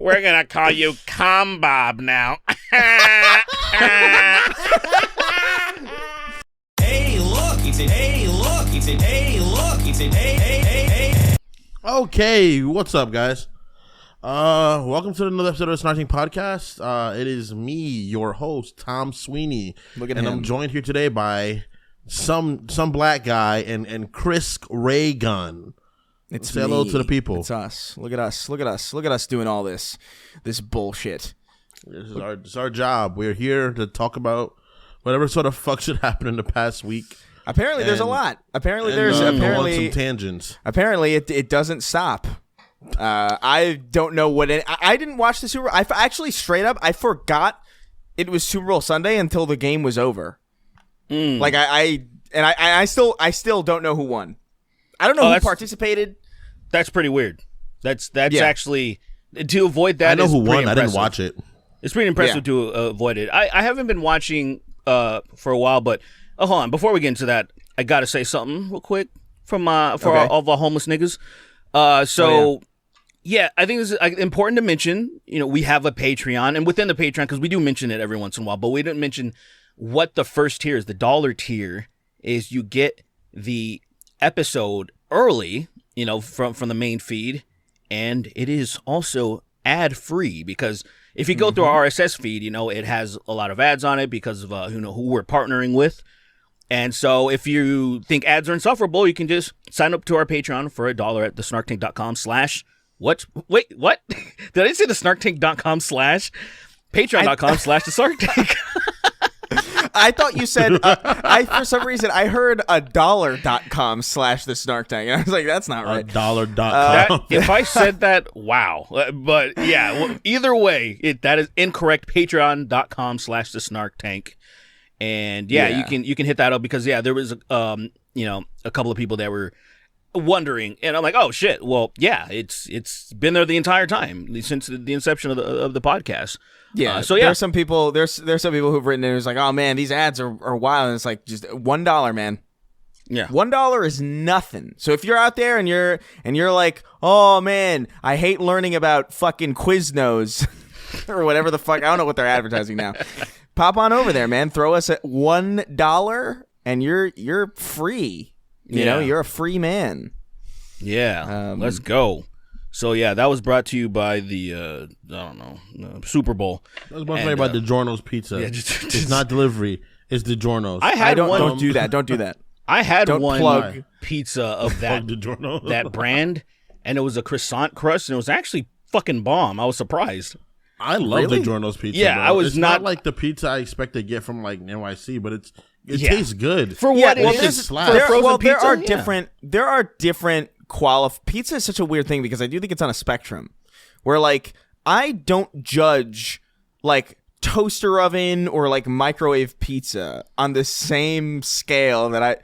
We're gonna call you Combob now. Hey, look, he said, hey, look, he said, hey, look, he said, hey. Okay, what's up, guys? Welcome to another episode of the Snark podcast. It is me, your host, Tom Sweeney. Look at and him. I'm joined here today by some black guy and Chris Ray Gun. It's Say hello me. to the people. It's us. Look at us. Look at us. Look at us doing all this bullshit. This is our job. We're here to talk about whatever sort of fuck shit happened in the past week. Apparently, there's a lot. Apparently, there's go on apparently some tangents. Apparently, it doesn't stop. I don't know what I didn't watch the Super Bowl. I actually straight up I forgot it was Super Bowl Sunday until the game was over. Like I still don't know who won. I don't know who participated. That's pretty weird. That's actually to avoid that. I know is who pretty won. I didn't impressive. watch it. It's pretty impressive to avoid it. I haven't been watching for a while, but hold on. Before we get into that, I gotta say something real quick from all of our homeless niggas. Yeah, I think this is important to mention. You know, we have a Patreon, and within the Patreon, because we do mention it every once in a while, but we didn't mention what the first tier is. The dollar tier is you get the episode early, you know, from the main feed, and it is also ad free because if you go through our RSS feed, you know, it has a lot of ads on it because of who we're partnering with. And so if you think ads are insufferable, you can just sign up to our Patreon for $1 at thesnarktank.com/ what? Wait, what? Did I say thesnarktank.com/ patreon.com/ thesnarktank? I thought you said for some reason I heard $1.com/ the Snark Tank, and I was like, that's not right. $1.com. If I said that, wow. But yeah, well, either way, that is incorrect. Patreon.com/ the Snark Tank. And you can hit that up because there was a couple of people that were wondering, and I'm like, oh shit, well it's been there the entire time since the inception of the podcast. There's some people who've written in who's like, oh man, these ads are wild, and it's like just $1, man. Yeah, $1 is nothing. So if you're out there and you're like, oh man, I hate learning about fucking Quiznos or whatever the fuck, I don't know what they're advertising now. Pop on over there, man. Throw us at $1 and you're free. You know, you're a free man. Yeah. Let's go. So that was brought to you by the Super Bowl. I was about to say about DiGiorno's Pizza. It's not delivery. It's DiGiorno's. Don't do that. Don't do that. I had one plug. pizza of that that brand, and it was a croissant crust, and it was actually fucking bomb. I was surprised. I love DiGiorno's pizza. Yeah, bro. I was it's not like the pizza I expect to get from like NYC, but it tastes good. For what it is. There are different pizza is such a weird thing because I do think it's on a spectrum where like I don't judge like toaster oven or like microwave pizza on the same scale that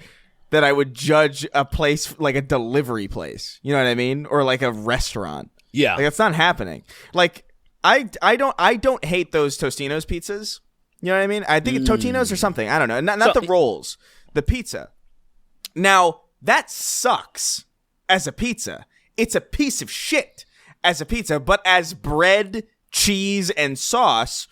I would judge a place like a delivery place. You know what I mean? Or like a restaurant. Yeah. Like it's not happening. Like I don't hate those Totino's pizzas. You know what I mean? I think it's Totino's or something. I don't know. Not the rolls. The pizza. Now, that sucks as a pizza. It's a piece of shit as a pizza. But as bread, cheese, and sauce,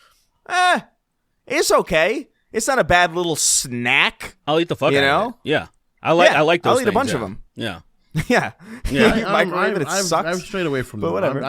it's okay. It's not a bad little snack. I'll eat the fuck out of it. Yeah. I like those I'll things. eat a bunch of them. Yeah. Yeah. I've strayed away from them. But whatever.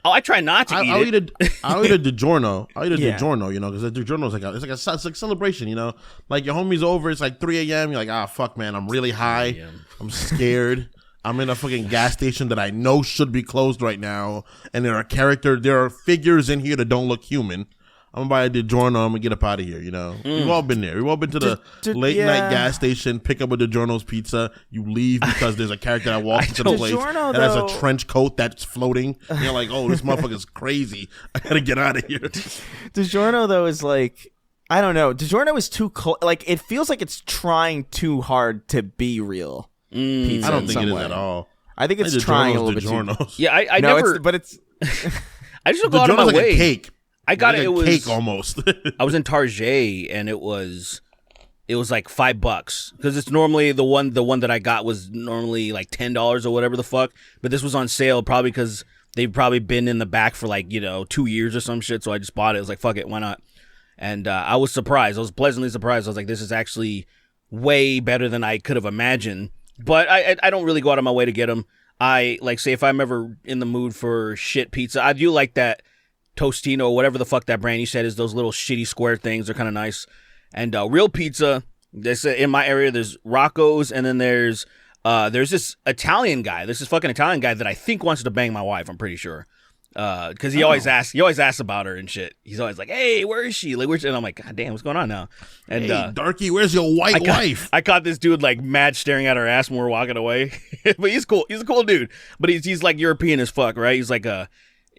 I try not to eat it. I'll eat a DiGiorno. I'll eat a DiGiorno, you know, because the DiGiorno is it's like a celebration, you know. Like your homie's over, it's like 3 a.m. You're like, fuck, man, I'm really high. I'm scared. I'm in a fucking gas station that I know should be closed right now, and there are figures in here that don't look human. I'm gonna buy a DiGiorno. I'm gonna get up out of here. You know, we've all been there. We've all been to the late night gas station, pick up a DiGiorno's pizza. You leave because there's a character that walks into the place and has a trench coat that's floating. And you're like, oh, this motherfucker's crazy. I gotta get out of here. DiGiorno though is like, I don't know. DiGiorno is too like it feels like it's trying too hard to be real. Pizza I don't think it is at all. I think it's trying a little bit too. Yeah, I never. But it's. I just don't go out of my like way. A cake. I got it. It was cake almost. I was in Target and it was like $5 because it's normally the one that I got was normally like $10 or whatever the fuck. But this was on sale probably because they've probably been in the back for like 2 years or some shit. So I just bought it. I was like, fuck it, why not? And I was surprised. I was pleasantly surprised. I was like, this is actually way better than I could have imagined. But I don't really go out of my way to get them. I like say if I'm ever in the mood for shit pizza, I do like that Tostino, whatever the fuck that brand you said is. Those little shitty square things are kind of nice. And real pizza, in my area, there's Rocco's, and then there's this Italian guy. There's this fucking Italian guy that I think wants to bang my wife. I'm pretty sure. Because he always asks about her and shit. He's always like, "Hey, where is she? Like, and I'm like, God damn, what's going on now?" And hey, Darky, where's your wife? I caught this dude like mad staring at her ass when we were walking away. But he's cool. He's a cool dude. But he's like European as fuck, right?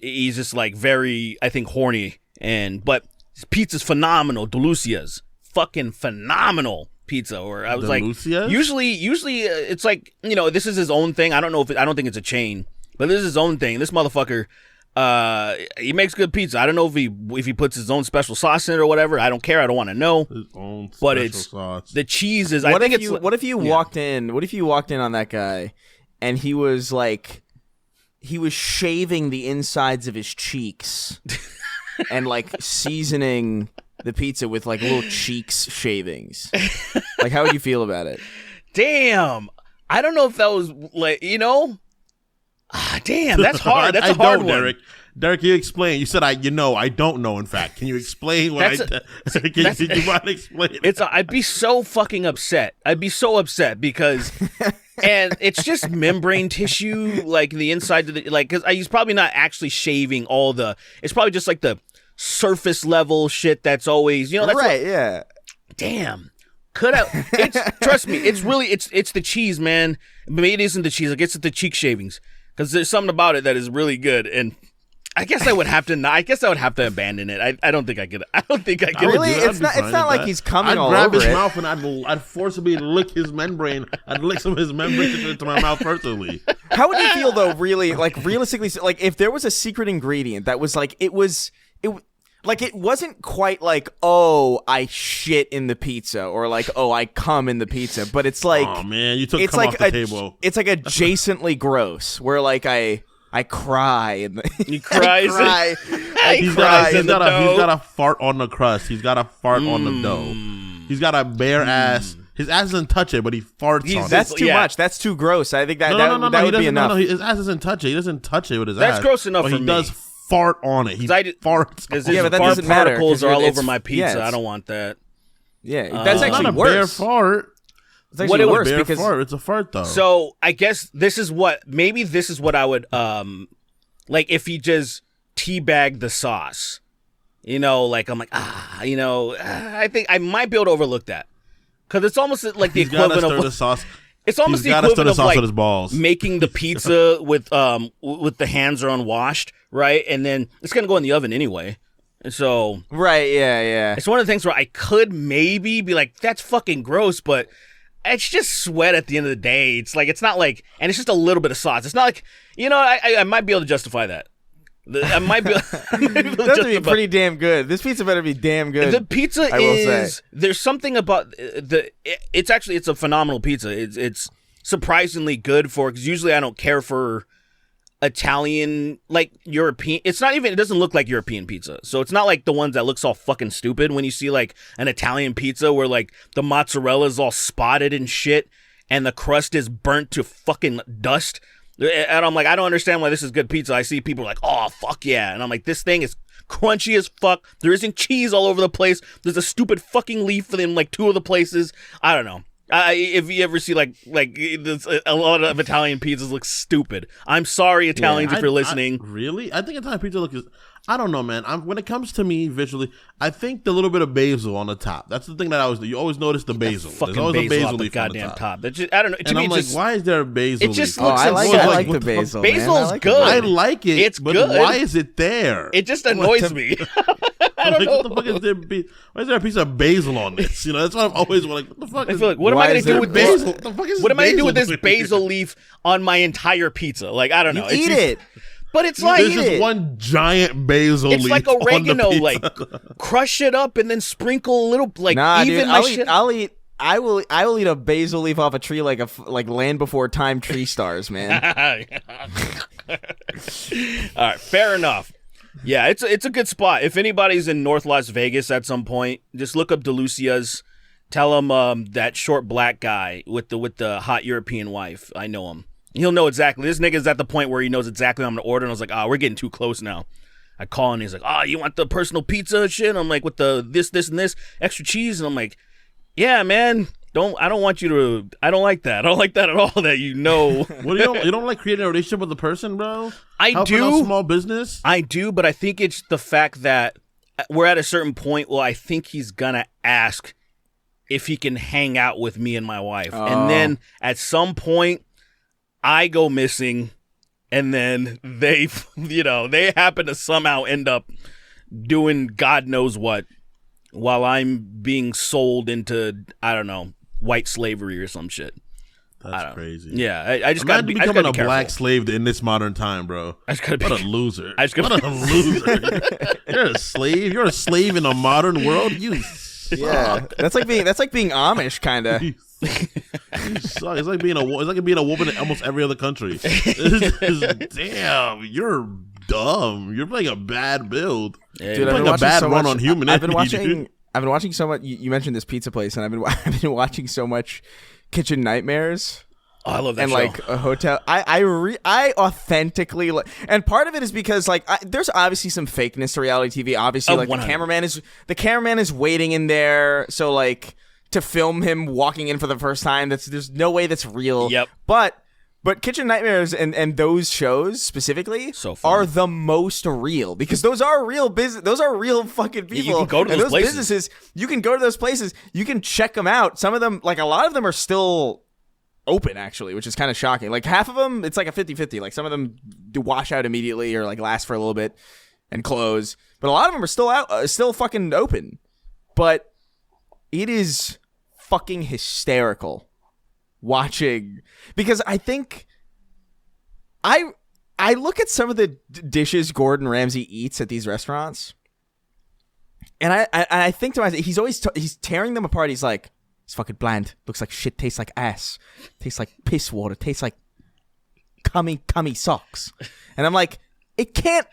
He's just like very, I think, horny. But his pizza's phenomenal. Delicia's fucking phenomenal pizza. Or I was Delicia's? like, usually it's like this is his own thing. I don't think it's a chain, but this is his own thing. This motherfucker. He makes good pizza. I don't know if he puts his own special sauce in it or whatever. I don't care. I don't want to know. His own but special sauce. The cheese is. What if you walked in? What if you walked in on that guy, and he was shaving the insides of his cheeks, and like seasoning the pizza with like little cheeks shavings? Like, how would you feel about it? Damn, I don't know if that was like damn, that's hard. That's a hard one. Derek, you explain. You said I don't know. In fact, can you explain what can you mind explain? I'd be so fucking upset. I'd be so upset because, and it's just membrane tissue, like the inside of the because he's probably not actually shaving all the. It's probably just like the surface level shit that's always that's right. Yeah. Damn. Trust me. It's really it's the cheese, man. Maybe it isn't the cheese. I guess it's the cheek shavings. Because there's something about it that is really good, and I guess I would have to abandon it. I don't think I could. Really, it's not like he's coming all over it. I'd grab his mouth and I'd forcibly lick his membrane. I'd lick some of his membrane into my mouth personally. How would you feel though? Really, like realistically, like if there was a secret ingredient that was like it wasn't quite like, oh, I shit in the pizza, or like, oh, I cum in the pizza, but it's like, oh man, you took cum off the table. It's like adjacently gross, where like I cry and he cries. He's got a fart on the crust. He's got a fart on the dough. He's got a bare ass. His ass doesn't touch it, but he farts on it. That's too much. That's too gross. I think that would be enough. No, his ass doesn't touch it. He doesn't touch it with his ass. That's gross enough for me. He does fart on it. He farts. Because his fart particles are all over my pizza. I don't want that. Yeah, that's actually not a worse. Bare fart. It's actually worse because it's a fart though. So I guess this is what I would like if he just teabagged the sauce. Like I'm like I think I might be able to overlook that because it's almost like the equivalent of the sauce. It's almost the equivalent of like with his balls. Making the pizza with the hands are unwashed, right? And then it's gonna go in the oven anyway. And so right, yeah. It's one of the things where I could maybe be like, that's fucking gross, but it's just sweat at the end of the day. It's like it's not like, and it's just a little bit of sauce. It's not like I might be able to justify that. I might be. That's be pretty damn good. This pizza better be damn good. The pizza is. There's something about it's a phenomenal pizza. It's surprisingly good because usually I don't care for Italian like European. It's not even. It doesn't look like European pizza. So it's not like the ones that looks all fucking stupid when you see like an Italian pizza where like the mozzarella is all spotted and shit and the crust is burnt to fucking dust. And I'm like, I don't understand why this is good pizza. I see people like, oh, fuck yeah. And I'm like, this thing is crunchy as fuck. There isn't cheese all over the place. There's a stupid fucking leaf in like two of the places. I don't know. If you ever see like a lot of Italian pizzas look stupid. I'm sorry, Italians, if you're listening. Really? I think Italian pizza looks. I don't know, man. When it comes to me visually, I think the little bit of basil on the top. That's the thing that you always notice the basil. There's always a basil leaf on the top. That's just, I don't know. To me, I'm like, why is there a basil? It just leaf? looks. I like the basil. Basil's like good. I like it. It's but good. Why is it there? It just annoys me. I don't know. What the fuck is there? Why is there a piece of basil on this? That's what I'm always like. What the fuck? I feel like, what am I going to do with basil? this? What am I going to do with this basil leaf on my entire pizza? Like, I don't know. Eat it. But it's like there's just one giant basil leaf. It's like oregano. Like crush it up and then sprinkle a little like nah, even dude, my shit. I'll eat I will eat a basil leaf off a tree like Land Before Time tree stars, man. All right, fair enough. Yeah, it's a good spot. If anybody's in North Las Vegas at some point, just look up DeLucia's. Tell him that short black guy with the hot European wife. I know him. He'll know exactly. This nigga's at the point where he knows exactly what I'm gonna order. And I was like, we're getting too close now. I call and he's like, you want the personal pizza shit? I'm like, with the this, and this extra cheese. And I'm like, yeah, man. I don't want you to. I don't like that. I don't like that at all. That you know. What you don't like creating a relationship with the person, bro? I do. Small business. I do, but I think it's the fact that we're at a certain point. Well, I think he's gonna ask if he can hang out with me and my wife, and then at some point, I go missing, and then they happen to somehow end up doing God knows what, while I'm being sold into, I don't know, white slavery or some shit. That's crazy. Yeah, I just got to be becoming a careful. black slave in this modern time, bro. I just gotta what a loser. What a loser. You're a slave. You're a slave in a modern world. You suck. Yeah, that's like being Amish, kind of. You suck. It's like being a woman in almost every other country. Damn, you're dumb. You're playing a bad build. Yeah, you're playing a bad run on humanity. I've been watching so much. You mentioned this pizza place, and I've been watching so much Kitchen Nightmares. Oh, I love that and show. Like a hotel. I authentically and part of it is because like there's obviously some fakeness to reality TV. Obviously, like 100. the cameraman is waiting in there, so like to film him walking in for the first time. There's no way that's real. Yep. But Kitchen Nightmares and those shows specifically are the most real because those are real business. Those are real fucking people. You can go to those places. Businesses. You can go to those places. You can check them out. Some of them, like a lot of them, are still open actually, which is kind of shocking. Like half of them, it's like a 50-50. Like some of them do wash out immediately or like last for a little bit and close. But a lot of them are still out, still fucking open. But it is fucking hysterical watching because I think I look at some of the dishes Gordon Ramsay eats at these restaurants, and I think to myself, he's always he's tearing them apart. He's like, it's fucking bland, looks like shit, tastes like ass, tastes like piss water, tastes like cummy socks, and I'm like, it can't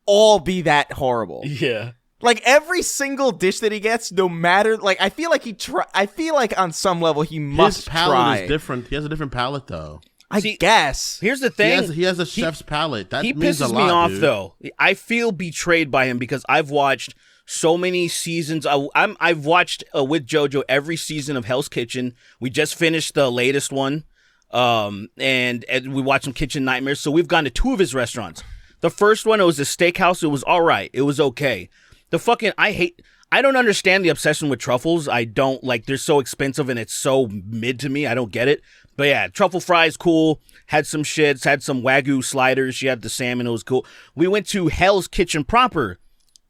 all be that horrible. Yeah. Like every single dish that he gets, no matter, like I feel like on some level he must His palate try. is different. He has a different palate though. I guess. Here's the thing. He has a chef's palate. That he means pisses a lot, me off dude. though. I feel betrayed by him because I've watched so many seasons. I've watched with JoJo every season of Hell's Kitchen. We just finished the latest one, and we watched some Kitchen Nightmares. So we've gone to 2 of his restaurants. The first one, it was a steakhouse. It was all right. It was okay. I don't understand the obsession with truffles. I don't like, they're so expensive and it's so mid to me. I don't get it. But yeah, truffle fries, cool. Had some shits, had some Wagyu sliders. She had the salmon. It was cool. We went to Hell's Kitchen proper.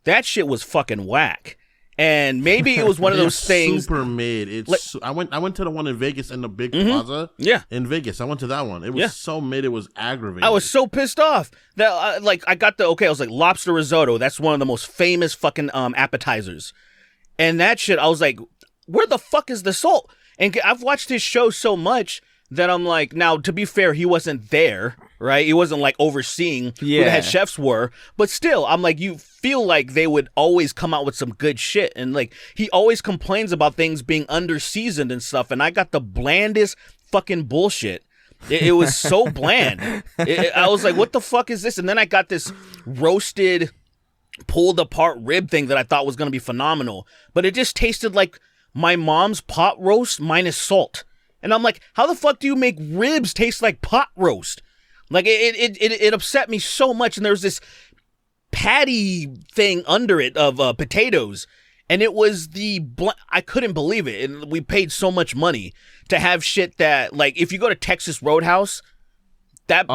That shit was fucking whack. And maybe it was one of those things. Super mid. It's I went to the one in Vegas in the big plaza. Yeah, in Vegas, I went to that one. It was so mid. It was aggravating. I was so pissed off that I got I was like lobster risotto. That's one of the most famous fucking appetizers. And that shit, I was like, where the fuck is the salt? And I've watched his show so much that I'm like, now to be fair, he wasn't there, right? He wasn't like overseeing who the head chefs were, but still, I'm like, you feel like they would always come out with some good shit, and like he always complains about things being under seasoned and stuff, and I got the blandest fucking bullshit. It was so bland. I was like, what the fuck is this? And then I got this roasted, pulled apart rib thing that I thought was gonna be phenomenal, but it just tasted like my mom's pot roast minus salt. And I'm like, how the fuck do you make ribs taste like pot roast? Like, it upset me so much. And there was this patty thing under it of potatoes. And it was I couldn't believe it. And we paid so much money to have shit that, like, if you go to Texas Roadhouse, that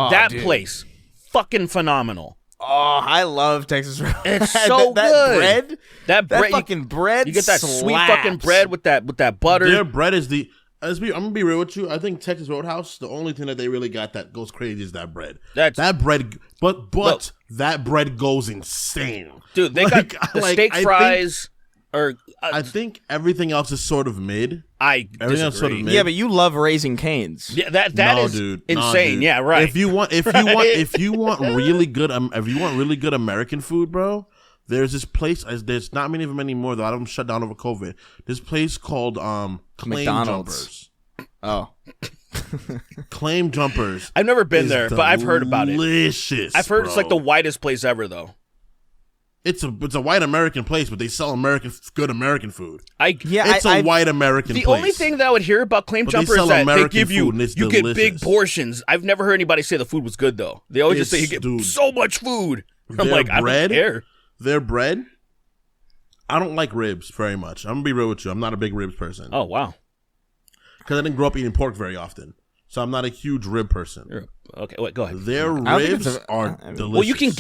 place, fucking phenomenal. Oh, I love Texas Roadhouse. It's so that good. Bread, that fucking bread. You get that slaps. sweet fucking bread with that butter. Their bread is I'm gonna be real with you. I think Texas Roadhouse, the only thing that they really got that goes crazy is that bread. That bread, but that bread goes insane, dude. They got the steak fries Or I think everything else is sort of mid. Everything else is sort of mid. Yeah, but you love Raising Cane's. Yeah, that is dude. insane. Dude. Yeah, right. If you want really good American food, bro, there's this place. There's not many of them anymore, though. I don't shut down over COVID. This place called Claim McDonald's. Jumpers. Oh. Claim Jumpers. I've never been there, but I've heard about it. Delicious. I've heard bro. it's like the whitest place ever, though. It's a white American place, but they sell good American food. It's a white American place. The only thing that I would hear about Claim Jumper is that American they give you food get big portions. I've never heard anybody say the food was good though. They always just say you get so much food. I'm like, I don't care. Their bread, I don't like ribs very much. I'm gonna be real with you. I'm not a big ribs person. Oh wow. Because I didn't grow up eating pork very often, so I'm not a huge rib person. Okay, wait, go ahead. Their ribs are delicious. Well, you can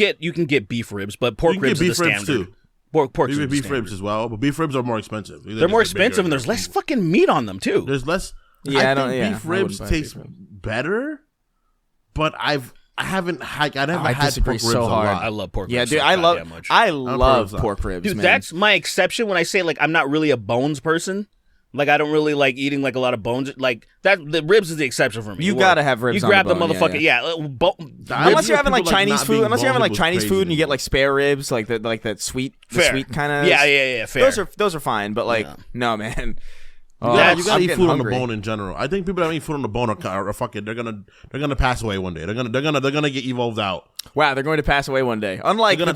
get beef ribs, but pork ribs are the standard. Too. Pork you get beef ribs as well, but beef ribs are more expensive. They're more expensive, and there's less fucking meat on them too. There's less. Yeah, I think beef ribs taste better, but I never had pork ribs so hard. a lot. I love pork ribs. Yeah, dude, much. I love pork ribs. Dude, man. that's my exception when I say like I'm not really a bones person. Like I don't really like eating like a lot of bones. Like that, the ribs is the exception for me. You gotta have ribs. You grab on the bone, motherfucker. Yeah. Unless you're having like Chinese food. Unless you're having like Chinese food and you get anymore. like spare ribs, like that sweet kind of. Yeah. Fair. Those are fine, but like no, man. You gotta eat food on the bone in general. I think people that eat food on the bone are fucking. They're gonna pass away one day. They're gonna get evolved out. Wow, they're going to pass away one day. Unlike there's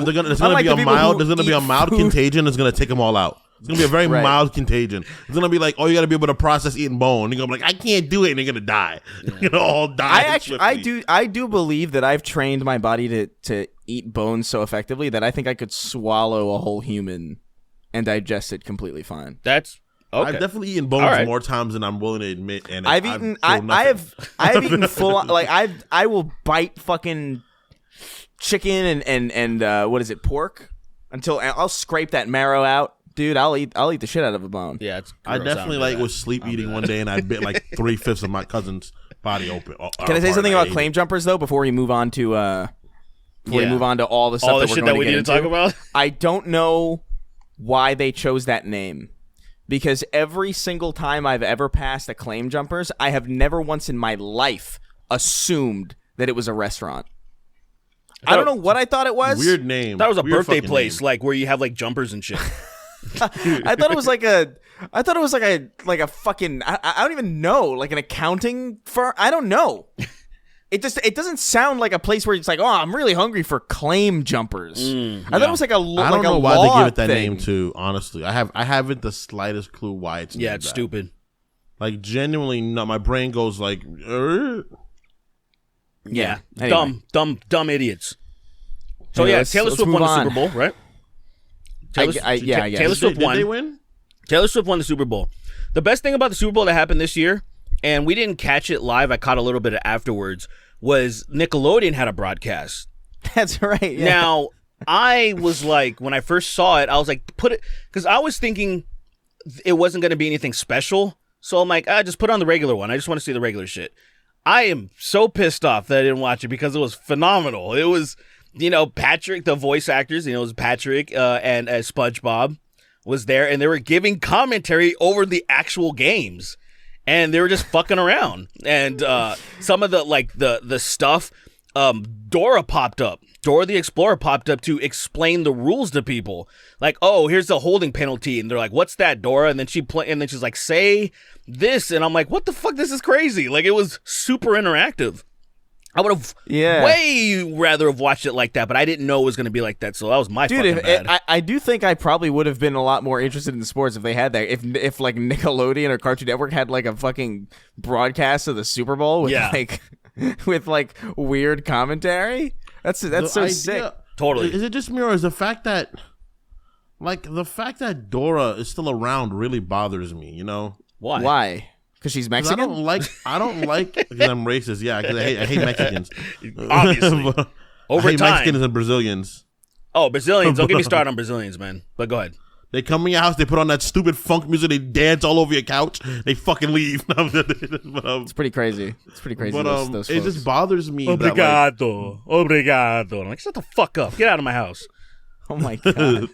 gonna be a mild contagion that's gonna take them all out. It's gonna be a very mild contagion. It's gonna be like, oh, you gotta be able to process eating bone. You're gonna be like, I can't do it, and they're gonna die. You're gonna all die. I do believe that I've trained my body to eat bones so effectively that I think I could swallow a whole human and digest it completely fine. That's okay. I've definitely eaten bones more times than I'm willing to admit, and I have eaten full like I will bite fucking chicken and what is it, pork, until I'll scrape that marrow out. Dude, I'll eat the shit out of a bone. Yeah, it's I definitely was sleep eating one day, and I bit like 3/5 of my cousin's body open. Can I say something about Claim Jumpers though before we move on to all the stuff all the that shit we're that we need to talk about? I don't know why they chose that name, because every single time I've ever passed a Claim Jumpers, I have never once in my life assumed that it was a restaurant. I don't know what I thought it was. Weird name. That was a Weird birthday place, name. like where you have like jumpers and shit. I thought it was like a fucking I don't even know, like an accounting firm. I don't know. It doesn't sound like a place where it's like, oh, I'm really hungry for Claim Jumpers. I thought it was like a I don't know why they give it that name too. Honestly, I haven't the slightest clue why it's named it's that. stupid. Like genuinely, no. My brain goes like, Yeah, anyway. dumb idiots. So Anyway, Taylor Swift won the Super Bowl, right? I guess. Taylor Swift won. Did they win? Taylor Swift won the Super Bowl. The best thing about the Super Bowl that happened this year, and we didn't catch it live, I caught a little bit of afterwards, was Nickelodeon had a broadcast. That's right. Yeah. Now, I was like, when I first saw it, I was like, put it, because I was thinking it wasn't going to be anything special. So I'm like, just put on the regular one. I just want to see the regular shit. I am so pissed off that I didn't watch it because it was phenomenal. It was, Patrick, the voice actors, it was Patrick and SpongeBob was there, and they were giving commentary over the actual games, and they were just fucking around. And some of the stuff, Dora popped up. Dora the Explorer popped up to explain the rules to people. Like, oh, here's the holding penalty, and they're like, "What's that, Dora?" And then she's like, "Say this," and I'm like, "What the fuck? This is crazy!" Like, it was super interactive. I would have way rather have watched it like that, but I didn't know it was going to be like that, so that was my fucking bad. I do think I probably would have been a lot more interested in sports if they had that. If like Nickelodeon or Cartoon Network had like a fucking broadcast of the Super Bowl with like weird commentary. That's so sick. Totally. Is it just me, or is the fact that Dora is still around really bothers me? Why? Because she's Mexican? I don't like because I'm racist. Yeah, because I hate Mexicans. Obviously. Over I hate time. Mexicans and Brazilians. Oh, Brazilians. Don't get me started on Brazilians, man. But go ahead. They come in your house, they put on that stupid funk music, they dance all over your couch, they fucking leave. It's pretty crazy. But those it just bothers me. Obrigado. I'm like, shut the fuck up. Get out of my house. Oh my god!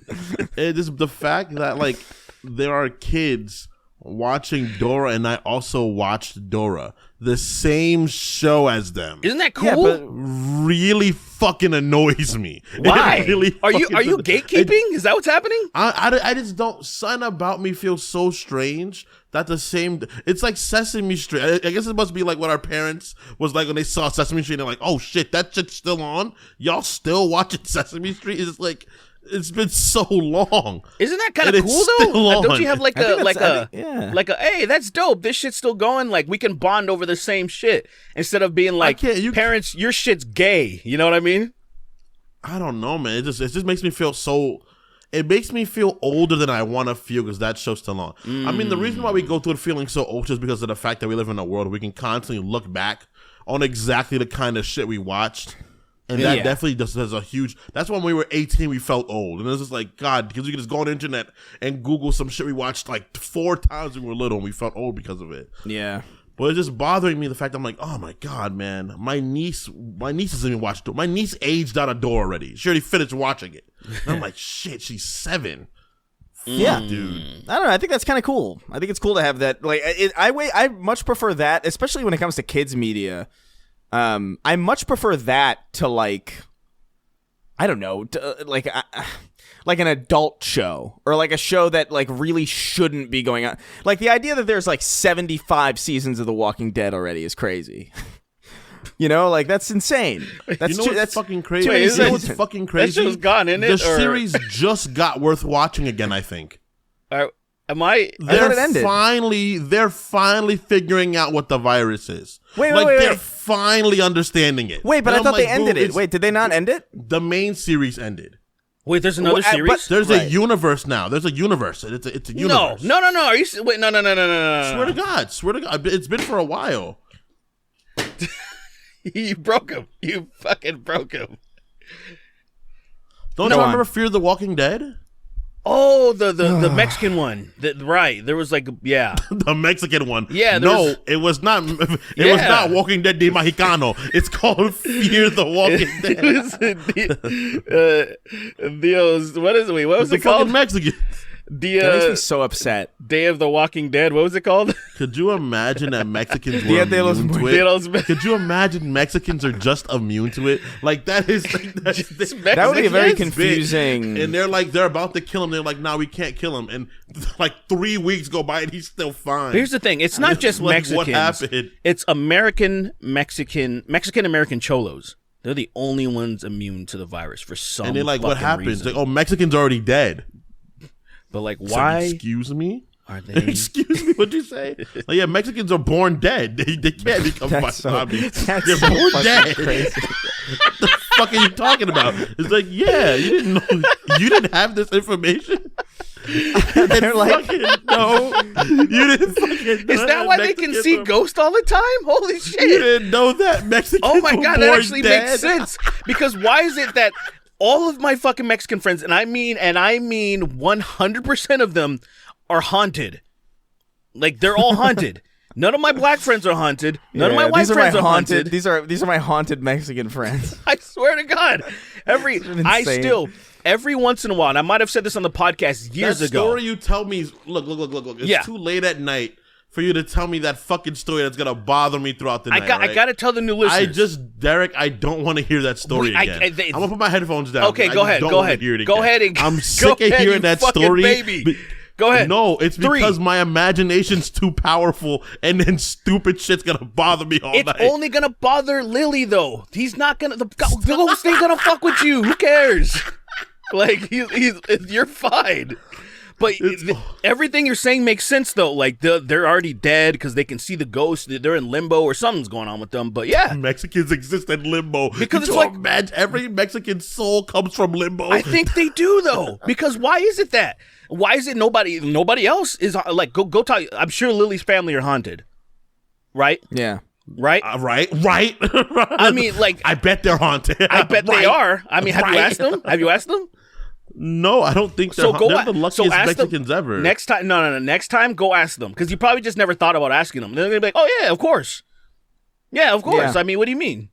It is the fact that like there are kids watching Dora, and I also watched Dora, the same show as them. Isn't that cool? Yeah, but really fucking annoys me. Why? It really are you fucking- gatekeeping? Is that what's happening? I just don't. Something about me feels so strange that the same. It's like Sesame Street. I guess it must be like what our parents was like when they saw Sesame Street. And they're like, "Oh shit, that shit's still on. Y'all still watching Sesame Street?" It's like it's been so long. Isn't that kind of And cool it's though? still Don't on. you have like yeah. a hey, that's dope. This shit's still going. Like we can bond over the same shit instead of being like parents. Your shit's gay. You know what I mean? I don't know, man. It just makes me feel so. It makes me feel older than I want to feel because that show's still on. I mean, the reason why we go through it feeling so old is because of the fact that we live in a world where we can constantly look back on exactly the kind of shit we watched. And that definitely just has a huge. That's when we were 18, we felt old, and it's just like God, because we could just go on the internet and Google some shit we watched like 4 times when we were little, and we felt old because of it. Yeah. But it's just bothering me the fact I'm like, oh my God, man, my niece hasn't even watched Dora. My niece aged out of Dora already. She already finished watching it. And I'm like, shit, she's 7. Yeah, dude. I don't know. I think that's kind of cool. I think it's cool to have that. Like, I much prefer that, especially when it comes to kids media. I much prefer that to like, I don't know, like an adult show or like a show that like really shouldn't be going on. Like the idea that there's like 75 seasons of The Walking Dead already is crazy. You know, like that's insane. That's fucking crazy. Wait, you know what's fucking crazy? That show's gone, isn't it? The series just got worth watching again, I think. Am I? thought it ended. They're finally figuring out what the virus is. Wait, they're finally understanding it. Wait, but And I I'm thought they like, ended dude, it. Wait, did they not end it? The main series ended. Wait, there's another Well, series. There's Right. a universe now. There's a universe. It's a universe. No. Are you? Wait, no. Swear to God. It's been for a while. You broke him. You fucking broke him. Don't Go you on. remember Fear the Walking Dead? Oh, the Mexican one. Right. There was like, yeah. The Mexican one. Yeah, No, it was not. It was not Walking Dead de Mexicano. It's called Fear the Walking Dead. Dios, what is it? Wait, what was The it called? fucking Mexican. That makes me so upset. Day of the Walking Dead. What was it called? Could you imagine that Mexicans were Dia de los immune to Dia de los it? Could you imagine Mexicans are just immune to it? Like that is That would be very Mexicans confusing. And they're about to kill him. They're like, nah, we can't kill him. And like 3 weeks go by and he's still fine. Here's the thing. It's not just Like, Mexicans. what happened? It's Mexican-American cholos. They're the only ones immune to the virus for some And they're like, what fucking happens? reason. Like, oh, Mexicans already dead. But like, So, why excuse me? are they? Excuse me, what'd you say? Like, yeah, Mexicans are born dead. They can't become zombies. They're born dead. crazy. What the fuck are you talking about? It's like, yeah, you didn't know, you didn't have this information. They're like, No, you didn't fucking know. Is that why they can Mexicans see are- ghosts all the time? Holy You shit! didn't know that Mexicans Oh my were god, that born actually dead? makes sense. Because why is it that all of my fucking Mexican friends, and I mean 100% of them, are haunted? Like they're all haunted. None of my black friends are haunted. None of my white friends are haunted. These are my haunted Mexican friends. I swear to God, every once in a while, and I might have said this on the podcast years that ago. story you tell me is, look. It's Yeah. too late at night for you to tell me that fucking story that's gonna bother me throughout the night. I gotta tell the new listeners. Derek, I don't want to hear that story again. I'm gonna put my headphones down. Okay, I go just ahead. don't Go wanna ahead. hear it Go again. ahead and I'm go sick of ahead, hearing you that fucking story. baby. Go ahead. No, it's 3. because my imagination's too powerful, and then stupid shit's gonna bother me all It's night. only gonna bother Lily though. He's not gonna. The ghost ain't gonna fuck with you. Who cares? Like you're fine. But everything you're saying makes sense though. Like they're already dead because they can see the ghost. They're in limbo or something's going on with them. But yeah, Mexicans exist in limbo Because it's You like- imagine every Mexican soul comes from limbo. I think they do though. Because why is it that? Why is it nobody else is like go talk? I'm sure Lily's family are haunted, right? Yeah. Right. Right. I mean, like I bet they're haunted. I bet they Right. are. I mean, have you Right. asked them? Have you asked them? No, I don't think they're, they're the luckiest ask them- Mexicans ever. Next time, no. Next time, go ask them because you probably just never thought about asking them. They're gonna be like, "Oh yeah, of course, yeah, of course." Yeah. I mean, what do you mean?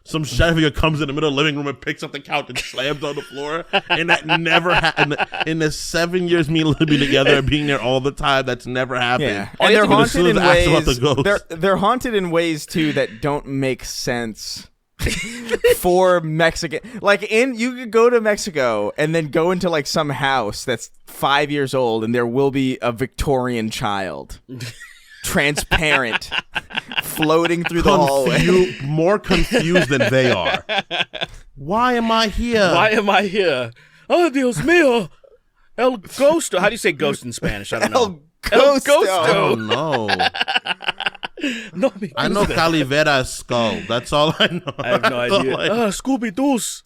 some shadow comes in the middle of the living room and picks up the couch and slams on the floor. And that never happened. In the 7 years me living together and being there all the time, that's never happened. Yeah. And they're Even as haunted soon as in I asked about the ways. ghost. They're haunted in ways too that don't make sense. For Mexican, like you could go to Mexico and then go into like some house that's 5 years old and there will be a Victorian child, transparent, floating through the hallway. More confused than they are. Why am I here? Oh, Dios mío. El Ghosto. How do you say ghost in Spanish? I don't know. El Ghosto. I don't know. No, I know Calivera's skull. That's all I know. I have no idea. Scooby-Doo's.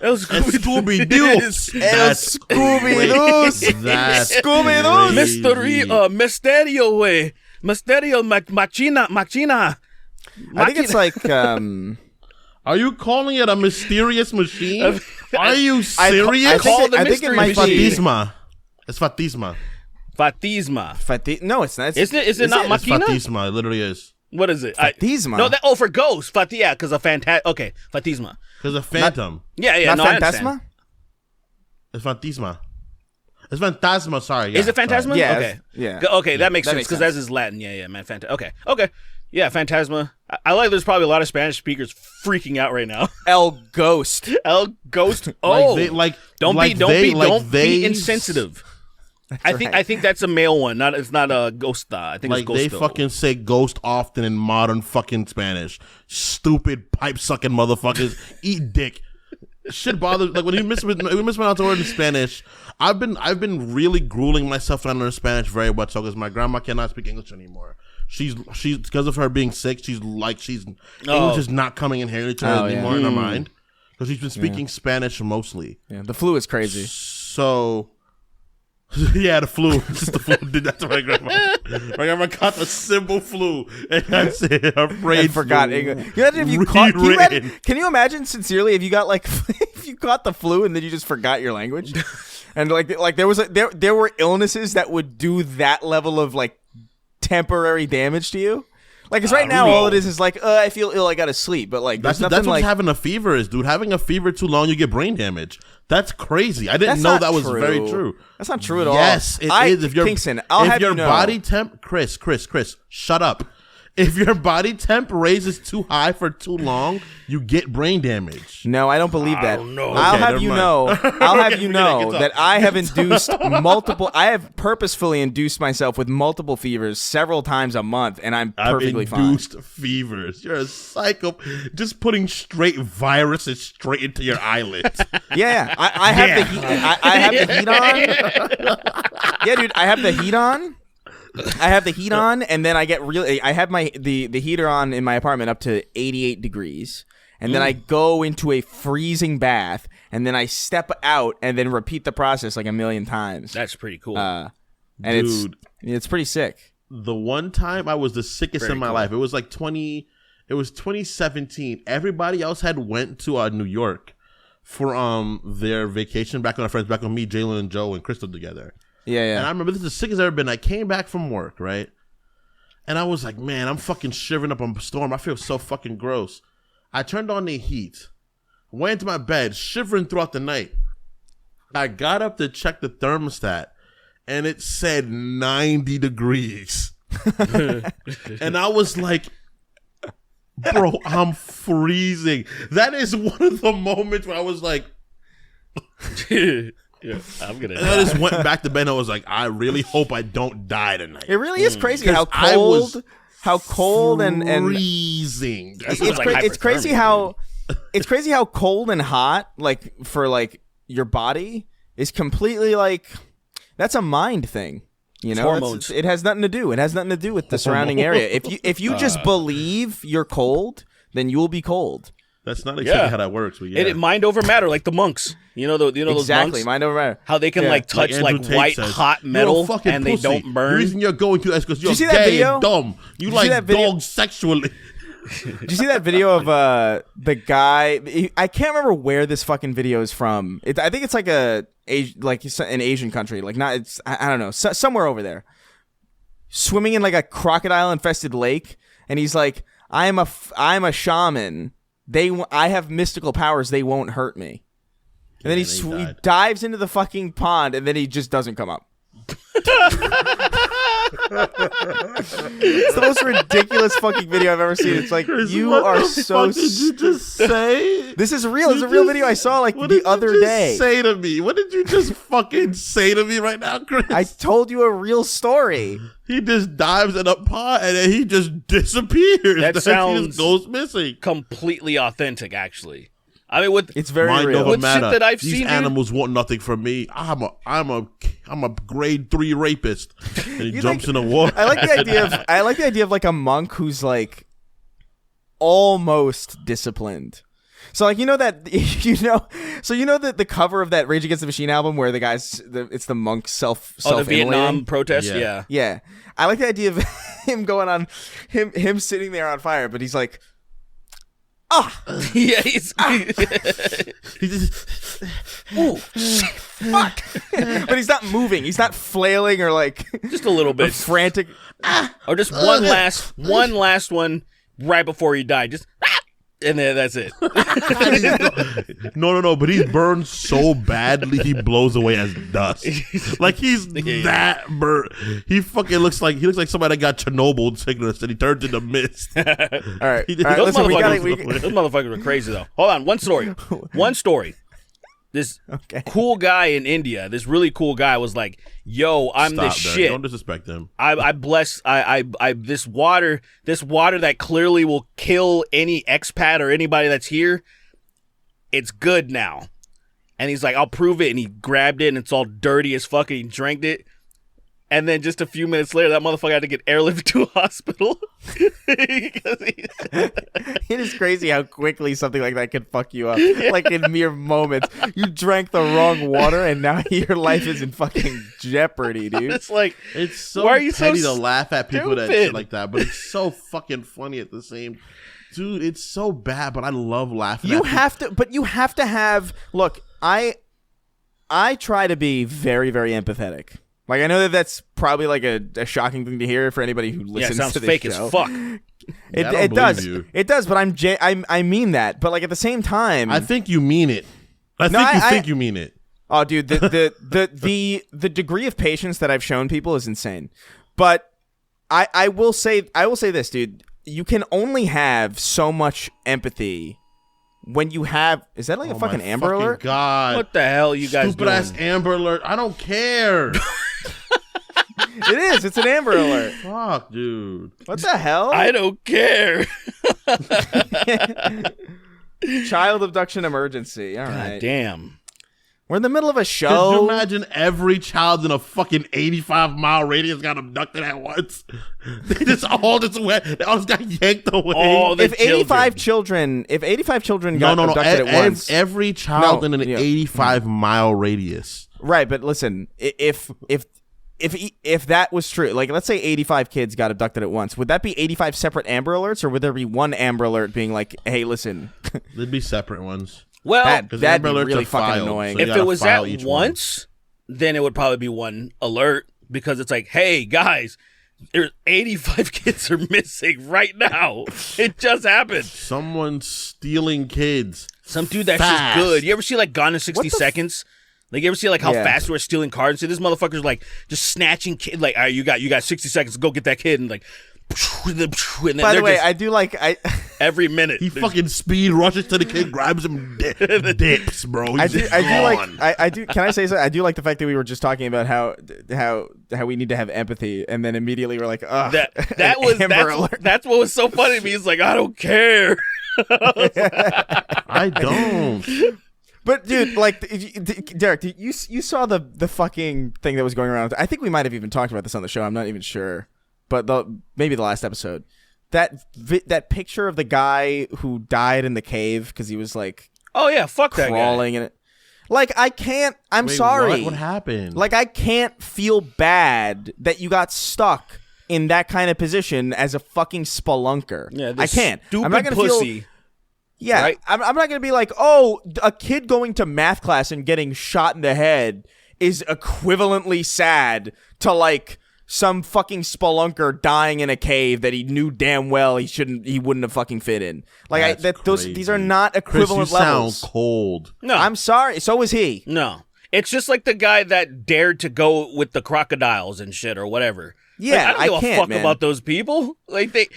El Scooby-Doo's. El Scooby-Doo's. That's Scooby-Doo's. Mysterio, way. Mysterio Machina. I think it's like. Are you calling it a mysterious machine? Are you serious? I think it might be Fatisma. It's Fatisma. No, it's not. Is it not Machina? It's Fatisma. It literally is. What is it? Fatisma. For ghost. Yeah, because of Okay, Fatisma. Because of phantom. Yeah. Not Phantasma? It's Fatisma. It's Phantasma. Sorry. Yeah, is it Phantasma? Yeah. Okay. Yeah. Okay, that makes sense because that is Latin. Yeah, man. Okay. Yeah, Phantasma. I like. There's probably a lot of Spanish speakers freaking out right now. El Ghost. El Ghost. Oh, don't be insensitive. I think that's a male one. It's not a ghosta. I think it's ghosto. They fucking say ghost often in modern fucking Spanish. Stupid pipe sucking motherfuckers. Eat dick. Shit bothers. Like when we mispronounce the word in Spanish, I've been really grueling myself to learn Spanish very much so because my grandma cannot speak English anymore. She's because of her being sick. English is not coming in here anymore in her mind because she's been speaking Spanish mostly. Yeah, the flu is crazy. So. Yeah, the flu. Just the flu. That's my grandma. My grandma caught the simple flu, and that's it. Her brain forgot English. Can you imagine sincerely if you got if you caught the flu and then you just forgot your language, and like there were illnesses that would do that level of like temporary damage to you. Like, because right now all it is like, I feel ill, I gotta sleep. But like, that's what having a fever is, dude. Having a fever too long, you get brain damage. That's crazy. I didn't know that was very true. That's not true at all. Yes, it is. If Kingston, I'll have you know. Body temp, Chris, shut up. If your body temp raises too high for too long, you get brain damage. No, I don't believe that. I'll have you know that I have induced multiple. I have purposefully induced myself with multiple fevers several times a month, and I'm perfectly fine. Induced fevers. You're a psycho. Just putting straight viruses straight into your eyelids. Yeah. I have the heat. I have the heat on. Yeah, dude. I have the heat on. And then I get I have the heater on in my apartment up to 88 degrees, and then I go into a freezing bath, and then I step out and then repeat the process like a million times. That's pretty cool. And dude, it's pretty sick. The one time I was the sickest in my life, it was like 2017. Everybody else had went to New York for their vacation back with our friends, back with me, Jalen and Joe and Crystal together. Yeah. And I remember this is the sickest I've ever been. I came back from work, right? And I was like, man, I'm fucking shivering up a storm. I feel so fucking gross. I turned on the heat, went into my bed, shivering throughout the night. I got up to check the thermostat, and it said 90 degrees. And I was like, bro, I'm freezing. That is one of the moments where I was like... Yeah, I'm gonna. And I just went back to bed and I was like, I really hope I don't die tonight. It really is crazy how cold and freezing. It's crazy how cold and hot like for like your body is completely like that's a mind thing. You know, it has nothing to do. It has nothing to do with the surrounding area. If you just believe you're cold, then you will be cold. That's not exactly how that works. But And mind over matter, like the monks. You know those monks? Mind over matter. How they can touch like white hot metal and they don't burn. The reason you're going through that is because you're gay and dumb. You like dogs sexually. Did you see that video of the guy? I can't remember where this fucking video is from. I think it's like an Asian country. Like I don't know, somewhere over there. Swimming in like a crocodile infested lake, and he's like, I'm a shaman I have mystical powers. They won't hurt me. And then he dives into the fucking pond, and then he just doesn't come up. It's the most ridiculous fucking video I've ever seen. It's like, Chris, you what are the so. fuck did you just say? This is real. It's a real video I saw like the other day. Say to me, what did you just fucking say to me right now, Chris? I told you a real story. He just dives in a pond and then he just disappears. That sounds he just goes missing. Completely authentic, actually. I mean, it's very Mind real. over With matter. shit that I've These seen, animals want nothing from me. I'm a grade 3 rapist. And he jumps in the water. I like the idea of like a monk who's like almost disciplined. So like that the cover of that Rage Against the Machine album where the guys it's the monk self the Vietnam protest, yeah. I like the idea of him going on him sitting there on fire, but he's like, yeah, he's just, ooh, fuck. But he's not moving. He's not flailing or like just a little bit frantic, or just one last one right before he died. Just and then that's it. no, but he's burned so badly he blows away as dust. Like he's that burnt. He fucking looks like somebody that got Chernobyl sickness and he turned into mist. All right. Those motherfuckers were crazy though. Hold on, one story. This cool guy in India, this really cool guy was like, "Yo, I'm the shit." Don't disrespect him. I bless this water that clearly will kill any expat or anybody that's here. It's good now. And he's like, "I'll prove it." And he grabbed it and it's all dirty as fuck and he drank it. And then just a few minutes later, that motherfucker had to get airlifted to a hospital. It is crazy how quickly something like that can fuck you up. Like in mere moments. You drank the wrong water and now your life is in fucking jeopardy, dude. It's like, it's so why are you petty so to laugh at people that stupid? shit like that, but it's so fucking funny at the same. Dude, it's so bad, but I love laughing. You have to have. Look, I try to be very, very empathetic. Like, I know that that's probably like a shocking thing to hear for anybody who listens sounds to this fake show. as fuck. It does. It does, but I mean that. But like at the same time, I think you mean it. I think you mean it. Oh, dude, the degree of patience that I've shown people is insane. But I will say this, dude. You can only have so much empathy when you have. Is that like a fucking Amber Alert? God, what the hell, you guys? Stupid ass Amber Alert. I don't care. It is. It's an Amber Alert. Fuck, dude. What the hell? I don't care. Child abduction emergency. All right. God damn. We're in the middle of a show. Could you imagine every child in a fucking 85-mile radius got abducted at once? They all just got yanked away. All the if 85 children got abducted at once. Every child in an 85-mile radius. Right, but listen, if that was true, like let's say 85 kids got abducted at once, would that be 85 separate Amber Alerts, or would there be one Amber Alert being like, "Hey, listen"? There'd be separate ones. Well, that'd be really fucking annoying. So if it was at once, then it would probably be one alert because it's like, hey guys, there's 85 kids are missing right now. It just happened. Someone's stealing kids. Some dude that's just good. You ever see like Gone in 60 Seconds? Like you ever see like how fast we're stealing cars? See, this motherfucker's like just snatching kid. Like, all right, you got 60 seconds to go get that kid, and like. And then by the way, I do like every minute he fucking speed rushes to the kid, grabs him, dips, bro. I do like. Can I say something? I do like the fact that we were just talking about how we need to have empathy, and then immediately we're like, oh, that's what was so funny to me. He's like, I don't care. I don't. But dude, like Derek, you saw the fucking thing that was going around. I think we might have even talked about this on the show. I'm not even sure. But maybe the last episode, that picture of the guy who died in the cave because he was like, oh yeah, fuck that guy. Crawling in it. Like I can't. I'm sorry. What happened? Like I can't feel bad that you got stuck in that kind of position as a fucking spelunker. Yeah, I can't. Stupid I'm not gonna pussy. Feel, yeah, right? I'm not gonna be like, oh, a kid going to math class and getting shot in the head is equivalently sad to like some fucking spelunker dying in a cave that he knew damn well he wouldn't have fucking fit in. Like these are not equivalent Chris, you levels. sound cold. No, I'm sorry. So was he. No, it's just like the guy that dared to go with the crocodiles and shit or whatever. Yeah, like, I don't give a fuck about those people. Like they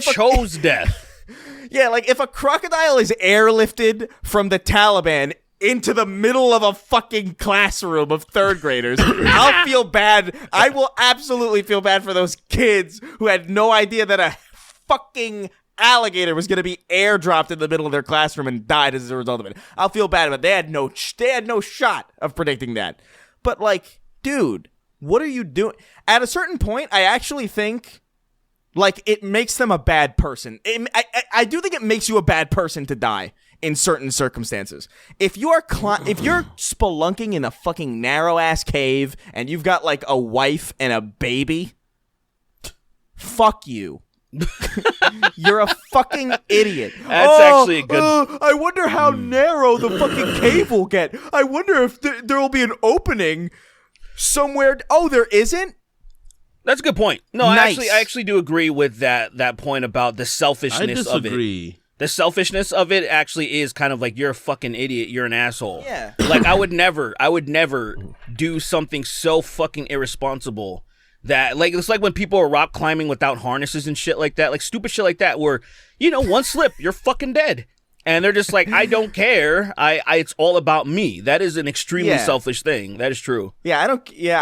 chose death. Yeah, like if a crocodile is airlifted from the Taliban into the middle of a fucking classroom of third graders, I'll feel bad. I will absolutely feel bad for those kids who had no idea that a fucking alligator was going to be airdropped in the middle of their classroom and died as a result of it. I'll feel bad, but they had no shot of predicting that. But like, dude, what are you doing? At a certain point, I actually think like it makes them a bad person. I do think it makes you a bad person to die in certain circumstances. If you're spelunking in a fucking narrow ass cave and you've got like a wife and a baby, fuck you. You're a fucking idiot. That's actually a good. I wonder how narrow the fucking cave will get. I wonder if there will be an opening somewhere. Oh, there isn't? That's a good point. No, Nice. I actually do agree with that point about the selfishness of it. I disagree. The selfishness of it actually is kind of like, you're a fucking idiot, you're an asshole. Yeah. Like I would never do something so fucking irresponsible that, like, it's like when people are rock climbing without harnesses and shit like that, like stupid shit like that, where, you know, one slip, you're fucking dead. And they're just like, I don't care. It's all about me. That is an extremely selfish thing. That is true. Yeah, I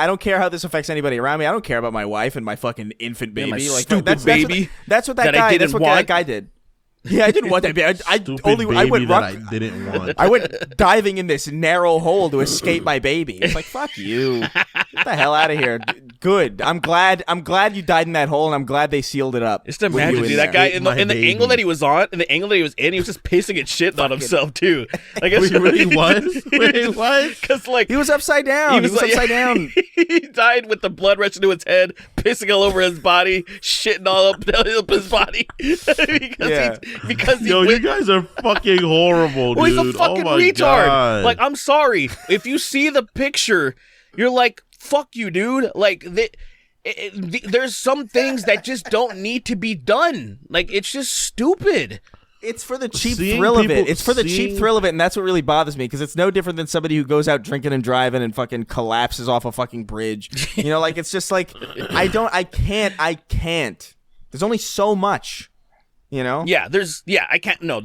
don't care how this affects anybody around me. I don't care about my wife and my fucking infant baby. My like stupid baby. That's what that guy did. Yeah, I didn't want that baby. I went diving in this narrow hole to escape my baby. It's like, fuck you. Get the hell out of here. Good. I'm glad you died in that hole, and I'm glad they sealed it up. Just imagine, dude, that guy in the angle that he was on, in the angle that he was in, he was just pissing and shitting on himself too. I guess He really was. Wait, what? Because like He was upside down. He was upside down. He died with the blood rushing to his head, pissing all over his body, shitting all up his body because you guys are fucking horrible, dude. Well, he's a fucking retard. God. Like, I'm sorry. If you see the picture, you're like, fuck you, dude. Like, there's some things that just don't need to be done. Like, it's just stupid. It's for the cheap thrill of it. It's for the cheap thrill of it, and that's what really bothers me, because it's no different than somebody who goes out drinking and driving and fucking collapses off a fucking bridge. You know, like, it's just like, I can't. There's only so much. You know? Yeah, I can't. No,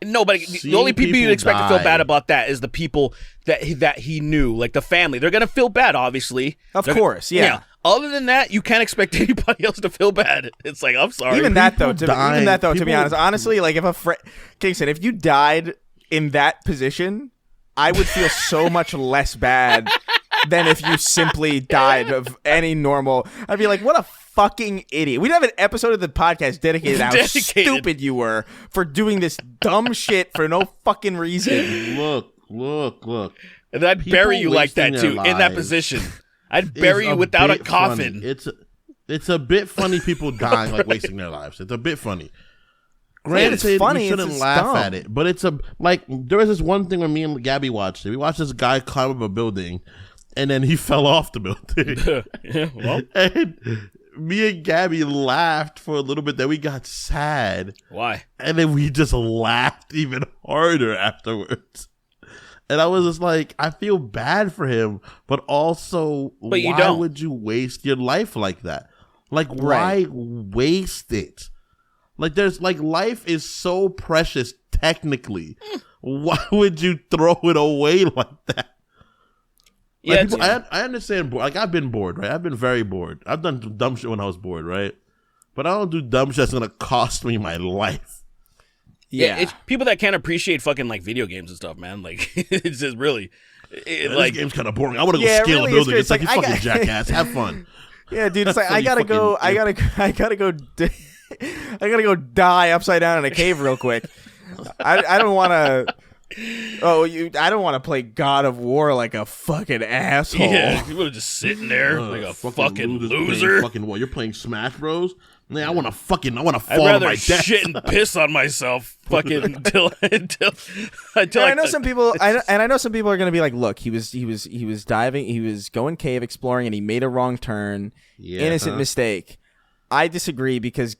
nobody. The only people you'd expect to feel bad about that is the people that he knew, like the family. They're gonna feel bad, obviously. Of course, yeah. Other than that, you can't expect anybody else to feel bad. It's like, I'm sorry. Even that though, to be honestly, like if Kingston, if you died in that position, I would feel so much less bad than if you simply died of any normal. I'd be like, what a fucking idiot. We'd have an episode of the podcast dedicated to how stupid you were for doing this dumb shit for no fucking reason. Look. And then I'd bury you like that too, in that position. I'd bury you without a coffin. It's a bit funny, people dying, like wasting their lives. It's a bit funny. Granted, it's funny. You shouldn't laugh at it, but it's there was this one thing when me and Gabby watched it. We watched this guy climb up a building, and then he fell off the building. Yeah, well. And me and Gabby laughed for a little bit, then we got sad. Why? And then we just laughed even harder afterwards. And I was just like, I feel bad for him, but also, why would you waste your life like that? Like, why waste it? Like, life is so precious, technically. Why would you throw it away like that? Like, Yeah, I understand. Like, I've been bored, right? I've been very bored. I've done dumb shit when I was bored, right? But I don't do dumb shit that's gonna cost me my life. Yeah, it's people that can't appreciate fucking like video games and stuff, man. Like, it's just really, this game's kind of boring. I want to go scale a building. It's like you fucking jackass. Have fun. Yeah, dude. It's like I gotta go die upside down in a cave real quick. I don't want to. I don't want to play God of War like a fucking asshole. Yeah, you would have just sitting there like a fucking loser. Fucking what? You're playing Smash Bros. Man, I want to fall I'd on rather my death. shit and piss on myself, fucking until I know some people. I know some people are gonna be like, "Look, he was diving, he was going cave exploring, and he made a wrong turn. Innocent mistake." I disagree because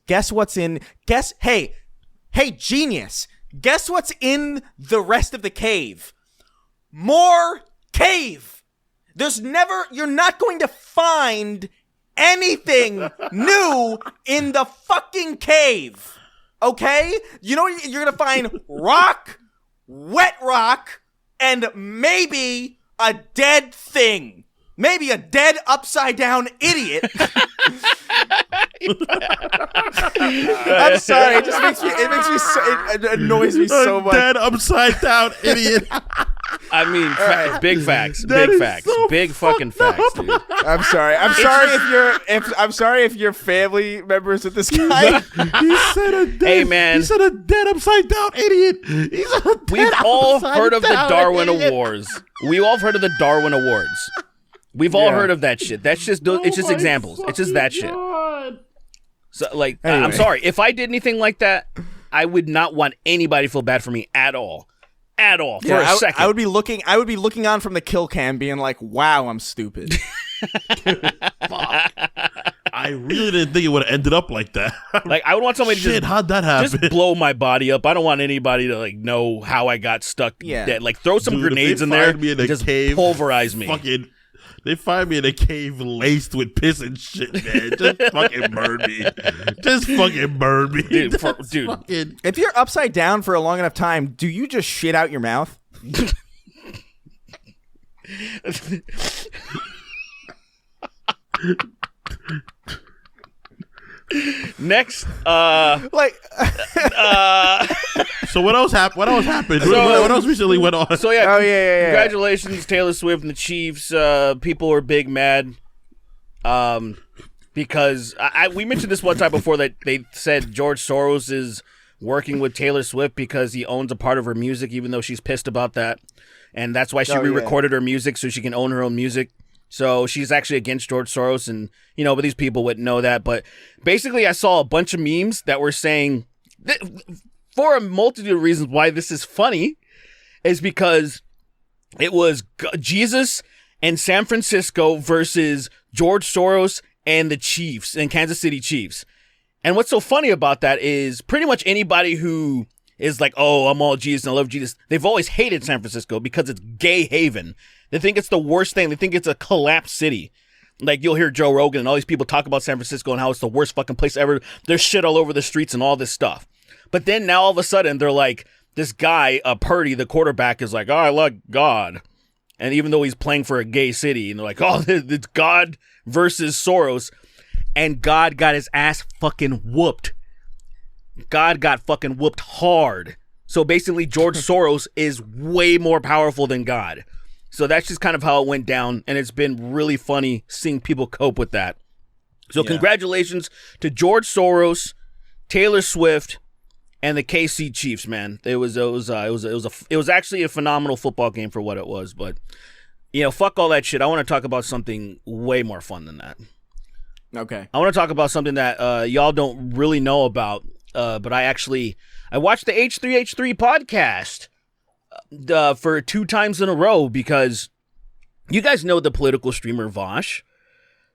hey, genius! Guess what's in the rest of the cave? More cave. You're not going to find anything new in the fucking cave. Okay? You know, you're going to find rock, wet rock, and maybe a dead thing. Maybe a dead upside down idiot. I'm sorry. It annoys me so much. Dead upside down idiot. I mean, big facts, big facts, so big fucking facts, dude. I'm sorry. I'm sorry if you're family members with this guy. He said a dead. Hey, man. He said a dead upside down idiot. We've all heard of the Darwin Awards. We've all heard of the Darwin Awards. We've all heard of that shit. That's just it's just examples. It's just that shit. So, like, anyway. I'm sorry if I did anything like that. I would not want anybody to feel bad for me at all. For a second. I would be looking on from the kill cam being like, wow, I'm stupid. I really didn't think it would have ended up like that. Like, I would want somebody to how'd that happen? just blow my body up. I don't want anybody to, like, know how I got stuck dead. Like, throw some grenades in there and just pulverize me. They find me in a cave laced with piss and shit, man. Just fucking burn me. Just fucking burn me. Dude, if you're upside down for a long enough time, do you just shit out your mouth? Next, So what else happened? What else recently went on? So congratulations, Taylor Swift and the Chiefs. People were big mad, because we mentioned this one time before that they said George Soros is working with Taylor Swift because he owns a part of her music, even though she's pissed about that, and that's why she re-recorded her music so she can own her own music. So she's actually against George Soros, and but these people wouldn't know that. But basically, I saw a bunch of memes that were saying, for a multitude of reasons why this is funny, is because it was Jesus and San Francisco versus George Soros and the Chiefs and Kansas City Chiefs. And what's so funny about that is pretty much anybody who is like, oh, I'm all Jesus and I love Jesus, they've always hated San Francisco because it's gay haven. They think it's the worst thing. They think it's a collapsed city. Like, you'll hear Joe Rogan and all these people talk about San Francisco and how it's the worst fucking place ever. There's shit all over the streets and all this stuff. But then now all of a sudden they're like, this guy, Purdy, the quarterback, is like, oh, I love God. And even though he's playing for a gay city, and they're like, oh, it's God versus Soros. And God got his ass fucking whooped. God got fucking whooped hard. So basically George Soros is way more powerful than God. So that's just kind of how it went down, and it's been really funny seeing people cope with that. So congratulations to George Soros, Taylor Swift, and the KC Chiefs, man. It was actually a phenomenal football game for what it was, but fuck all that shit. I want to talk about something way more fun than that. Okay. I want to talk about something that y'all don't really know about, but I watched the H3H3 podcast. For 2 times in a row, because you guys know the political streamer Vaush.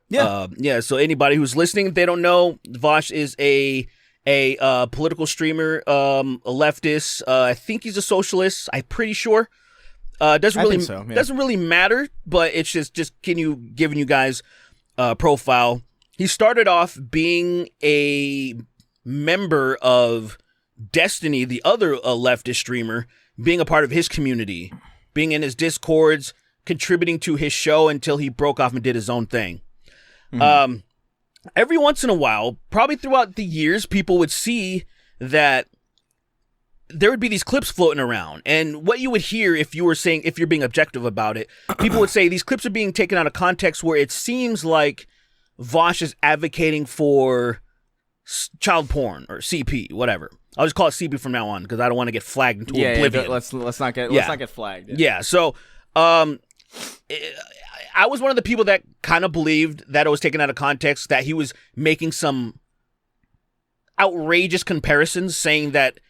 Yeah. So anybody who's listening, if they don't know, Vaush is a political streamer, a leftist. I think he's a socialist. I'm pretty sure. Doesn't really matter, but it's just giving you guys a profile. He started off being a member of Destiny, the other leftist streamer, being a part of his community, being in his Discords, contributing to his show until he broke off and did his own thing. Mm-hmm. Every once in a while, probably throughout the years, people would see that there would be these clips floating around. And what you would hear if you're being objective about it, people would say these clips are being taken out of context where it seems like Vaush is advocating for child porn or CP, whatever. I'll just call it CP from now on because I don't want to get flagged into oblivion. Let's not get flagged. Yeah. So, I was one of the people that kind of believed that it was taken out of context, that he was making some outrageous comparisons saying that,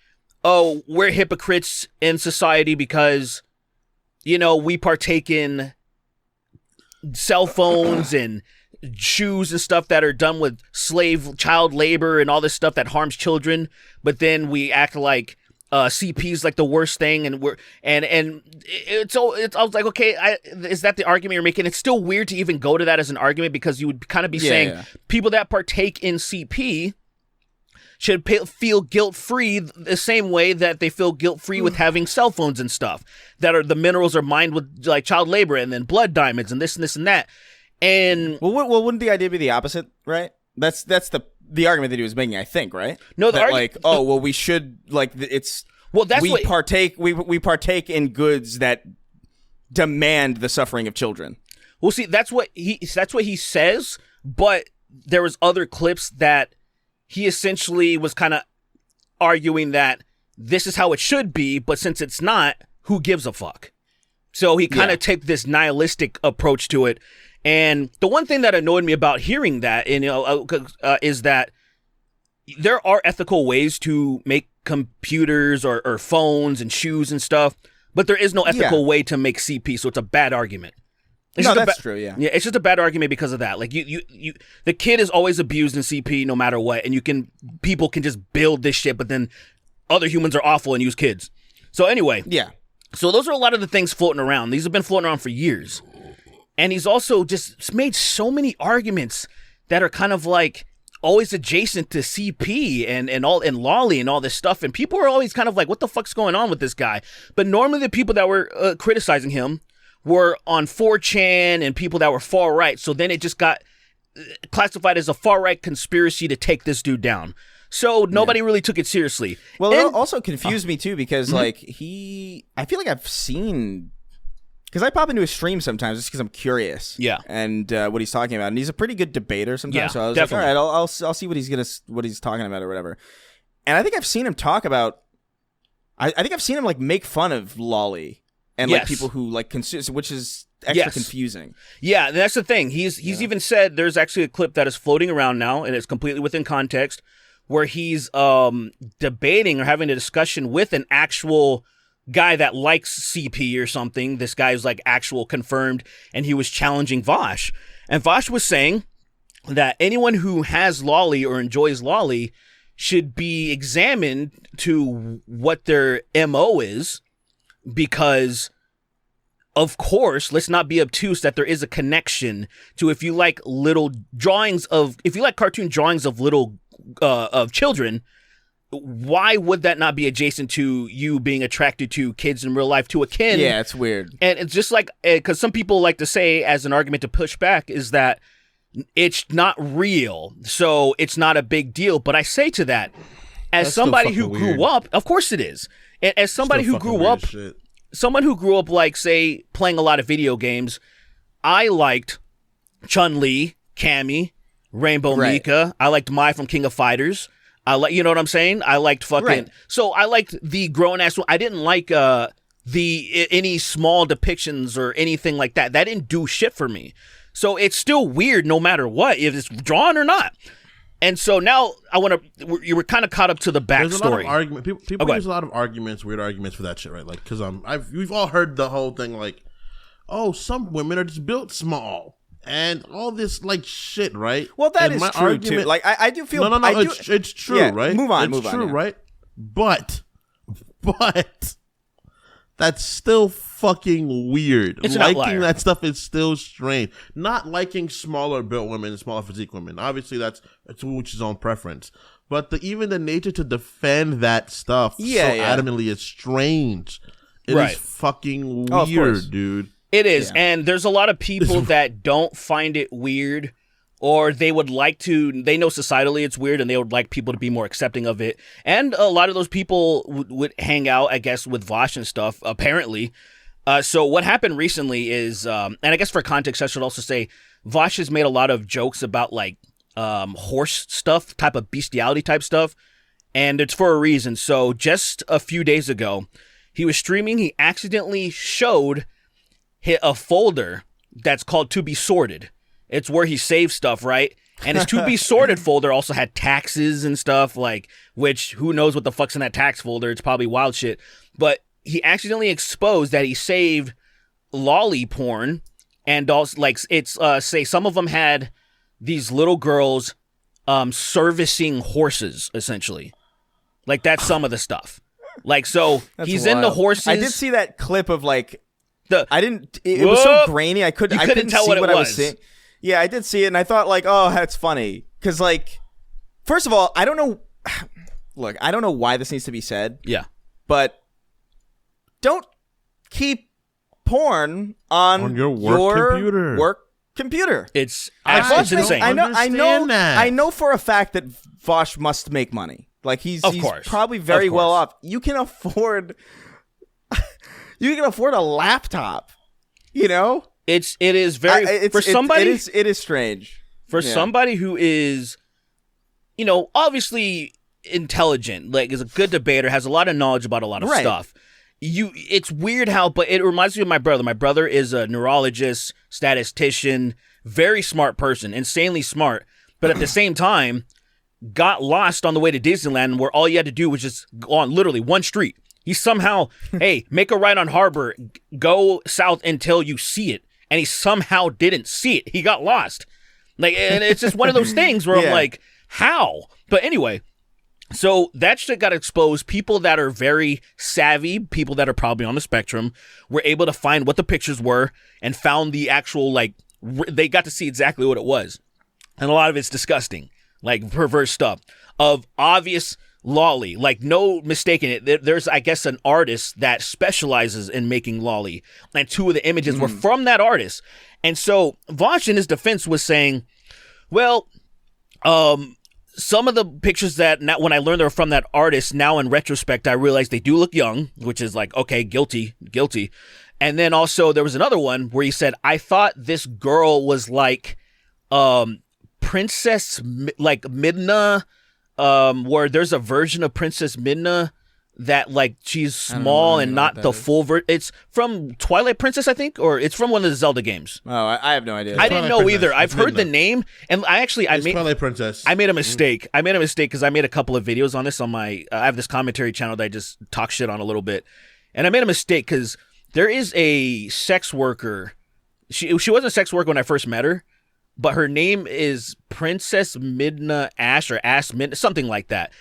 oh, we're hypocrites in society because, we partake in cell phones and shoes and stuff that are done with child labor and all this stuff that harms children, but then we act like CP is like the worst thing, and I was like, okay, is that the argument you're making? It's still weird to even go to that as an argument, because you would kind of be saying people that partake in CP should feel guilt-free the same way that they feel guilt-free with having cell phones and stuff that the minerals are mined with like child labor and then blood diamonds and this and this and that. And wouldn't the idea be the opposite, right? That's the argument that he was making, I think, right? No, we should we partake in goods that demand the suffering of children. Well, see, that's what he says, but there was other clips that he essentially was kind of arguing that this is how it should be, but since it's not, who gives a fuck? So he kind of took this nihilistic approach to it. And the one thing that annoyed me about hearing that, is that there are ethical ways to make computers or phones and shoes and stuff, but there is no ethical way to make CP, so it's a bad argument. That's true, yeah. Yeah, it's just a bad argument because of that. Like the kid is always abused in CP no matter what, and people can just build this shit, but then other humans are awful and use kids. So anyway, so those are a lot of the things floating around. These have been floating around for years. And he's also just made so many arguments that are kind of like always adjacent to CP and Lolly and all this stuff. And people are always kind of like, what the fuck's going on with this guy? But normally the people that were criticizing him were on 4chan and people that were far right. So then it just got classified as a far right conspiracy to take this dude down. So nobody really took it seriously. Well, it also confused me too, because I feel like I've seen... Because I pop into his stream sometimes just because I'm curious. Yeah. And what he's talking about. And he's a pretty good debater sometimes. Yeah, so I was definitely. like, all right, I'll see what he's talking about or whatever. And I think I've seen him talk about... I think I've seen him like make fun of Lolly and like people who like consume, which is extra confusing. Yeah, and that's the thing. He's even said, there's actually a clip that is floating around now, and it's completely within context, where he's debating or having a discussion with an actual guy that likes CP or something. This guy's like actual confirmed, and he was challenging Vaush. And Vaush was saying that anyone who has Lolly or enjoys Lolly should be examined to what their MO is, because of course, let's not be obtuse that there is a connection to if you like cartoon drawings of little of children, why would that not be adjacent to you being attracted to kids in real life, to a kin? Yeah, it's weird. And it's just like, because some people like to say as an argument to push back is that it's not real, so it's not a big deal. But I say to that, as somebody who grew up, of course it is. And as somebody who grew up, someone who grew up, like, say, playing a lot of video games, I liked Chun-Li, Cammy, Rainbow Mika. I liked Mai from King of Fighters. You know what I'm saying? I liked fucking... So I liked the grown-ass... I didn't like any small depictions or anything like that. That didn't do shit for me. So it's still weird no matter what, if it's drawn or not. And so now I want to... You were kind of caught up to the backstory. There's a lot of argument. People use a lot of arguments, weird arguments for that shit, right? Like, because we've all heard the whole thing, like, oh, some women are just built small. And all this like shit, right? Well, that is true too. Like I do feel it's true, right? Move on. It's true, right? But that's still fucking weird. It's an liking outlier. That stuff is still strange. Not liking smaller built women and smaller physique women. Obviously, that's each his own preference. But even the nature to defend that stuff adamantly is strange. It is fucking weird, dude. It is, and there's a lot of people that don't find it weird, or they would like to, they know societally it's weird, and they would like people to be more accepting of it. And a lot of those people would hang out, I guess, with Vaush and stuff, apparently. So what happened recently is, and I guess for context, I should also say, Vaush has made a lot of jokes about, like, horse stuff, type of bestiality type stuff, and it's for a reason. So just a few days ago, he was streaming, he accidentally showed a folder that's called To Be Sorted. It's where he saves stuff, right? And his to be sorted folder also had taxes and stuff, like, which who knows what the fuck's in that tax folder. It's probably wild shit. But he accidentally exposed that he saved lolly porn, and also, like, it's, say some of them had these little girls servicing horses, essentially. Like, that's some of the stuff. Like, so he's wild. Into horses. I did see that clip of, like, it was so grainy, I couldn't tell see what I was seeing. Yeah, I did see it, and I thought, like, oh, that's funny. Because, like, first of all, I don't know. Look, I don't know why this needs to be said. Yeah. But don't keep porn on your work computer. It's insane. I know for a fact that Vaush must make money. Like, he's probably very well off. You can afford a laptop, you know? It is very for somebody. It is strange for somebody who is, you know, obviously intelligent, like is a good debater, has a lot of knowledge about a lot of stuff. It's weird how, but it reminds me of my brother. My brother is a neurologist, statistician, very smart person, insanely smart, but at the same time, got lost on the way to Disneyland, where all you had to do was just go on literally one street. He somehow, hey, make a right on Harbor, go south until you see it. And he somehow didn't see it. He got lost. Like, and it's just one of those things where I'm like, how? But anyway, so that shit got exposed. People that are very savvy, people that are probably on the spectrum, were able to find what the pictures were and found the actual, like, they got to see exactly what it was. And a lot of it's disgusting, like perverse stuff of obvious lolly, like no mistaking it. There's, I guess, an artist that specializes in making lolly, and two of the images were from that artist. And so Vaush, in his defense, was saying, well, some of the pictures that when I learned they were from that artist, now in retrospect, I realized they do look young, which is like, okay, guilty. And then also there was another one where he said, I thought this girl was like Princess, like Midna, where there's a version of Princess Midna that, like, she's small and not the full it's from Twilight Princess, I think, or it's from one of the Zelda games. Oh, I have no idea. I didn't know either. I've heard the name, and I made Twilight Princess. I made a mistake. I made a mistake because I made a couple of videos on this on my. I have this commentary channel that I just talk shit on a little bit, and I made a mistake because there is a sex worker. She wasn't a sex worker when I first met her, but her name is Princess Midna Ash or Ash Midna, something like that.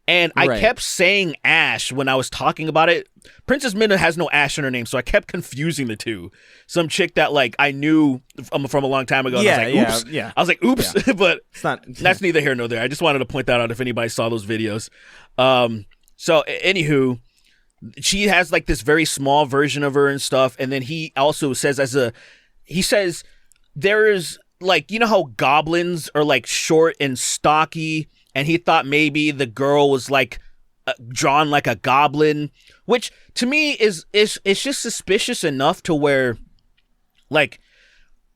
And I kept saying Ash when I was talking about it. Princess Midna has no Ash in her name, so I kept confusing the two. Some chick that, like, I knew from a long time ago. And I was like, oops. Yeah. I was like, oops. Yeah. But it's not, that's neither here nor there. I just wanted to point that out if anybody saw those videos. So, anywho, she has, like, this very small version of her and stuff. And then he also says he says there is, like, you know how goblins are, like, short and stocky, and he thought maybe the girl was, like, drawn like a goblin, which to me is just suspicious enough to where, like,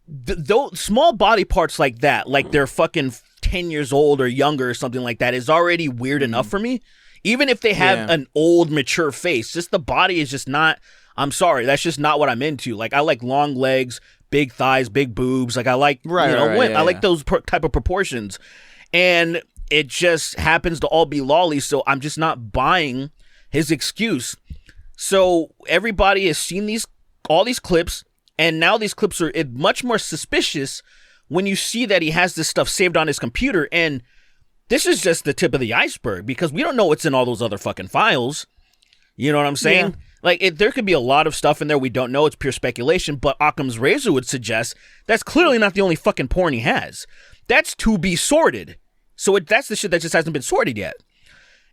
those small body parts like that, like they're fucking 10 years old or younger or something like that, is already weird enough for me. Even if they have an old, mature face, just the body is just not, I'm sorry, that's just not what I'm into. Like, I like long legs, big thighs, big boobs. Like, I like, I like those type of proportions. And it just happens to all be lolly, so I'm just not buying his excuse. So everybody has seen all these clips, and now these clips are much more suspicious when you see that he has this stuff saved on his computer. And this is just the tip of the iceberg, because we don't know what's in all those other fucking files. You know what I'm saying? Yeah. Like, there could be a lot of stuff in there we don't know. It's pure speculation, but Occam's razor would suggest that's clearly not the only fucking porn he has. That's to be sorted. So that's the shit that just hasn't been sorted yet.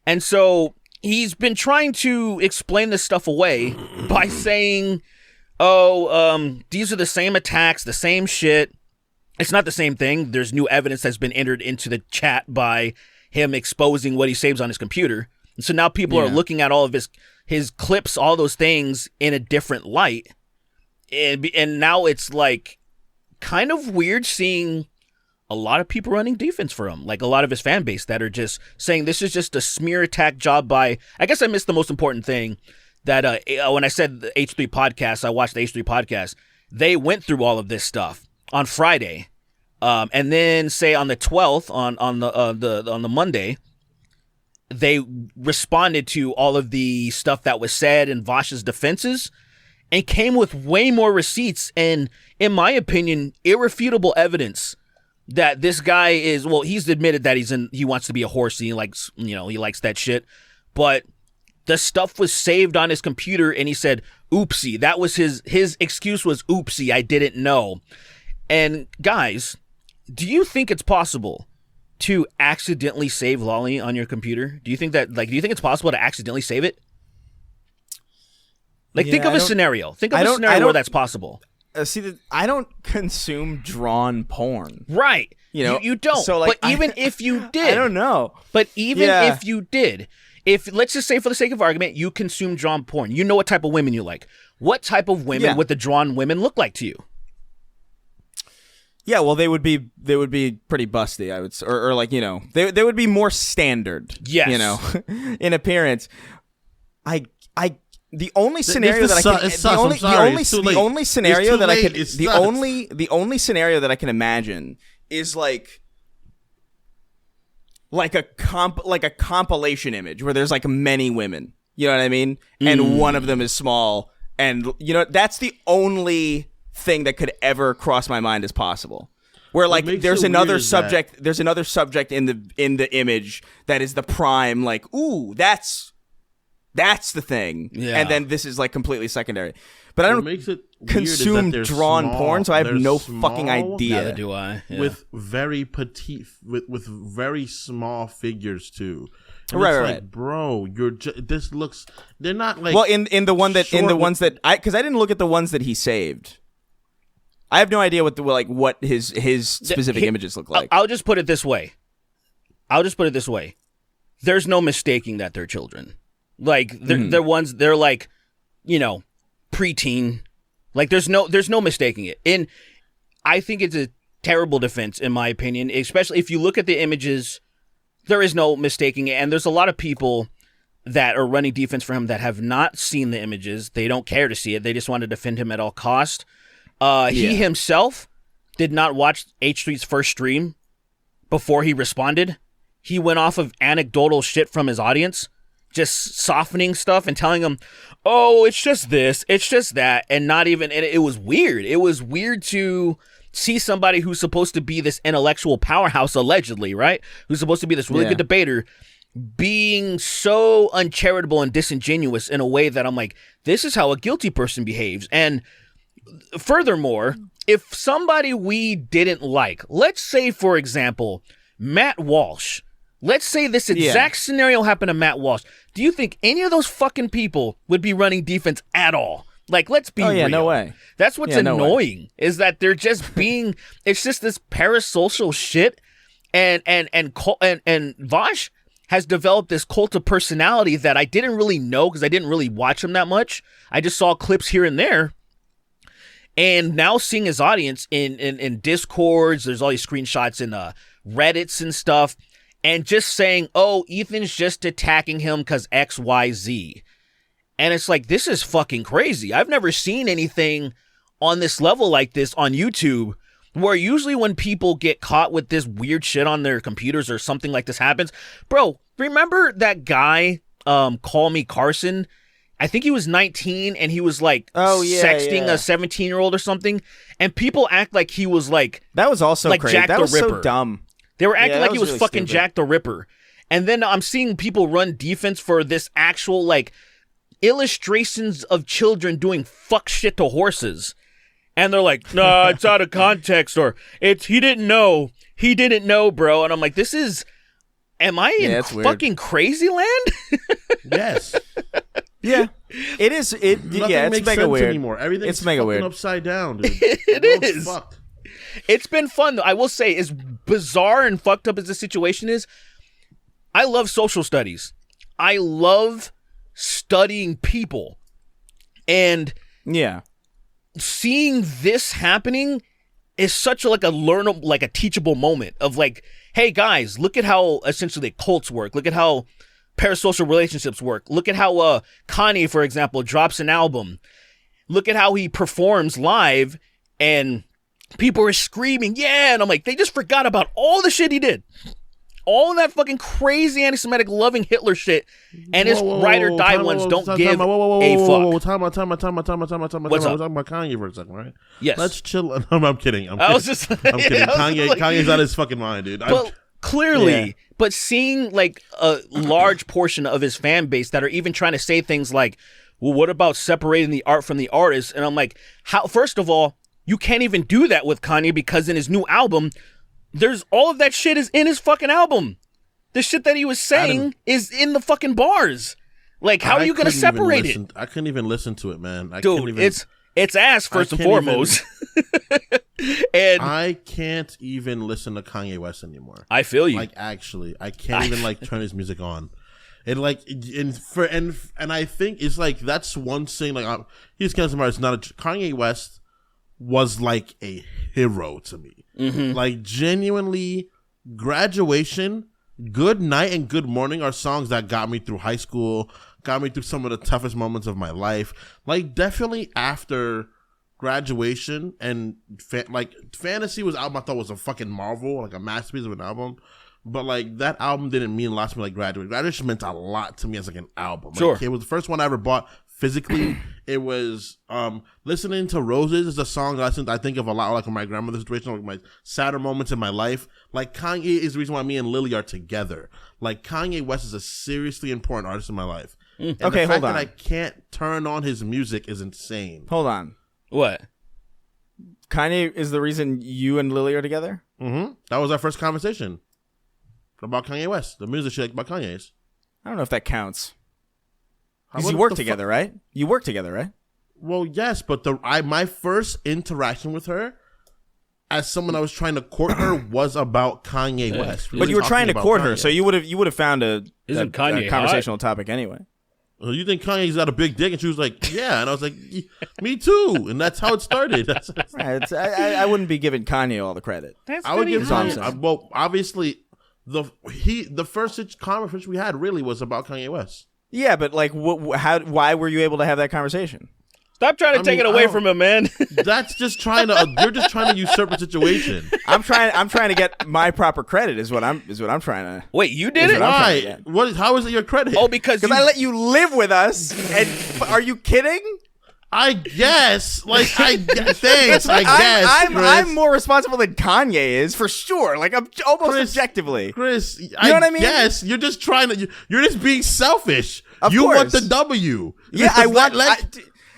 And so he's been trying to explain this stuff away by saying, these are the same attacks, the same shit. It's not the same thing. There's new evidence that's been entered into the chat by him exposing what he saves on his computer. And so now people are looking at all of his clips, all those things, in a different light. And now it's, like, kind of weird seeing a lot of people running defense for him, like a lot of his fan base that are just saying this is just a smear attack job by, I guess I missed the most important thing, that when I said the H3 podcast, I watched the H3 podcast, they went through all of this stuff on Friday And then say on the 12th, on the Monday, they responded to all of the stuff that was said in Vaush's defenses and came with way more receipts and, in my opinion, irrefutable evidence that this guy is, well, he's admitted that he wants to be a horse and he likes, he likes that shit. But the stuff was saved on his computer and he said, oopsie. That was his excuse was, oopsie, I didn't know. And guys, do you think it's possible to accidentally save Lolly on your computer? Do you think it's possible to accidentally save it? Think of a scenario. Think of a scenario where that's possible. I don't consume drawn porn. Right. You don't. So but even if you did. I don't know. But even if you did, let's just say for the sake of argument, you consume drawn porn. You know what type of women you like. What type of women would the drawn women look like to you? Yeah, well, they would be pretty busty, I would say, or they would be more standard. Yes. In appearance. The only scenario that I can imagine is like a compilation image where there's like many women. You know what I mean? And one of them is small, and that's the only thing that could ever cross my mind as possible. Where like there's another subject in the image that is the prime, like, ooh, that's the thing. Yeah. And then this is like completely secondary. But I don't consume drawn porn, so I have no fucking idea. Neither do I. Yeah. With very petite, with very small figures too. And right. Like, bro, this looks. They're not like. Well, in the ones that because I didn't look at the ones that he saved. I have no idea what his specific images look like. I'll just put it this way. There's no mistaking that they're children. Like they're ones. They're like, preteen. Like there's no mistaking it. And I think it's a terrible defense, in my opinion. Especially if you look at the images, there is no mistaking it. And there's a lot of people that are running defense for him that have not seen the images. They don't care to see it. They just want to defend him at all cost. He himself did not watch H Street's first stream before he responded. He went off of anecdotal shit from his audience, just softening stuff and telling them, oh, it's just this, it's just that, and it was weird. It was weird to see somebody who's supposed to be this intellectual powerhouse, allegedly, right? Who's supposed to be this really good debater, being so uncharitable and disingenuous in a way that I'm like, this is how a guilty person behaves. And furthermore, if somebody we didn't like, let's say, for example, Matt Walsh, let's say this exact scenario happened to Matt Walsh. Do you think any of those fucking people would be running defense at all? Like, let's be real. No way. That's what's annoying, is that they're just being, it's just this parasocial shit. And Vaush has developed this cult of personality that I didn't really know because I didn't really watch him that much. I just saw clips here and there. And now seeing his audience in Discords, there's all these screenshots in Reddits and stuff. And just saying, oh, Ethan's just attacking him because X, Y, Z. And it's like, this is fucking crazy. I've never seen anything on this level like this on YouTube, where usually when people get caught with this weird shit on their computers or something like this happens. Bro, remember that guy, Call Me Carson? I think he was 19 and he was like sexting a 17-year-old or something. And people act like he was like... That was also like crazy. Jack that the was Ripper. So dumb. They were acting like he was really fucking stupid. Jack the Ripper. And then I'm seeing people run defense for this actual, like, illustrations of children doing fuck shit to horses. And they're like, nah, it's out of context, or he didn't know, bro. And I'm like, this is, am I in fucking crazy land? Yes. Yeah. It is. It's mega weird anymore. Everything's mega weird. Upside down, dude. It is. Fucked. It's been fun, though. I will say, as bizarre and fucked up as the situation is, I love social studies. I love studying people. And seeing this happening is such a learnable, like a teachable moment of like, hey guys, look at how essentially cults work. Look at how parasocial relationships work. Look at how Kanye, for example, drops an album. Look at how he performs live, and people were screaming, yeah, and I'm like, they just forgot about all the shit he did. All of that fucking crazy anti-Semitic loving Hitler shit, and his ride or die ones don't give a fuck. Time out. We're talking about Kanye for a second, right? Yes. Let's chill. I'm kidding. I'm I kidding. Kanye's out of his fucking mind, dude. But clearly, but seeing like a large portion of his fan base that are even trying to say things like, well, what about separating the art from the artist? And I'm like, how? First of all, you can't even do that with Kanye because in his new album, there's all of that shit is in his fucking album. The shit that he was saying is in the fucking bars. Like, how are you going to separate it? I couldn't even listen to it, man. Dude, it's ass first and foremost. And I can't even listen to Kanye West anymore. I feel you. Like, actually, I can't even like turn his music on. And like, and I think it's like that's one thing. Like, he's kind of it's not a Kanye West was like a hero to me. Mm-hmm. Like, genuinely, Graduation, Good Night, and Good Morning are songs that got me through high school, got me through some of the toughest moments of my life. Like, definitely after Graduation and Fantasy was album I thought was a fucking marvel, like a masterpiece of an album. But like, that album didn't mean a lot to me like Graduation. Graduation meant a lot to me as like an album. Like, sure. It was the first one I ever bought physically. It was Listening to Roses is a song that I think of a lot like my grandmother's situation, like my sadder moments in my life. Like, Kanye is the reason why me and Lily are together. Like, Kanye West is a seriously important artist in my life. And okay, the fact hold on. that I can't turn on his music is insane. Hold on. What? Kanye is the reason you and Lily are together? Mm-hmm. That was our first conversation about Kanye West, the music shit about Kanye's. I don't know if that counts. Because you work together, right? You work together, right? Well, yes, but my first interaction with her, as someone I was trying to court her, was about Kanye West. But you were trying to court her, so you would have found a Kanye conversational topic anyway. Well, you think Kanye's got a big dick? And she was like, yeah. And I was like, me too. And that's how it started. Right, I wouldn't be giving Kanye all the credit. I would give Kanye. Well, obviously, the first conversation we had really was about Kanye West. Yeah, but like, why were you able to have that conversation? Stop trying to take it away from him, man. That's just trying to. You're just trying to usurp the situation. I'm trying to get my proper credit. Is what I'm trying to. Wait, you did it? Why? How is it your credit? Oh, because I let you live with us. And are you kidding? I guess. Like, thanks. I guess. I'm more responsible than Kanye is for sure. Like, I'm almost objectively. Chris, you know what I mean? Yes, you're just trying to. You're just being selfish. Of you course. want the W. Yeah, I want.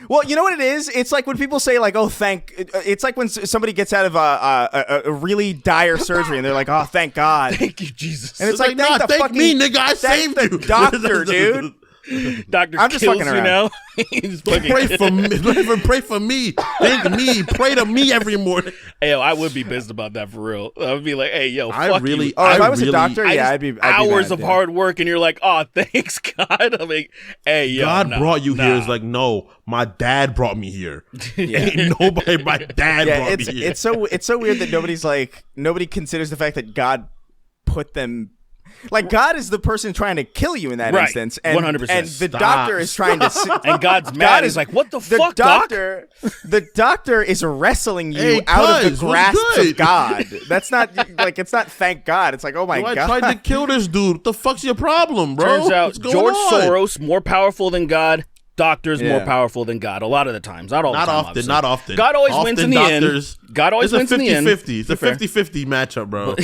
Well, you know what it is? It's like when people say, like, oh, it's like when somebody gets out of a really dire surgery and they're like, oh, thank God. Thank you, Jesus. And it's like, nah, thank me, nigga. I saved you. Doctor, dude. Doctor I'm just kills fucking you around. now. He's Pray for me. Don't even pray for me. Thank me. Pray to me every morning. Hey, yo, I would be pissed about that for real. I would be like, hey, yo, I fuck really. you. Oh, if I was a doctor, yeah, I'd be hours mad, of hard work, and you're like, oh, thanks, God. I'm like, hey, yo, God brought you here. It's like, no, my dad brought me here. Ain't nobody. My dad brought me here. It's so weird that nobody considers the fact that God put them. Like, God is the person trying to kill you in that instance. And, 100%. And the doctor is trying to... And God's mad. He's like, what the fuck, doctor? The doctor is wrestling you out of the grasp of God. That's not... Like, it's not thank God. It's like, oh my God. I tried to kill this dude. What the fuck's your problem, bro? Turns out George Soros, more powerful than God. Doctors more powerful than God. A lot of the times. Not all the time. Not often. God always wins in the end. God always wins in the end. It's a 50-50 matchup, bro.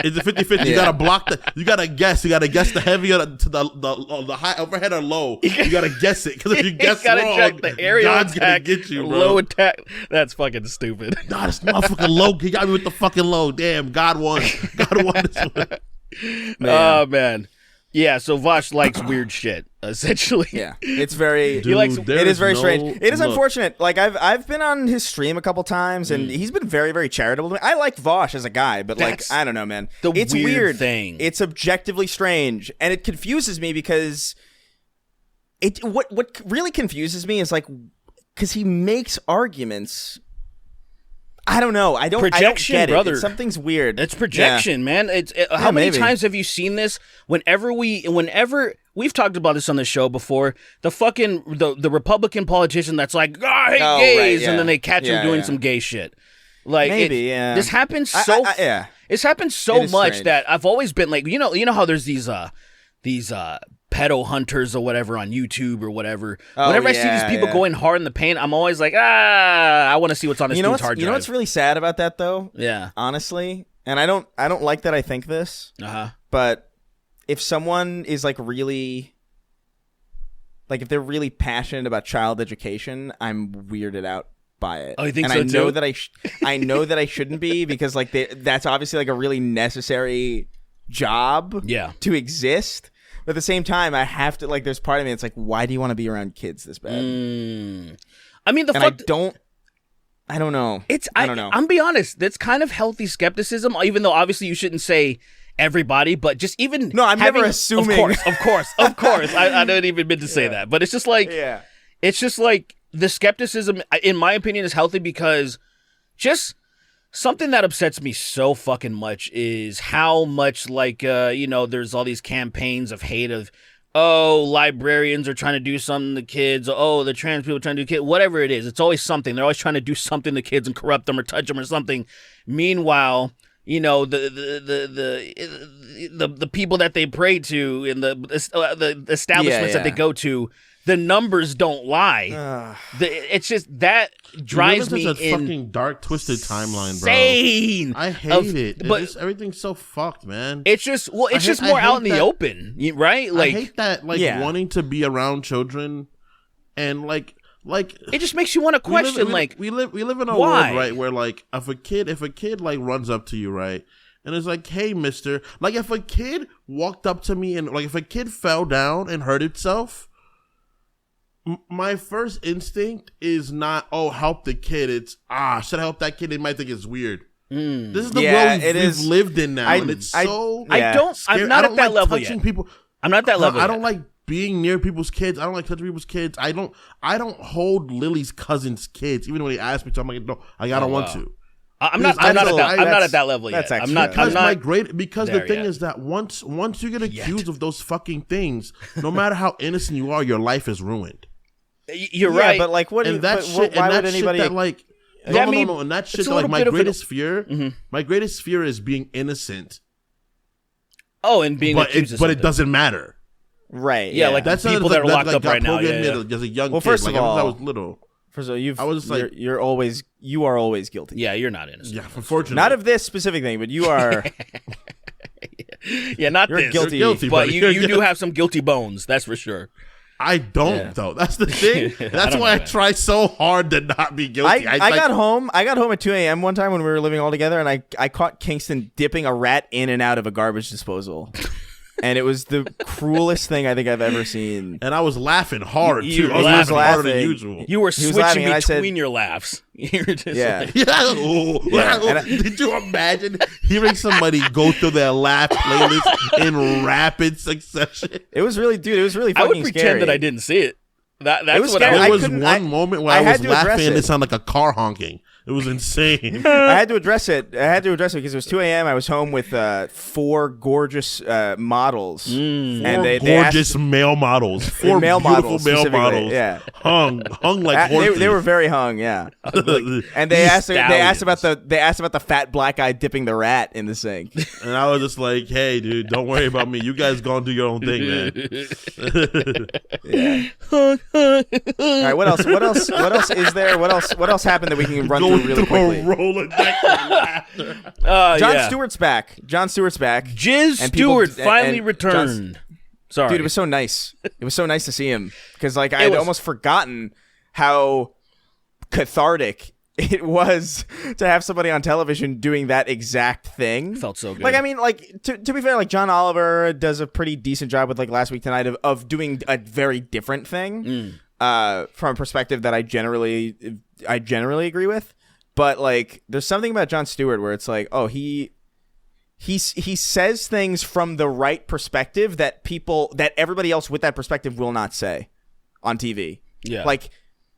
It's a 50-50. You gotta block you gotta guess. You gotta guess the heavier to the high overhead or low. You gotta guess it. Because if you guess wrong, check the aerial God's attack, gonna get you, bro. Low attack. That's fucking stupid. Nah, this motherfucking low. He got me with the fucking low. Damn, God won. God won this one. Oh, man. Yeah, so Vaush likes weird shit, essentially. Yeah, it's very. Dude, it is very strange. It is unfortunate. Like I've been on his stream a couple times, and he's been very, very charitable to me. I like Vaush as a guy, but like I don't know, man. It's weird thing. It's objectively strange, and it confuses me because what really confuses me is like because he makes arguments. I don't know. I don't get brother. it. Something's weird. It's projection, man. How many times have you seen this? Whenever we've talked about this on the show before, the Republican politician that's like, I hate gays, and then they catch him doing some gay shit. Like maybe, yeah. This happens yeah. It's happened so much strange. that I've always been like, you know how there's these pedo hunters or whatever on YouTube or whatever. Whenever I see these people going hard in the paint, I'm always like, I want to see what's on this dude's hard drive. You know what's really sad about that though? Yeah. Honestly, and I don't like that I think this. But if someone is like really, like if they're really passionate about child education, I'm weirded out by it. Oh, you think and so I know too? that I know that I shouldn't be, because like that's obviously like a really necessary job to exist. But at the same time, I have to, like, there's part of me that's like, why do you want to be around kids this bad? I mean, I don't know. I don't know. I'm be honest, that's kind of healthy skepticism, even though obviously you shouldn't say everybody, but just even no, I'm never assuming. Of course. I don't even mean to say that, but it's just like, it's just like the skepticism, in my opinion, is healthy, because just something that upsets me so fucking much is how much, like, there's all these campaigns of hate of, librarians are trying to do something to kids, the trans people are trying to do kids, whatever it is. It's always something. They're always trying to do something to kids and corrupt them or touch them or something. Meanwhile, the people that they pray to and the establishments that they go to, the numbers don't lie. It's just that drives me such a fucking dark, twisted timeline, bro. Insane. I hate it. But everything's so fucked, man. It's just just more out in the open, right? Like, I hate that, wanting to be around children, and like it just makes you want to question. We live in a why? world, right, where like if a kid like runs up to you, right, and it's like, hey, mister, like if a kid walked up to me and like if a kid fell down and hurt itself, my first instinct is not, help the kid. It's, should I help that kid? They might think it's weird. This is the world we've lived in now, and it's so. I'm not at that level yet. People. I'm not that level. I don't like being near people's kids. I don't like touching people's kids. I don't hold Lily's cousin's kids, even when he asked me to. I'm like, no, I don't want to. I'm not at that level yet. I'm not. Because the thing is that once you get accused of those fucking things, no matter how innocent you are, your life is ruined. You're right, but like, what? And that shit, why and would that anybody? Shit that, like, no, and that shit. That, like, my greatest fear, my greatest fear is being innocent. And being accused of something. But it doesn't matter. Right? Yeah, like that's people that are locked up right now. As a young kid, first of all, I was little. First of all, I was just like, you are always guilty. Yeah, you're not innocent. Yeah, unfortunately, not of this specific thing, but you are. Yeah, not you're this. Guilty, you're guilty, but you do have some guilty bones. That's for sure. I don't though. That's the thing. That's why I try so hard to not be guilty. I got home at 2 a.m. one time when we were living all together, and I caught Kingston dipping a rat in and out of a garbage disposal. And it was the cruelest thing I think I've ever seen. And I was laughing hard too. I was laughing harder than usual. You were switching between your laughs. You were just like, Did you imagine hearing somebody go through their laugh playlist in rapid succession? It was really fucking scary. I would pretend that I didn't see it. That's what There I was one moment where I was laughing and it sounded like a car honking. It was insane. I had to address it. Because it was 2 a.m. I was home with 4 gorgeous models. And they gorgeous male models. 4 male beautiful male models. Yeah. Hung like horses. They were very hung, yeah. And they asked about the fat black guy dipping the rat in the sink. And I was just like, hey, dude, don't worry about me. You guys gonna do your own thing, man. Yeah. All right, what else is there? What else happened that we can run through really quickly? Jon Stewart's back. Jizz Stewart finally returned. Sorry, dude, it was so nice. It was so nice to see him, because like I had almost forgotten how cathartic it was to have somebody on television doing that exact thing. Felt so good. Like, I mean, like to be fair, like John Oliver does a pretty decent job with like Last Week Tonight of doing a very different thing from a perspective that I generally agree with. But like, there's something about Jon Stewart where it's like, he says things from the right perspective that everybody else with that perspective will not say on TV. Yeah, like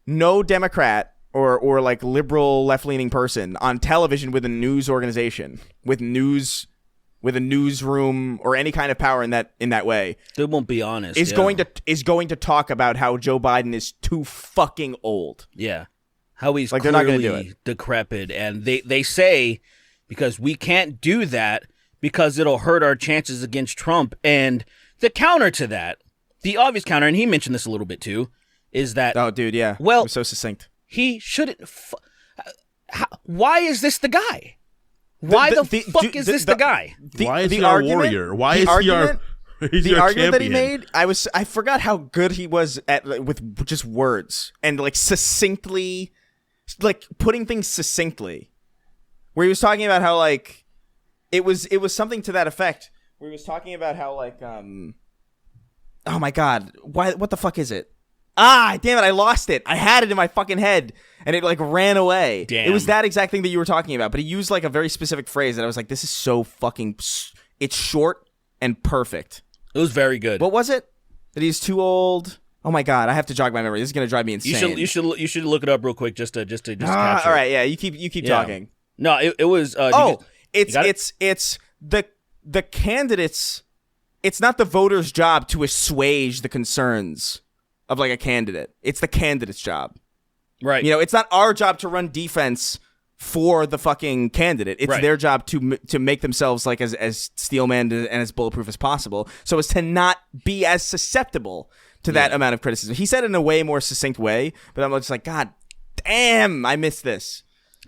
no Democrat or like liberal left-leaning person on television with a news organization with a newsroom or any kind of power in that way. They won't be honest. Is going to talk about how Joe Biden is too fucking old. Yeah. How he's like clearly they're not going to do it. decrepit, and they say because we can't do that because it'll hurt our chances against Trump. And the counter to that, the obvious counter, and he mentioned this a little bit too, is that oh, dude, yeah, well, it was so succinct. He shouldn't. Why is this the guy? Why the fuck is this the guy? Why is he our warrior? Why is he our? The argument that he made, I forgot how good he was at with just words and like succinctly, like putting things succinctly. Where he was talking about how like it was something to that effect. Where he was talking about how like oh my god, what the fuck is it? Ah, damn it, I lost it. I had it in my fucking head and it like ran away. Damn. It was that exact thing that you were talking about, but he used like a very specific phrase that I was like, this is so fucking. It's short and perfect. It was very good. What was it? That he's too old? Oh my god, I have to jog my memory. This is gonna drive me insane. You should look it up real quick just to capture. All right, yeah. You keep talking. No, it was. It's the candidates. It's not the voters' job to assuage the concerns of like a candidate. It's the candidate's job. Right. You know, it's not our job to run defense for the fucking candidate. It's their job to make themselves like as steel-manned and as bulletproof as possible, so as to not be as susceptible to that amount of criticism. He said it in a way more succinct way, but I'm just like, God damn, I missed this.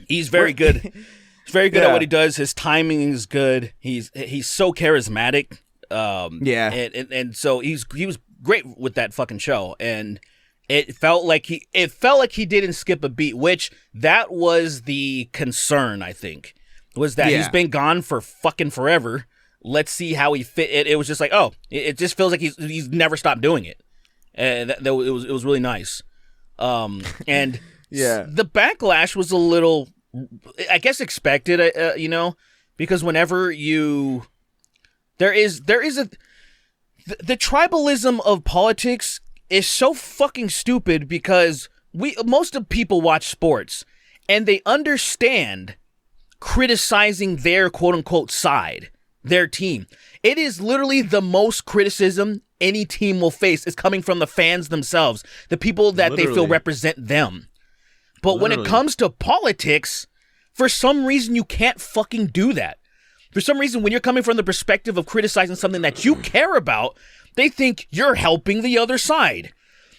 He's very good. He's very good at what he does. His timing is good. He's so charismatic. And so he was great with that fucking show, and it felt like he didn't skip a beat, which that was the concern, I think, was that he's been gone for fucking forever. Let's see how he fit it. It was just like, oh, it just feels like he's never stopped doing it. And it was really nice. And the backlash was a little, I guess, expected, because whenever there is the tribalism of politics is so fucking stupid, because most of people watch sports and they understand criticizing their quote unquote side, their team. It is literally the most criticism any team will face is coming from the fans themselves, the people that they feel represent them. But when it comes to politics, for some reason you can't fucking do that. For some reason, when you're coming from the perspective of criticizing something that you care about, they think you're helping the other side.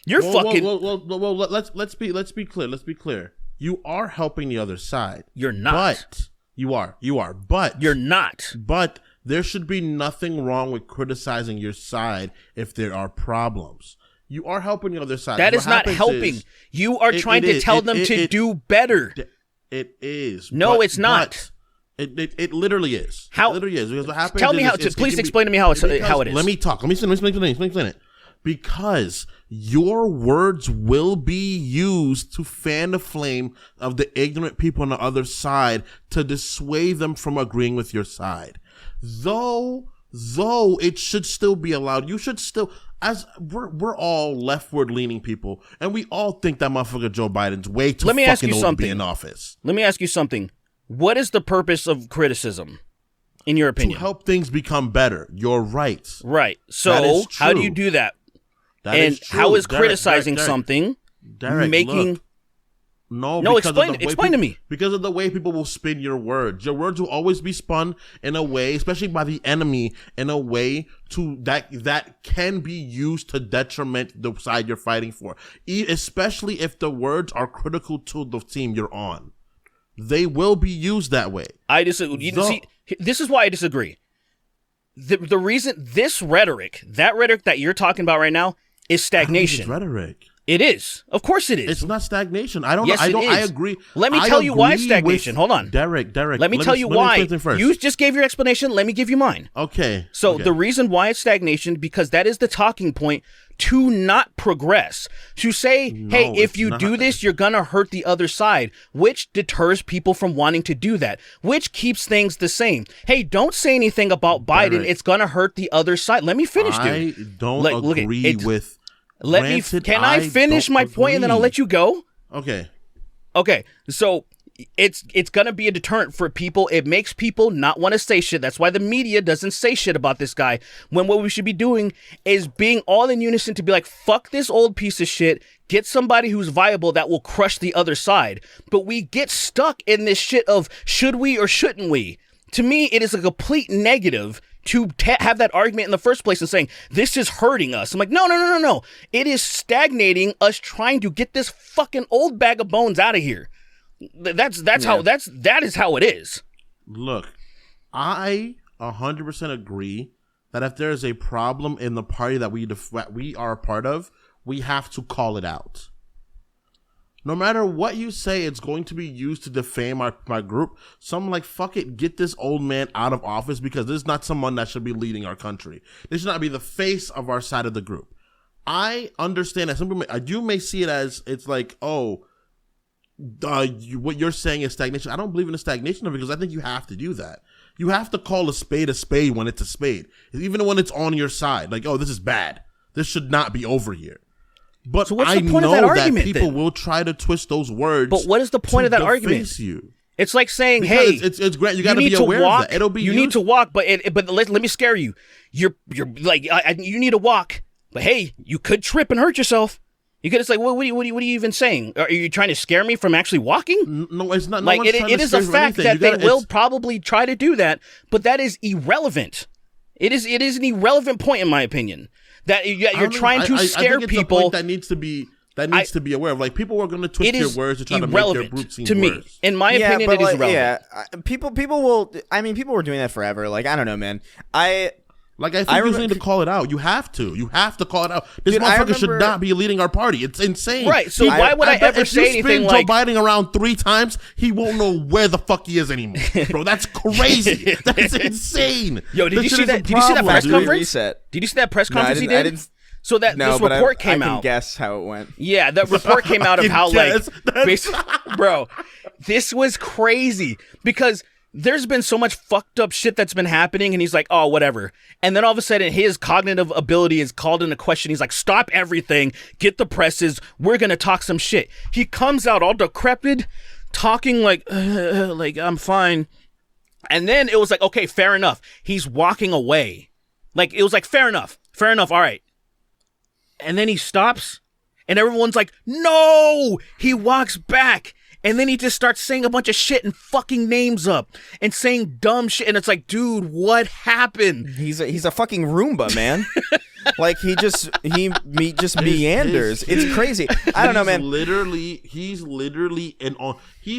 You're fucking. Well. Let's be clear. Let's be clear. You are helping the other side. You're not. But you are. But you're not. But there should be nothing wrong with criticizing your side if there are problems. You are helping the other side. That is not helping. You are trying to tell them to do better. It is. No, it's not. It literally is. How? It literally is. Because what happens? Tell me how. Please explain to me how it is. Let me talk. Let me explain it. Because your words will be used to fan the flame of the ignorant people on the other side to dissuade them from agreeing with your side. Though it should still be allowed. You should still, as we're all leftward leaning people, and we all think that motherfucker Joe Biden's way too fucking old to be in office. Let me ask you something. What is the purpose of criticism, in your opinion? To help things become better. You're right. Right. So how do you do that? And how is criticizing something making? Look. No, explain to me. Because of the way people will spin your words. Your words will always be spun in a way, especially by the enemy, in a way to that can be used to detriment the side you're fighting for. Especially if the words are critical to the team you're on. They will be used that way. I disagree. This is why I disagree. The reason that rhetoric that you're talking about right now is stagnation. It's rhetoric. It is. Of course it is. It's not stagnation. I don't yes, know. It is. I agree. Let me tell you why it's stagnation. Hold on. Derek. Let me tell you why. You just gave your explanation. Let me give you mine. Okay. So the reason why it's stagnation, because that is the talking point to not progress. To say, hey, if you do this, you're going to hurt the other side, which deters people from wanting to do that, which keeps things the same. Hey, don't say anything about Biden. Derek, it's going to hurt the other side. Let me finish, dude. I don't agree with... Can I finish my point and then I'll let you go? Okay. So it's going to be a deterrent for people. It makes people not want to say shit. That's why the media doesn't say shit about this guy, when what we should be doing is being all in unison to be like, fuck this old piece of shit, get somebody who's viable that will crush the other side. But we get stuck in this shit of should we or shouldn't we? To me, it is a complete negative to have that argument in the first place and saying, this is hurting us. I'm like, no. It is stagnating us trying to get this fucking old bag of bones out of here. That is how it is. Look, I 100% agree that if there is a problem in the party that we are a part of, we have to call it out. No matter what you say, it's going to be used to defame my group. So I'm like, fuck it, get this old man out of office, because this is not someone that should be leading our country. This should not be the face of our side of the group. I understand that some people may see it as, it's like, what you're saying is stagnation. I don't believe in the stagnation of it, because I think you have to do that. You have to call a spade when it's a spade. Even when it's on your side. Like, this is bad. This should not be over here. But so what's I the point know of that argument, that people then? Will try to twist those words. But what is the point of that argument? You. It's like saying, because hey, it's great. You got to be aware of that. It'll be you need to walk, but let me scare you. You're like, you need to walk, but hey, you could trip and hurt yourself. You could. It's like, what are you even saying? Are you trying to scare me from actually walking? No, it's not. Like it is a fact that they will probably try to do that, but that is irrelevant. It is an irrelevant point, in my opinion. That you're trying to scare I think it's people. A point that needs to be aware of. Like, people are going to twist your words to try to make their group seem to me. worse. In my opinion, it is irrelevant. Yeah, people will. I mean, people were doing that forever. Like, I don't know, man. I think you need to call it out. You have to call it out. This motherfucker should not be leading our party. It's insane. Right. So why would I ever say anything like Joe Biden around 3 times? He won't know where the fuck he is anymore, bro. That's crazy. That's insane. Yo, did you see that? Did you see that press conference? Did you see that press conference he did? So this report came out. I can guess how it went. Yeah, that report came out of how bro, this was crazy because there's been so much fucked up shit that's been happening, and he's like, oh, whatever. And then all of a sudden, his cognitive ability is called into question. He's like, stop everything, get the presses, we're gonna talk some shit. He comes out all decrepit, talking like I'm fine. And then it was like, okay, fair enough. He's walking away. Like, it was like, fair enough, all right. And then he stops, and everyone's like, no! He walks back. And then he just starts saying a bunch of shit and fucking names up and saying dumb shit. And it's like, dude, what happened? He's a fucking Roomba, man. Like, he just meanders. It's crazy. I don't know, man. He's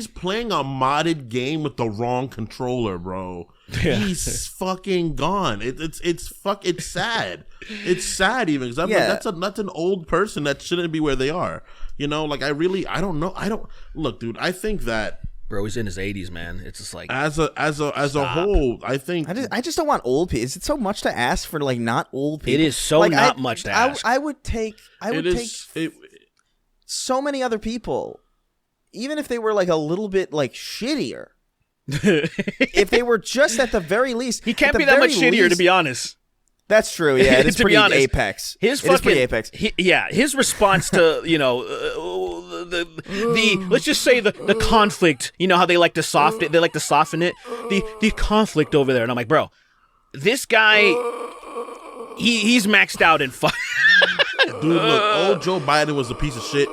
playing a modded game with the wrong controller, bro. Yeah. He's fucking gone. It's sad. It's sad even because like, that's an old person that shouldn't be where they are. You know, like I don't know. Look, dude. I think that, bro, he's in his 80s, man. It's just like as a whole, I think I just don't want old people. Is it so much to ask for like not old people? It is so like, not much to ask. I would take so many other people, even if they were like a little bit like shittier. If they were just at the very least, he can't be that much shittier, to be honest. That's true. Yeah, it's pretty apex. His response to the let's just say the conflict. You know how they like to soften it. They like to soften it. The conflict over there, and I'm like, bro, this guy, he's maxed out in fuck. Dude, look, old Joe Biden was a piece of shit.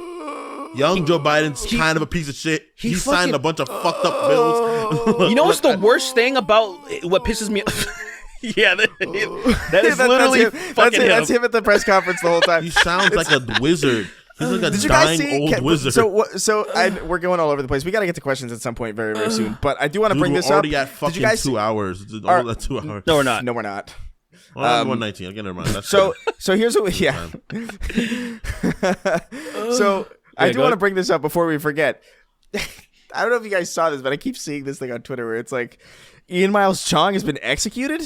Young Joe Biden's kind of a piece of shit. He signed a bunch of fucked up bills. You know what's the worst thing about what pisses me off? Yeah, that is literally fucking him. That's him at the press conference the whole time. He sounds like a wizard. He's like a dying old wizard. We're going all over the place. We got to get to questions at some point very, very soon. But I do want to bring this we're up. Already at fucking 2 hours. It's all at 2 hours. No, we're not. No, we're not. Well, 119. Okay, never mind. That's so here's what we So I do want to bring this up before we forget. I don't know if you guys saw this, but I keep seeing this thing on Twitter where it's like Ian Miles Chong has been executed.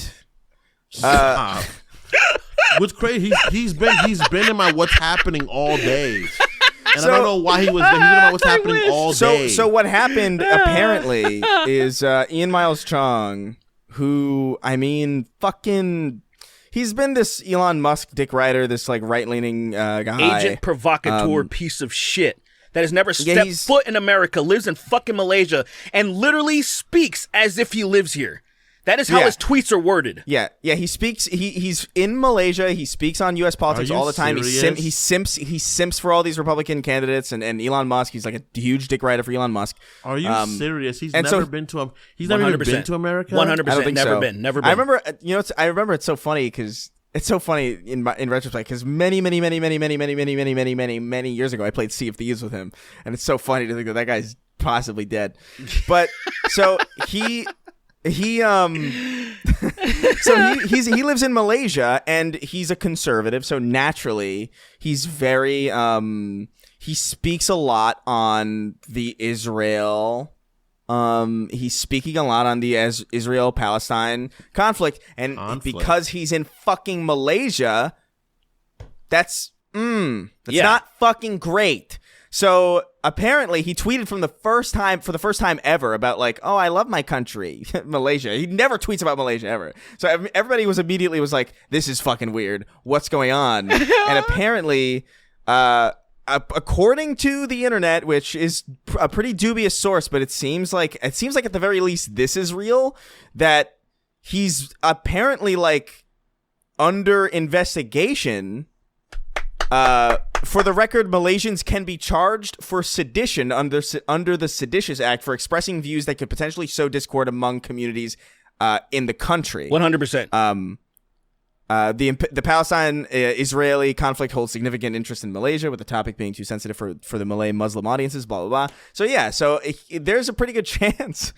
What's crazy? He's been in my what's happening all day, and I don't know why he was. He's been in my what's happening all day. So what happened apparently is Ian Miles Chong, who he's been this Elon Musk dick rider, this like right leaning guy, agent provocateur piece of shit that has never stepped foot in America, lives in fucking Malaysia, and literally speaks as if he lives here. That is how his tweets are worded. Yeah. He speaks. He's in Malaysia. He speaks on U.S. politics all the time. He simps for all these Republican candidates and Elon Musk. He's like a huge dick rider for Elon Musk. Are you serious? He's never been to America. 100%. Never been. I remember. I remember. It's so funny because it's so funny in retrospect because many years ago I played Sea of Thieves with him, and it's so funny to think that guy's possibly dead. But so he lives in Malaysia and he's a conservative, so naturally he's very he speaks a lot on the Israel he's speaking a lot on the Israel-Palestine conflict, and because he's in fucking Malaysia, that's not fucking great. So apparently he tweeted for the first time ever about like, oh, I love my country, Malaysia. He never tweets about Malaysia ever. So everybody was like, this is fucking weird. What's going on? And apparently, according to the internet, which is a pretty dubious source, but it seems like at the very least this is real, that he's apparently like under investigation. For the record, Malaysians can be charged for sedition under the Seditious Act for expressing views that could potentially sow discord among communities in the country. 100%. The Palestine-Israeli conflict holds significant interest in Malaysia, with the topic being too sensitive for the Malay Muslim audiences, blah, blah, blah. So, yeah, there's a pretty good chance.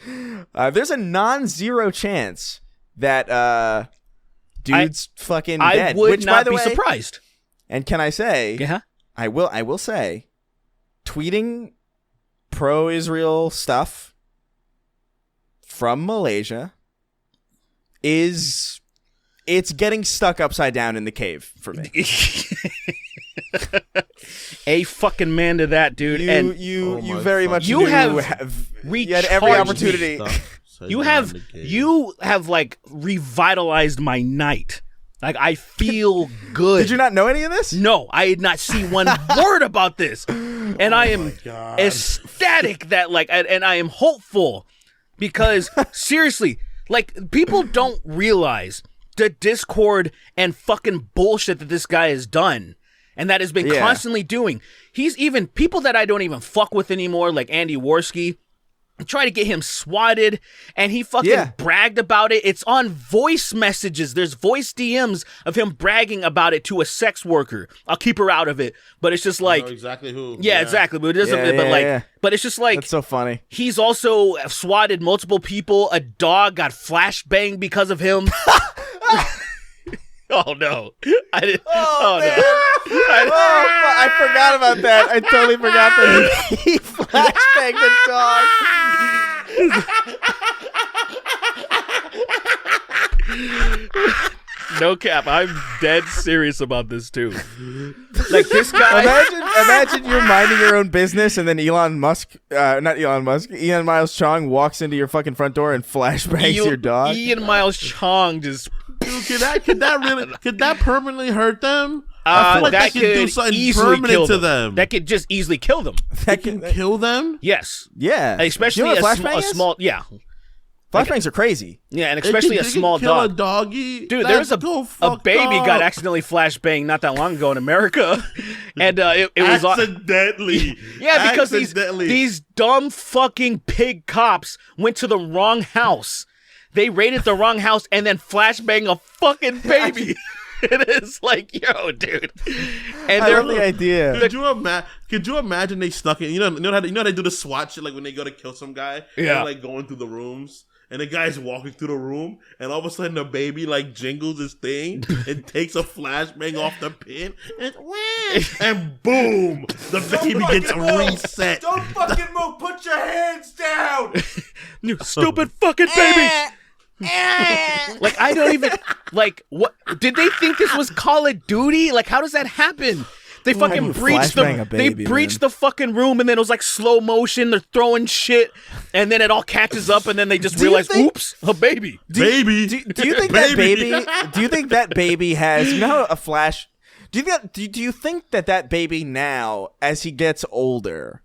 There's a non-zero chance that dude's fucking dead. I would not be surprised. And can I say, I will say, tweeting pro-Israel stuff from Malaysia it's getting stuck upside down in the cave for me. A fucking man to that, dude. You very much have you had every opportunity. You have like revitalized my night. Like, I feel good. Did you not know any of this? No, I did not see one word about this. And I am ecstatic that, like, and I am hopeful because, seriously, like, people don't realize the discord and fucking bullshit that this guy has done and that has been constantly doing. He's even, people that I don't even fuck with anymore, like Andy Worski, try to get him swatted, and he fucking bragged about it. It's on voice messages. There's voice DMs of him bragging about it to a sex worker. I'll keep her out of it, but it's just like, I know exactly who. Yeah, exactly. But it doesn't. But it's just like, that's so funny. He's also swatted multiple people. A dog got flashbanged because of him. Oh no! I didn't. Oh no! I forgot about that. I totally forgot that he flashbanged the dog. No cap. I'm dead serious about this too. Like this guy. Imagine you're minding your own business and then Ian Miles Chong walks into your fucking front door and flashbangs your dog. Ian Miles Chong just. Dude, could that permanently hurt them? I feel like that could do something permanent to them. That could just easily kill them. That can kill them? Yes. Yeah. Especially a small. Yeah. Flashbangs are crazy. Yeah, and especially a small dog. Kill a doggy. Dude, there was a baby got accidentally flashbanged not that long ago in America, and it was accidentally. Yeah, because these dumb fucking pig cops went to the wrong house. They raided the wrong house and then flashbang a fucking baby. It is like, yo, dude. And I love the idea. Could you imagine they snuck in? You know how they do the SWAT shit, like when they go to kill some guy. Yeah. They're like going through the rooms, and the guy's walking through the room, and all of a sudden the baby like jingles his thing and takes a flashbang off the pin, and boom, the baby gets reset. Don't fucking move! Put your hands down! You stupid fucking baby. Like, I don't even, like, what, did they think this was Call of Duty? Like, how does that happen? They fucking breached the fucking room, and then it was like slow motion, they're throwing shit, and then it all catches up, and then they just realize, oops, a baby. Do you think that baby has, you know how a flash, do you think that baby now, as he gets older,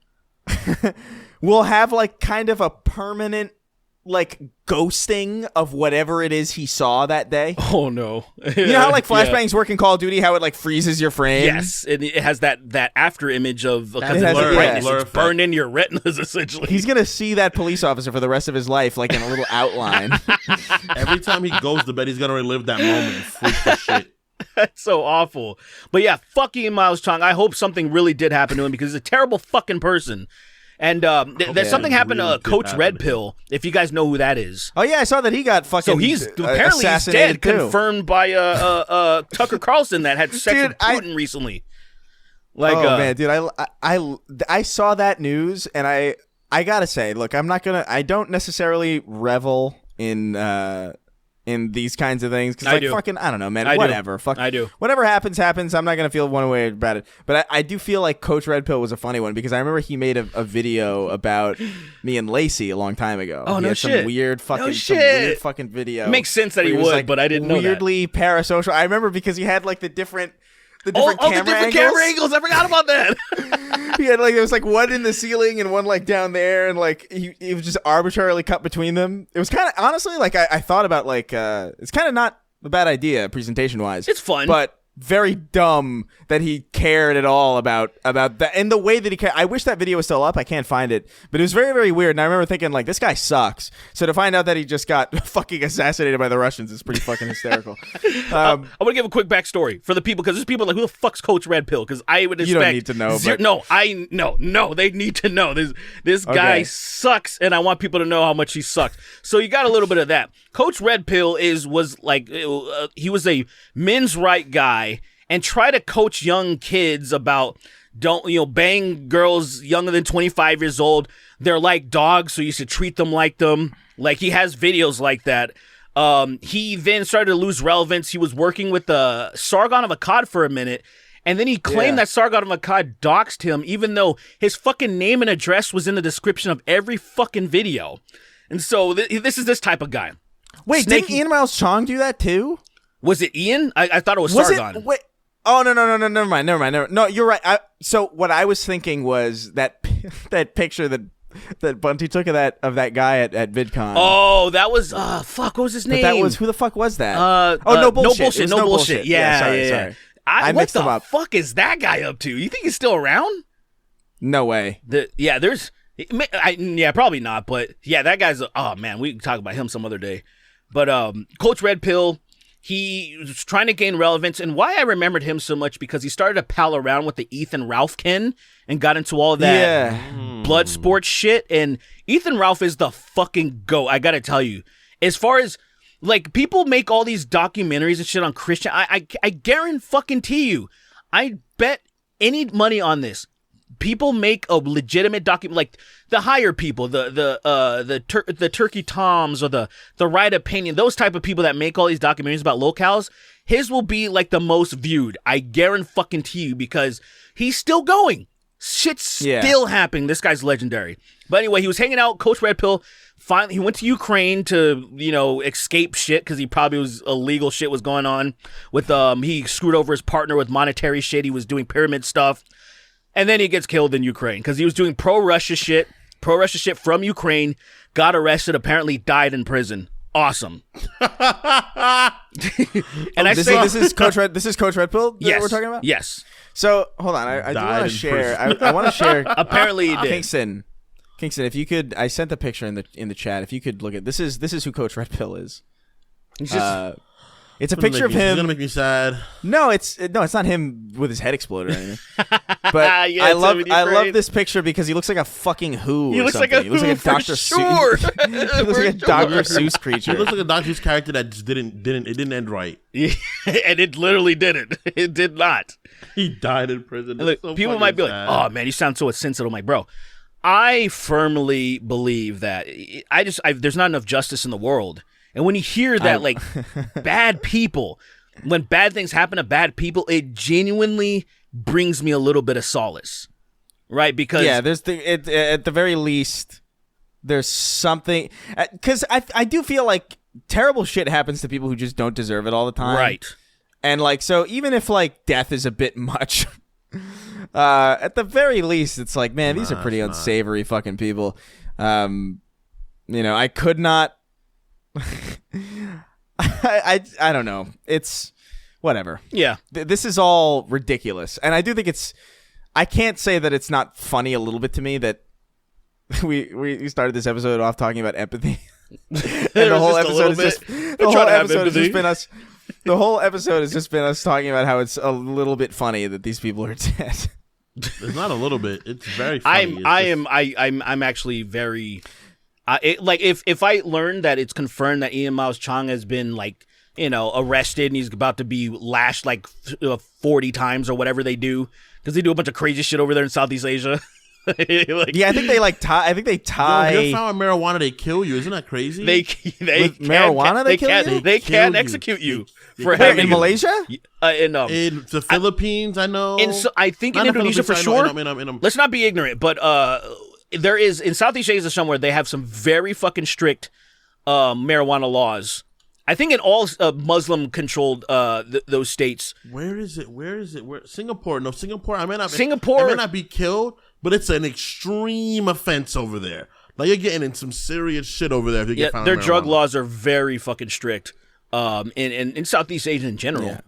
will have like kind of a permanent like ghosting of whatever it is he saw that day. Oh no. You know how like flashbangs work in Call of Duty, how it like freezes your frame? Yes, and it has that after image of because It has it's a brightness, blur it's effect. burned in your retinas essentially. He's gonna see that police officer for the rest of his life, like in a little outline. Every time he goes to bed, he's gonna relive that moment and freak the shit. That's so awful. But yeah, fuck Ian Miles Chong. I hope something really did happen to him because he's a terrible fucking person. And there's something happened really to did Coach happen Red to him. Pill, if you guys know who that is. Oh yeah, I saw that he got fucking. So he's apparently he's assassinated dead, too. confirmed by Tucker Carlson that had sex Dude, with Putin recently. Like, oh man, dude, I saw that news and I gotta say, look, I don't necessarily revel in these kinds of things because like fucking I don't know, man. Whatever, fuck. I do. Whatever happens. I'm not gonna feel one way about it. But I do feel like Coach Red Pill was a funny one because I remember he made a video about me and Lacey a long time ago. Oh, he no had shit. Some weird fucking video. It makes sense that he where was, would, like, but I didn't know that. Weirdly parasocial. I remember because he had like the different camera camera angles. I forgot about that. He had like there was like one in the ceiling and one like down there, and like he was just arbitrarily cut between them. It was kind of honestly like I thought about like it's kind of not a bad idea presentation wise. It's fun, but very dumb that he cared at all about that and the way that he cared. I wish that video was still up. I can't find it, but it was very, very weird. And I remember thinking like, this guy sucks. So to find out that he just got fucking assassinated by the Russians is pretty fucking hysterical. I'm gonna give a quick backstory for the people because there's people like, who the fuck's Coach Red Pill? Because I would expect you don't need to know. But... No, they need to know. This guy sucks, and I want people to know how much he sucks. So you got a little bit of that. Coach Red Pill was like he was a men's right guy and try to coach young kids about don't bang girls younger than 25 years old. They're like dogs, so you should treat them like them. Like he has videos like that. He then started to lose relevance. He was working with Sargon of Akkad for a minute, and then he claimed that Sargon of Akkad doxed him, even though his fucking name and address was in the description of every fucking video. And so this is this type of guy. Wait, didn't Ian Miles Chong do that too? Was it Ian? I thought it was Sargon. Wait. Oh no! Never mind. No, you're right. So what I was thinking was that picture that Bunty took of that guy at VidCon. Oh, that was fuck. What was his name? But that was who the fuck was that? No bullshit. No bullshit. Yeah, sorry. I mixed them up. What the fuck is that guy up to? You think he's still around? No way. Probably not. But yeah, that guy's. Oh man, we can talk about him some other day. But Coach Red Pill, he was trying to gain relevance, and why I remembered him so much because he started to pal around with the Ethan Ralphkin and got into all of that blood sports shit. And Ethan Ralph is the fucking GOAT. I gotta tell you, as far as like people make all these documentaries and shit on Christian, I guarantee you, I bet any money on this. People make a legitimate document, like the higher people, the Turkey Toms or the Right Opinion, those type of people that make all these documentaries about locales. His will be like the most viewed. I guarantee you because he's still going. Shit's still happening. This guy's legendary. But anyway, he was hanging out. Coach Red Pill. Finally, he went to Ukraine to escape shit because he probably was illegal shit was going on with he screwed over his partner with monetary shit. He was doing pyramid stuff. And then he gets killed in Ukraine because he was doing pro-Russia shit from Ukraine, got arrested, apparently died in prison. Awesome. And this is Coach Red Pill that we're talking about? Yes. So, hold on. I do want to share. I want to share. Apparently he did. Kingston, if you could, I sent the picture in the chat. If you could look at this is who Coach Red Pill is. He's just... It's a picture of him. It's gonna make me sad. No, it's not him with his head exploded or anything. But I love this picture because he looks like a fucking Who. He looks like a Dr. Seuss. He looks like a Dr. Seuss creature. He looks like a Dr. Seuss character that just didn't end right. Yeah, and it literally didn't. It did not. He died in prison. Look, so people might be like, "Oh man, you sound so insensitive." I'm like, bro, I firmly believe that there's not enough justice in the world. And when you hear that, like, bad people, when bad things happen to bad people, it genuinely brings me a little bit of solace, right? Because there's at the very least, there's something. Because I do feel like terrible shit happens to people who just don't deserve it all the time, right? And like, so even if like death is a bit much, At the very least, it's like, man, these are pretty unsavory fucking people. I could not. I don't know. It's whatever. Yeah. This is all ridiculous, and I do think it's. I can't say that it's not funny a little bit to me that we started this episode off talking about empathy, and the whole episode has just been us talking about how it's a little bit funny that these people are dead. It's not a little bit. It's very funny. I'm actually very. If I learn that it's confirmed that Ian Miles Chong has been arrested and he's about to be lashed 40 times or whatever they do, because they do a bunch of crazy shit over there in Southeast Asia. I think they tie. Yo, if you're found with marijuana, they kill you. Isn't that crazy? They marijuana they kill you. They can't execute you for having in Malaysia. In the Philippines, I know. I think in Indonesia for sure. Let's not be ignorant, but there is in Southeast Asia somewhere they have some very fucking strict marijuana laws. I think in all Muslim-controlled those states. Where is it? Singapore? No, Singapore. I may not be killed, but it's an extreme offense over there. Like you're getting in some serious shit over there if you get found. Their drug laws are very fucking strict. In Southeast Asia in general.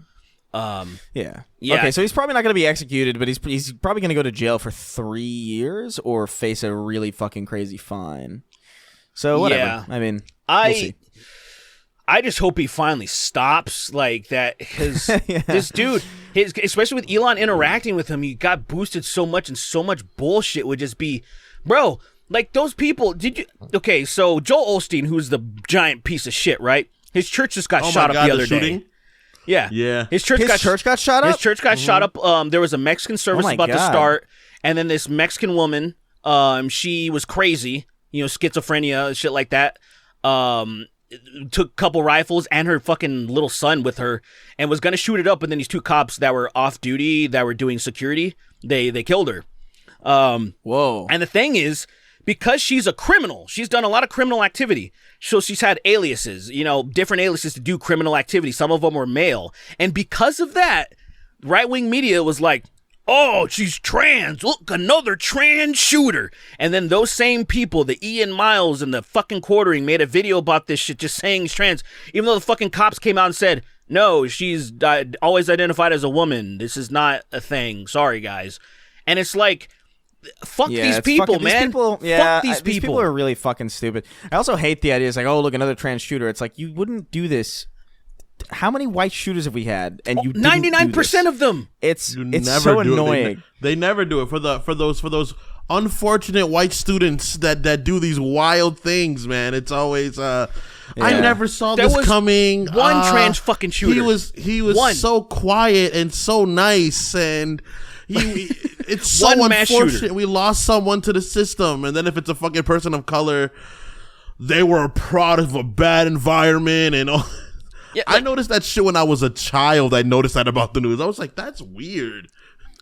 Yeah. Okay, so he's probably not going to be executed, but he's probably going to go to jail for 3 years or face a really fucking crazy fine. So whatever. Yeah. I mean, we'll see. I just hope he finally stops like that, because this dude, especially with Elon interacting with him, he got boosted so much, and so much bullshit would just be, bro, like those people. Okay, so Joel Osteen, who's the giant piece of shit, right? His church just got shot up the other day. Yeah. His church got shot up. His church got shot up. There was a Mexican service about to start, and then this Mexican woman, she was crazy, schizophrenia, shit like that. Took a couple rifles and her fucking little son with her and was gonna shoot it up, but then these two cops that were off duty that were doing security, they killed her. Whoa. And the thing is, because she's a criminal, she's done a lot of criminal activity, so she's had aliases, different aliases to do criminal activity. Some of them were male, and because of that, right-wing media was like, oh, she's trans. Look, another trans shooter. And then those same people, the Ian Miles and the fucking Quartering, made a video about this shit just saying she's trans, even though the fucking cops came out and said, no, she's always identified as a woman. This is not a thing. Sorry, guys. And it's like, fuck these people, man. Fuck these people. These people are really fucking stupid. I also hate the idea. It's like, oh, look, another trans shooter. It's like, you wouldn't do this. How many white shooters have we had? And you 99% of them. It's so annoying. They never do it for those unfortunate white students that do these wild things, man. It's always I never saw this coming. One trans fucking shooter. He was so quiet and so nice, and it's so unfortunate we lost someone to the system. And then if it's a fucking person of color, they were a product of a bad environment and all. Yeah, I noticed that shit when I was a child. I noticed that about the news. I was like, that's weird.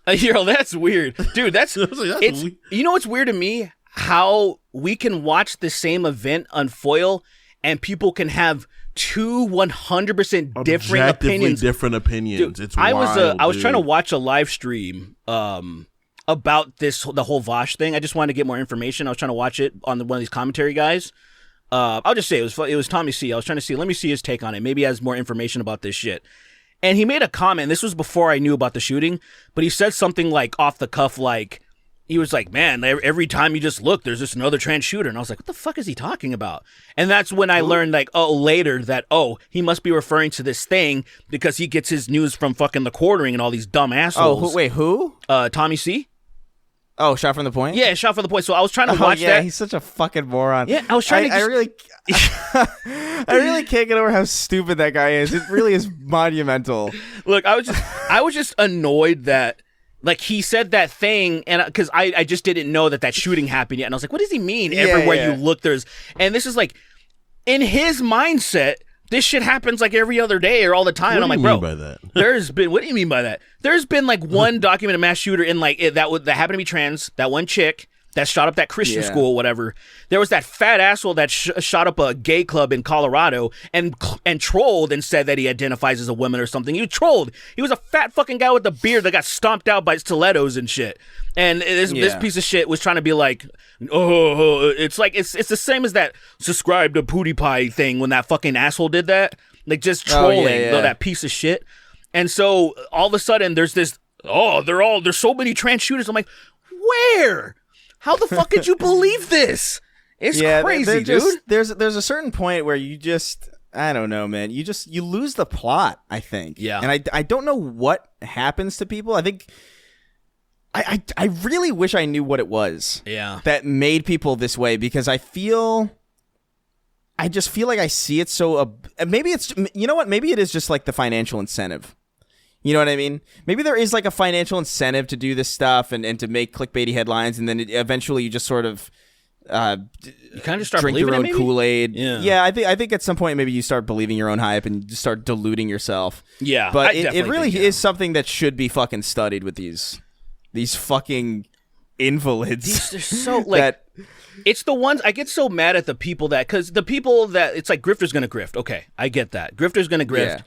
That's weird. Dude, that's weird. You know what's weird to me? How we can watch the same event unfoil and people can have two 100% different opinions. Different opinions. Dude, it's wild, I was trying to watch a live stream about the whole Vaush thing. I just wanted to get more information. I was trying to watch it on one of these commentary guys. I'll just say it was Tommy C. I was trying to let me see his take on it. Maybe he has more information about this shit. And he made a comment. This was before I knew about the shooting, but he said something like off the cuff, like he was like, "Man, every time you just look, there's just another trans shooter." And I was like, "What the fuck is he talking about?" And that's when I learned, later that he must be referring to this thing because he gets his news from fucking the Quartering and all these dumb assholes. Oh, wait, who? Tommy C. Oh, Shot from the Point? Yeah, Shot from the Point. So I was trying to watch that. He's such a fucking moron. Yeah, I was trying to. I really can't get over how stupid that guy is. It really is monumental. Look, I was just annoyed that he said that thing, and because I just didn't know that shooting happened yet, and I was like, what does he mean? Everywhere you look, and this is like, in his mindset, this shit happens every other day or all the time. What and I'm do you like, bro, mean by that? What do you mean by that? There's been one documented mass shooter in that happened to be trans, that one chick, that shot up that Christian school or whatever. There was that fat asshole that shot up a gay club in Colorado and trolled and said that he identifies as a woman or something. He trolled. He was a fat fucking guy with a beard that got stomped out by stilettos and shit. And this piece of shit was trying to be like, it's like it's the same as that subscribe to PewDiePie thing when that fucking asshole did that, like just trolling that piece of shit. And so all of a sudden there's this, there's so many trans shooters. I'm like, where? How the fuck did you believe this? It's crazy, dude. There's a certain point where you just, I don't know, man. You lose the plot, I think. Yeah. And I don't know what happens to people. I think I really wish I knew what it was. Yeah. That made people this way, because I just feel like I see it so. Maybe it's, you know what? Maybe it is just like the financial incentive. You know what I mean? Maybe there is like a financial incentive to do this stuff and to make clickbaity headlines, and then eventually you just sort of you kind of start drink your own Kool-Aid. Yeah, I think at some point maybe you start believing your own hype and you start deluding yourself. Yeah, but it really is something that should be fucking studied with these fucking invalids. They're so like. It's the ones I get so mad at, the people that, because the people that it's like grifter's gonna grift. Okay, I get that. Grifter's gonna grift. Yeah.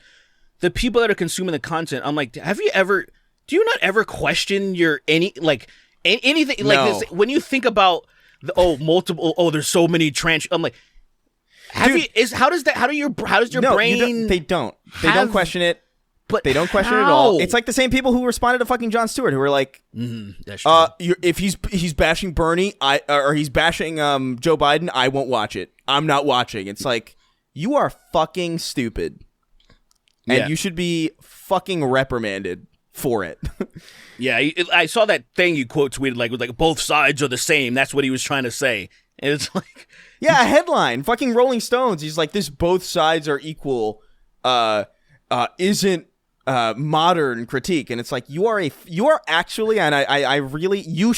The people that are consuming the content, I'm like, do you not ever question anything like this? When you think about there's so many trans, I'm like, how does your brain? They don't question it. But they don't question it at all. It's like the same people who responded to fucking Jon Stewart, who were like, that's true. If he's bashing Bernie, or he's bashing Joe Biden, I won't watch it. I'm not watching. It's like, you are fucking stupid. And you should be fucking reprimanded for it. Yeah, I saw that thing you quote tweeted, like, with like, both sides are the same. That's what he was trying to say. And it's like, yeah, a headline, fucking Rolling Stones. He's like, this both sides are equal, isn't modern critique. And it's like, you are actually, and I really, you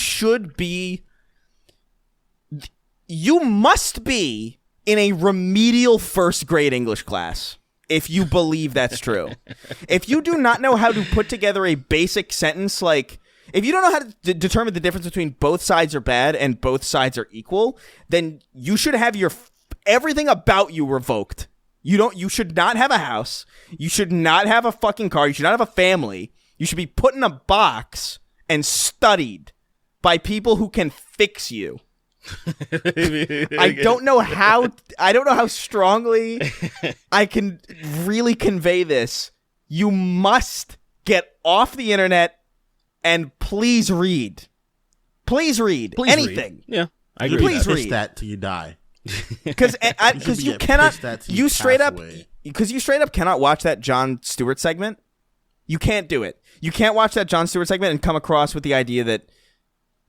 must be in a remedial first grade English class. If you believe that's true. If you do not know how to put together a basic sentence, like, if you don't know how to determine the difference between both sides are bad and both sides are equal, then you should have everything about you revoked. You should not have a house. You should not have a fucking car. You should not have a family. You should be put in a box and studied by people who can fix you. I don't know how strongly I can really convey this. You must get off the internet and please read. Please read anything. Yeah, I agree. Please read that till you die. Because you cannot. You straight up cannot watch that Jon Stewart segment. You can't do it. You can't watch that Jon Stewart segment and come across with the idea that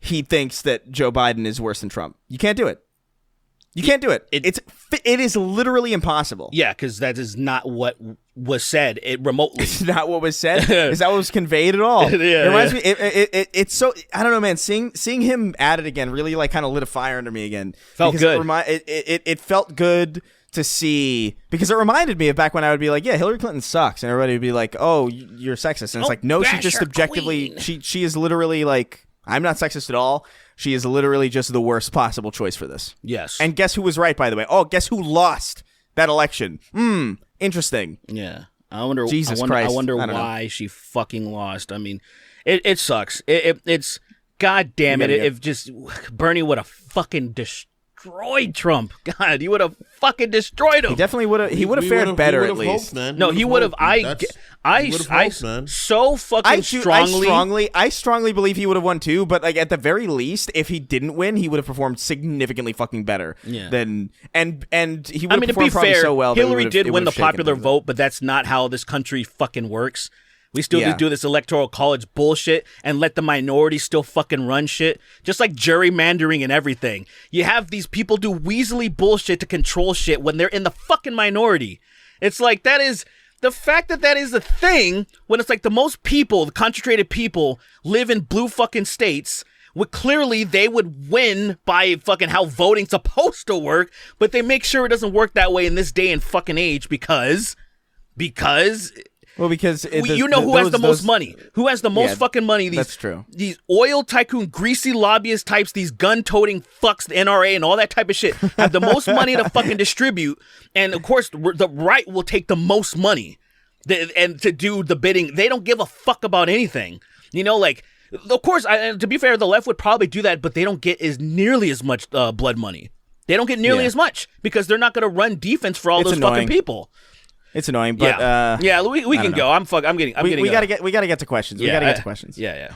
he thinks that Joe Biden is worse than Trump. You can't do it. You can't do it. It is literally impossible. Yeah, because that is not what was said. Remotely. It's not what was said. Is that what was conveyed at all? It reminds me. It's so, I don't know, man. Seeing him at it again really like kind of lit a fire under me again. Felt good. It felt good to see, because it reminded me of back when I would be like, yeah, Hillary Clinton sucks, and everybody would be like, oh, you're sexist, and it's like, no, she just objectively, she is literally like, I'm not sexist at all. She is literally just the worst possible choice for this. Yes. And guess who was right, by the way? Oh, guess who lost that election? Interesting. Yeah. I wonder Christ. I wonder why she fucking lost. I mean, it sucks. It's, God damn it. If just Bernie would have fucking destroyed Trump. God, he would have fucking destroyed him. He definitely would have. He would have fared better at least. No, he would have. I strongly believe he would have won too. But like at the very least, if he didn't win, he would have performed significantly fucking better. Yeah. And he would have to be fair, so well. Hillary did win the popular vote, but that's not how this country fucking works. We still do this electoral college bullshit and let the minority still fucking run shit. Just like gerrymandering and everything. You have these people do weaselly bullshit to control shit when they're in the fucking minority. It's like, that is, the fact that is a thing when it's like the most people, the concentrated people live in blue fucking states. Clearly they would win by fucking how voting's supposed to work, but they make sure it doesn't work that way in this day and fucking age because Well, because who has the most money? Who has the most fucking money? That's true. These oil tycoon, greasy lobbyist types, these gun-toting fucks, the NRA and all that type of shit, have the most money to fucking distribute. And of course, the right will take the most money and to do the bidding. They don't give a fuck about anything. Like, of course, to be fair, the left would probably do that, but they don't get nearly as much blood money. They don't get nearly as much because they're not going to run defense for all those fucking people. It's annoying, but we can go. We gotta get to questions. We gotta get to questions. Yeah.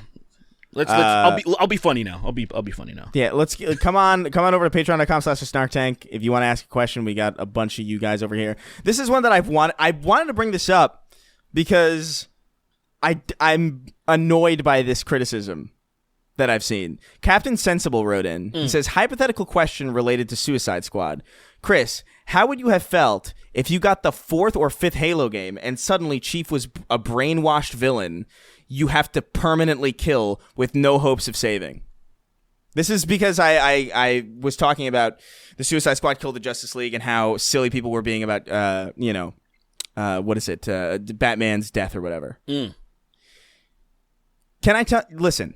I'll be funny now. I'll be funny now. Yeah, let's come on over to patreon.com/snarktank. If you want to ask a question, we got a bunch of you guys over here. This is one that I wanted to bring this up because I'm annoyed by this criticism that I've seen. Captain Sensible wrote in. He says, hypothetical question related to Suicide Squad. Chris, how would you have felt if you got the 4th or 5th Halo game and suddenly Chief was a brainwashed villain you have to permanently kill with no hopes of saving? This is because I was talking about the Suicide Squad killed the Justice League and how silly people were being about, what is it? Batman's death or whatever. Can I listen,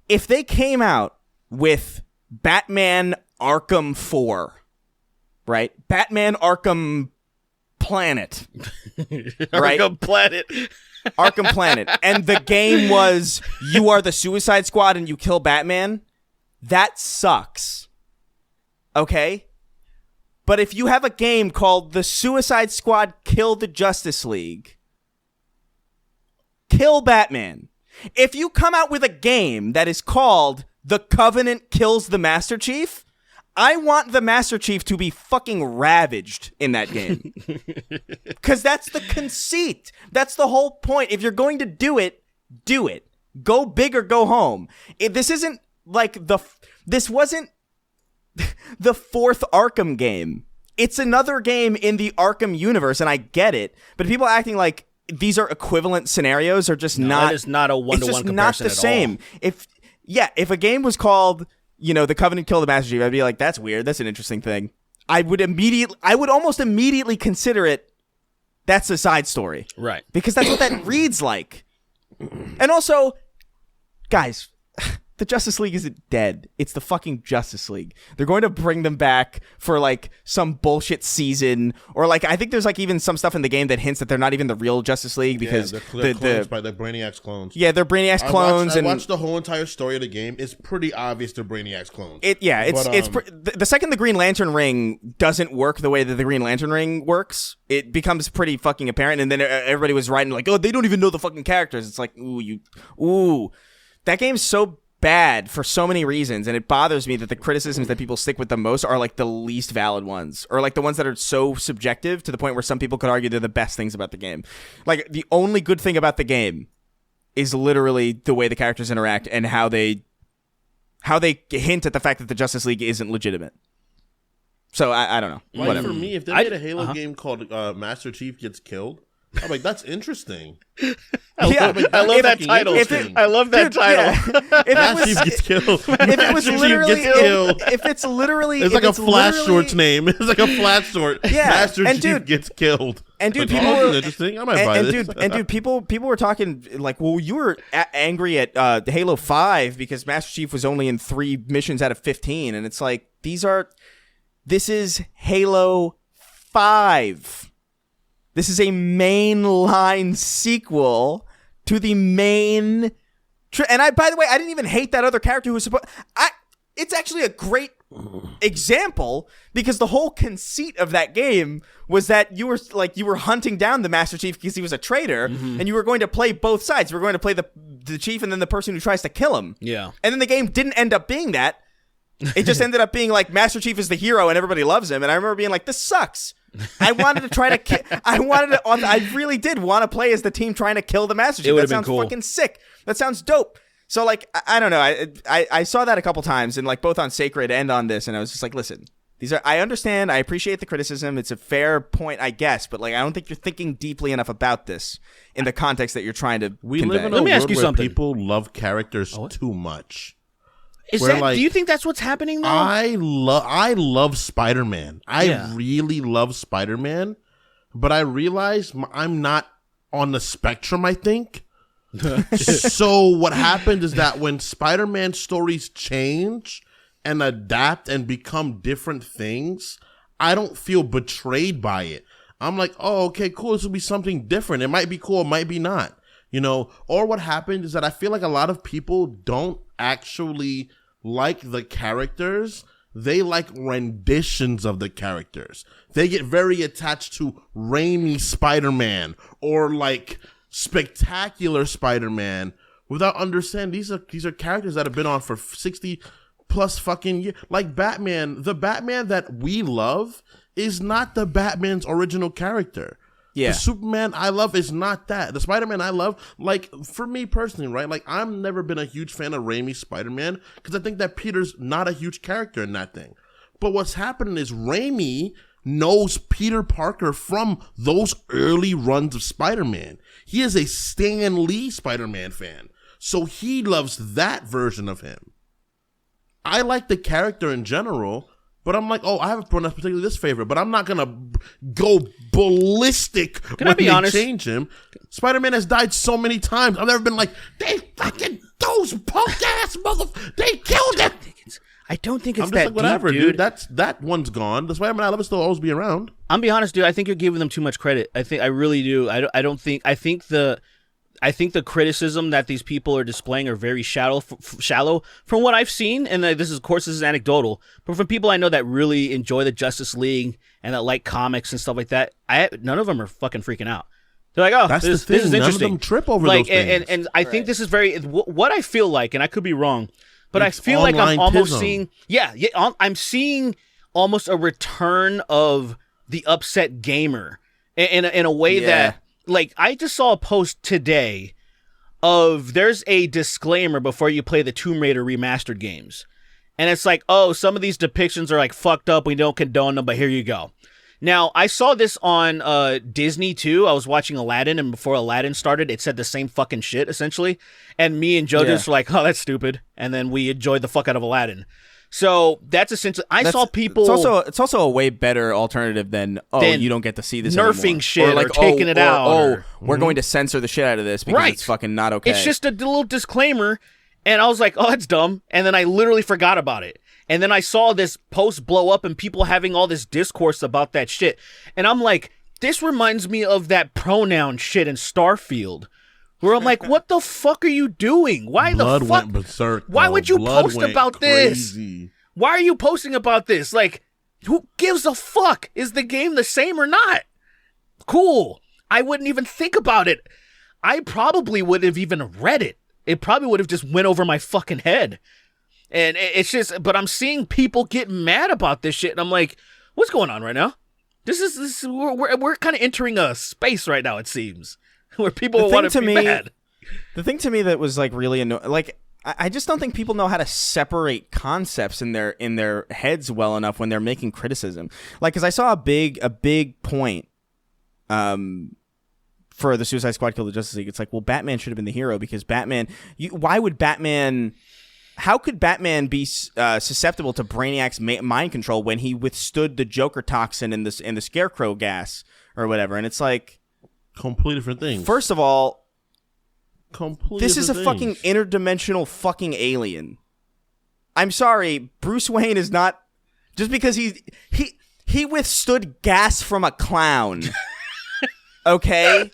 if they came out with Batman Arkham 4, right? Batman Arkham Planet. Right? Arkham Planet. Arkham Planet. And the game was you are the Suicide Squad and you kill Batman. That sucks. Okay? But if you have a game called The Suicide Squad Kill the Justice League, kill Batman. If you come out with a game that is called The Covenant Kills the Master Chief, I want the Master Chief to be fucking ravaged in that game. Because that's the conceit. That's the whole point. If you're going to do it, do it. Go big or go home. This isn't like this wasn't the 4th Arkham game. It's another game in the Arkham universe, and I get it. But people acting like these are equivalent scenarios are just not. It is not a one-to-one comparison not the same. If a game was called, The Covenant Kill the Master Chief, I'd be like, that's weird. That's an interesting thing. I would almost immediately consider it. That's a side story, right? Because that's what that reads like. And also, guys, the Justice League isn't dead. It's the fucking Justice League. They're going to bring them back for like some bullshit season, or like I think there's like even some stuff in the game that hints that they're not even the real Justice League because they're clones by the Brainiac's clones. Yeah, they're Brainiac's clones. I watched the whole entire story of the game. It's pretty obvious they're Brainiac's clones. The second the Green Lantern ring doesn't work the way that the Green Lantern ring works, it becomes pretty fucking apparent. And then everybody was writing like, oh, they don't even know the fucking characters. It's like, that game's so bad for so many reasons, and it bothers me that the criticisms that people stick with the most are like the least valid ones, or like the ones that are so subjective to the point where some people could argue they're the best things about the game. Like the only good thing about the game is literally the way the characters interact and how they hint at the fact that the Justice League isn't legitimate. So I don't know. Like, whatever. For me, if they made a Halo game called Master Chief Gets Killed, I'm like, that's interesting. I love that title. I love that title. Master Chief Gets Killed. If it's literally, it's like a Flash short's name. It's like a Flash short. Yeah, Master Chief Gets Killed. And dude, like, people were interesting. I might buy this. Dude, people were talking like, well, you were angry at Halo 5 because Master Chief was only in 3 missions out of 15, and it's like this is Halo 5. This is a mainline sequel to the main. And by the way, I didn't even hate that other character who was supposed. It's actually a great example because the whole conceit of that game was that you were hunting down the Master Chief because he was a traitor, and you were going to play both sides. You were going to play the chief and then the person who tries to kill him. Yeah. And then the game didn't end up being that. It just ended up being like Master Chief is the hero and everybody loves him. And I remember being like, this sucks. I wanted to try to I really did want to play as the team trying to kill the Master Chief. That sounds fucking sick. That sounds dope. So like, I don't know. I saw that a couple times, and like both on Sacred and on this, and I was just like, listen, I understand. I appreciate the criticism. It's a fair point, I guess, but like, I don't think you're thinking deeply enough about this in the context that you're trying to convey. Live in a world where people love characters too much. Do you think that's what's happening though? I love Spider-Man. I really love Spider-Man, but I realize I'm not on the spectrum, I think. So what happened is that when Spider-Man stories change and adapt and become different things, I don't feel betrayed by it. I'm like, oh, okay, cool. This will be something different. It might be cool. It might be not. You know, or what happened is that I feel like a lot of people don't actually like the characters. They like renditions of the characters. They get very attached to Raimi Spider-Man or like Spectacular Spider-Man without understanding these are characters that have been on for 60 plus fucking years. Like Batman, the Batman that we love is not the Batman's original character. Yeah. The Superman I love is not that. The Spider-Man I love, like, for me personally, right? Like, I've never been a huge fan of Raimi's Spider-Man because I think that Peter's not a huge character in that thing. But what's happening is Raimi knows Peter Parker from those early runs of Spider-Man. He is a Stan Lee Spider-Man fan. So he loves that version of him. I like the character in general, but I'm like, oh, I haven't pronounced particularly this favorite, but I'm not going to go ballistic when they change him. Spider-Man has died so many times. I've never been like, those punk-ass motherfuckers, they killed him. I don't think it's I'm just that like, whatever, deep, dude. That one's gone. The Spider-Man I love will still always be around. I'm be honest, dude. I think you're giving them too much credit. I really do. I think the criticism that these people are displaying are very shallow from what I've seen, and this is anecdotal, but from people I know that really enjoy the Justice League and that like comics and stuff like that, none of them are fucking freaking out. They're like, oh, this is interesting. None of them trip over those things. And I think this is very what I feel like, and I could be wrong, but I feel like I'm almost seeing, I'm seeing almost a return of the upset gamer in a way that. Like, I just saw a post today of there's a disclaimer before you play the Tomb Raider remastered games. And it's like, oh, some of these depictions are like fucked up. We don't condone them, but here you go. Now, I saw this on Disney too. I was watching Aladdin, and before Aladdin started, it said the same fucking shit, essentially. And me and Joe just were like, oh, that's stupid. And then we enjoyed the fuck out of Aladdin. So that's essentially. I saw people. It's also a way better alternative than you don't get to see this nerfing anymore. shit or taking it out. We're going to censor the shit out of this because it's fucking not okay. It's just a little disclaimer, and I was like, oh, that's dumb. And then I literally forgot about it. And then I saw this post blow up and people having all this discourse about that shit. And I'm like, this reminds me of that pronoun shit in Starfield. Where I'm like, what the fuck are you doing? Why Blood the fuck? Went berserk, why would you post about crazy. This? Why are you posting about this? Like, who gives a fuck? Is the game the same or not? Cool. I wouldn't even think about it. I probably would have even read it. It probably would have just went over my fucking head. And it's just, but I'm seeing people get mad about this shit, and I'm like, what's going on right now? We're kind of entering a space right now, it seems. Where people want to be mad. The thing to me that was like really annoying, like I just don't think people know how to separate concepts in their heads well enough when they're making criticism. Like, because I saw a big point, for the Suicide Squad Kill the Justice League. It's like, well, Batman should have been the hero because Batman. Why would Batman? How could Batman be susceptible to Brainiac's mind control when he withstood the Joker toxin and the Scarecrow gas or whatever? And it's like. Completely different things. First of all, this is a things. fucking interdimensional fucking alien. I'm sorry, Bruce Wayne is not just because he withstood gas from a clown. Okay,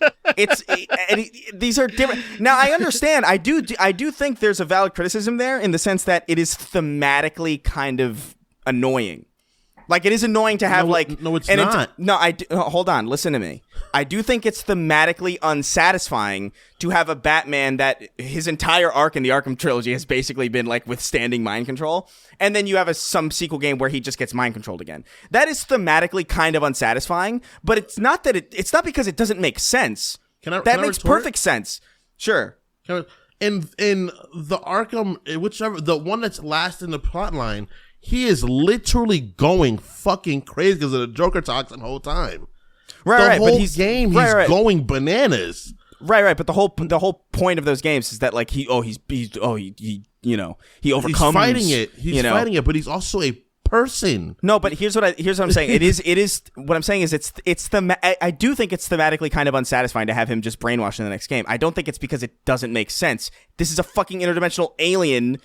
these are different. Now I understand. I do think there's a valid criticism there in the sense that it is thematically kind of annoying. Like, it is annoying to have, No, it's not. Hold on. Listen to me. I do think it's thematically unsatisfying to have a Batman that his entire arc in the Arkham trilogy has basically been, like, withstanding mind control. And then you have some sequel game where he just gets mind controlled again. That is thematically kind of unsatisfying, but it's not that it's not because it doesn't make sense. That makes perfect sense. Sure. In the Arkham, whichever, the one that's last in the plot line, he is literally going fucking crazy because of the Joker toxin the whole time. Right, but he's going bananas. Right, but the whole point of those games is that he overcomes. He's fighting it. He's fighting it, but he's also a person. No, but here's what I'm saying. It is what I'm saying is I do think it's thematically kind of unsatisfying to have him just brainwashed in the next game. I don't think it's because it doesn't make sense. This is a fucking interdimensional alien.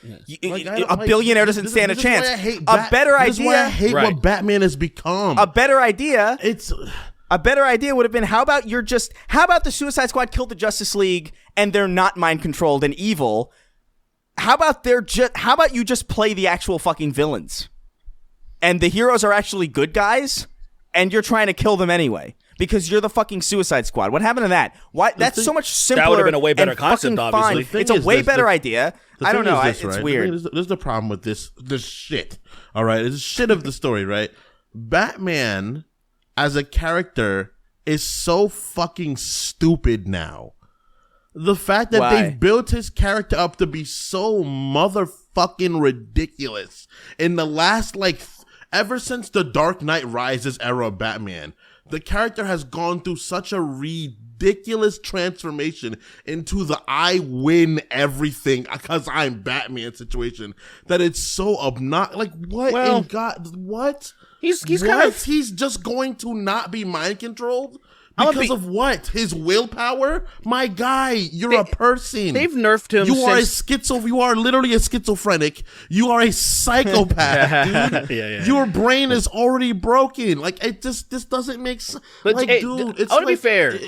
A billionaire doesn't stand a chance. A better idea. This is why I hate what Batman has become. A better idea. A better idea would have been how about the Suicide Squad killed the Justice League and they're not mind controlled and evil. How about you just play the actual fucking villains? And the heroes are actually good guys, and you're trying to kill them anyway because you're the fucking Suicide Squad. What happened to that? Why? That's so much simpler. That would have been a way better concept, obviously. It's a way better idea. I don't know. It's weird. This is the problem with this shit. All right, it's shit of the story, right? Batman as a character is so fucking stupid now. The fact that they've built his character up to be so motherfucking ridiculous in the last, ever since the Dark Knight Rises era of Batman, the character has gone through such a ridiculous transformation into the I win everything because I'm Batman situation that it's so obnoxious. Like, what in God? What? He's kind of... He's just going to not be mind controlled? Because of what? His willpower? My guy, you're a person. They've nerfed him. You are literally a schizophrenic. You are a psychopath, dude. Your brain is already broken. This doesn't make sense. Dude, it's to be fair,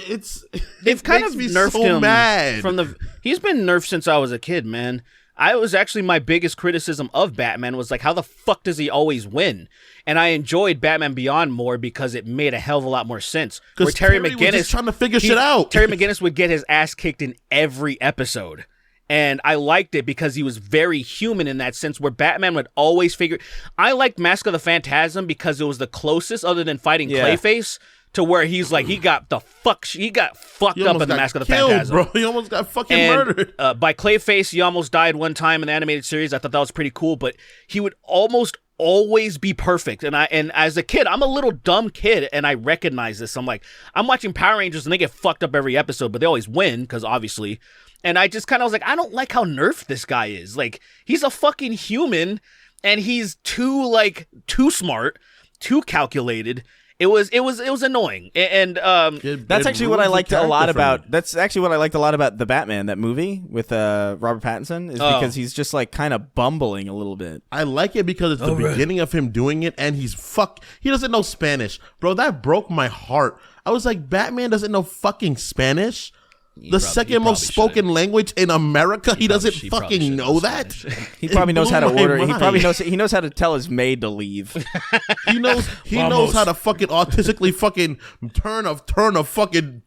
they've kind of nerfed him. Mad. He's been nerfed since I was a kid, man. I was actually my biggest criticism of Batman was how the fuck does he always win? And I enjoyed Batman Beyond more because it made a hell of a lot more sense. Where Terry McGinnis was just trying to figure shit out. Terry McGinnis would get his ass kicked in every episode. And I liked it because he was very human in that sense where Batman would always figure... I liked Mask of the Phantasm because it was the closest other than fighting Clayface to where he's he got fucked up in the Mask of the Phantasm. Bro. He almost got fucking murdered. By Clayface, he almost died one time in the animated series. I thought that was pretty cool, but he would almost always be perfect. And as a kid, I'm a little dumb kid, and I recognize this. I'm watching Power Rangers, and they get fucked up every episode, but they always win, because obviously. And I just kind of was I don't like how nerfed this guy is. He's a fucking human, and he's too smart, too calculated. It was annoying, and that's actually what I liked a lot about. That's actually what I liked a lot about the Batman, that movie with Robert Pattinson, is because he's just kind of bumbling a little bit. I like it because it's the beginning of him doing it, and he doesn't know Spanish, bro. That broke my heart. I was like, Batman doesn't know fucking Spanish. The second most spoken language in America. He doesn't fucking know that. He probably knows how to order. He knows how to tell his maid to leave. He knows how to fucking autistically fucking turn a fucking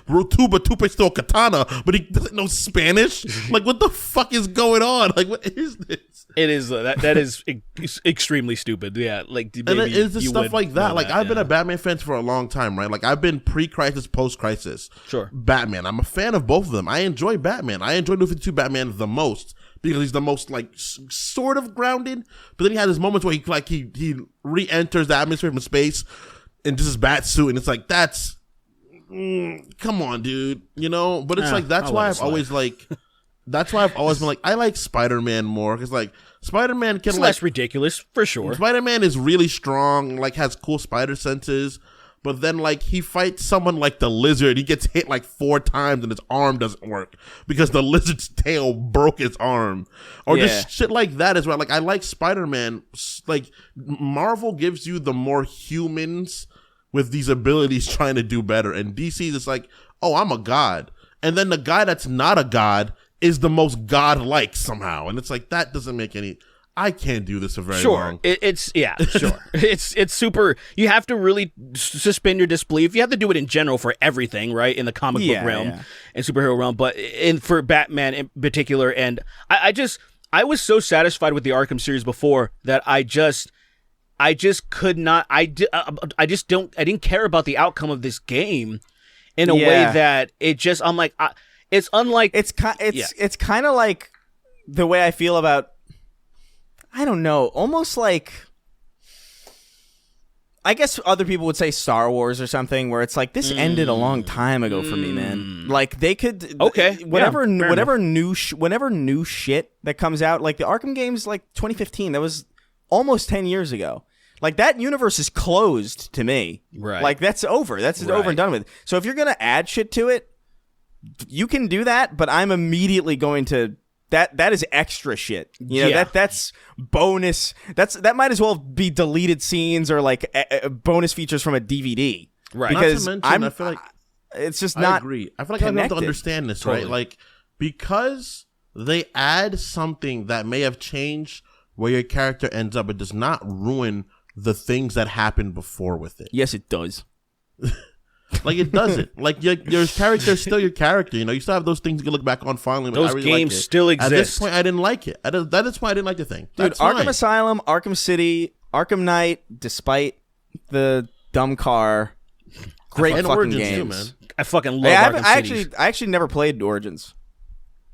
Rutuba Tupesto Katana, but he doesn't know Spanish. What the fuck is going on? What is this? It is that is extremely stupid. Yeah, and it's just stuff like that. I've been a Batman fan for a long time, right? I've been pre-crisis, post-crisis. Sure. Batman. I'm a fan of both of them. I enjoy Batman. I enjoy New 52 Batman the most because he's the most sort of grounded. But then he has his moments where he re-enters the atmosphere from space in just his bat suit, and it's that's. Come on, dude. But it's that's why I've always been I like Spider-Man more because Spider-Man can it's less ridiculous for sure. Spider-Man is really strong, has cool spider senses, but then he fights someone like the Lizard, he gets hit 4 times and his arm doesn't work because the Lizard's tail broke his arm, or just shit like that as well. I like Spider-Man. Marvel gives you the more humans with these abilities trying to do better. And DC is oh, I'm a god. And then the guy that's not a god is the most god-like somehow. And it's that doesn't make any... I can't do this for very long. Sure. It's super... You have to really suspend your disbelief. You have to do it in general for everything, right? In the comic book realm and superhero realm. But for Batman in particular. And I was so satisfied with the Arkham series before that I just could not. I didn't care about the outcome of this game in a way that it just. I'm it's unlike. It's kind of like the way I feel about. I don't know. Almost I guess other people would say Star Wars or something, where it's this ended a long time ago for me, man. They could whatever new shit that comes out, the Arkham games 2015. That was almost 10 years ago. Like, that universe is closed to me. Right. Like, that's over. That's over and done with. So if you're going to add shit to it, you can do that, but I'm immediately going to... That is extra shit. You know, that's bonus. That might as well be deleted scenes or, like, bonus features from a DVD. Right. Because Not to mention, I feel like... It's just not. I agree. I feel like I have to understand this, right? Like, because they add something that may have changed where your character ends up, it does not ruin the things that happened before with it. Yes, it does. Like, it doesn't. Like, your character is still your character. You know, you still have those things you can look back on fondly. Those I really games like it. still exist. At this point, I didn't like it. At this point, I didn't like the thing. Dude, That's Arkham fine. Asylum, Arkham City, Arkham Knight, despite the dumb car, great And fucking Origins games. too, man. I fucking love Yeah, Arkham City. I actually never played Origins.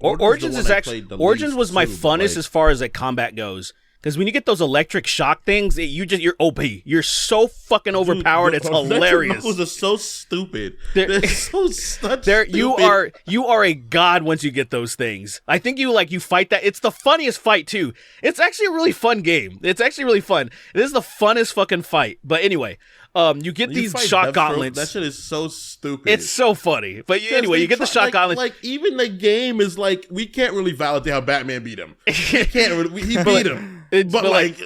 Origins the is one I actually played the Origins least was my too, but, funnest like- as far as like combat goes. Because when you get those electric shock things, you're OP. You're so fucking overpowered. It's hilarious. Those are so stupid. They're- They're so such You are a god once you get those things. I think you fight that. It's the funniest fight too. It's actually a really fun game. It's actually really fun. It is the funnest fucking fight. But anyway, you get these fight shock Deathstroke, gauntlets. That shit is so stupid. It's so funny. But anyway, you get the shock gauntlets. Like, even the game is like, we can't really validate how Batman beat him. We can't really, he beat him. But like,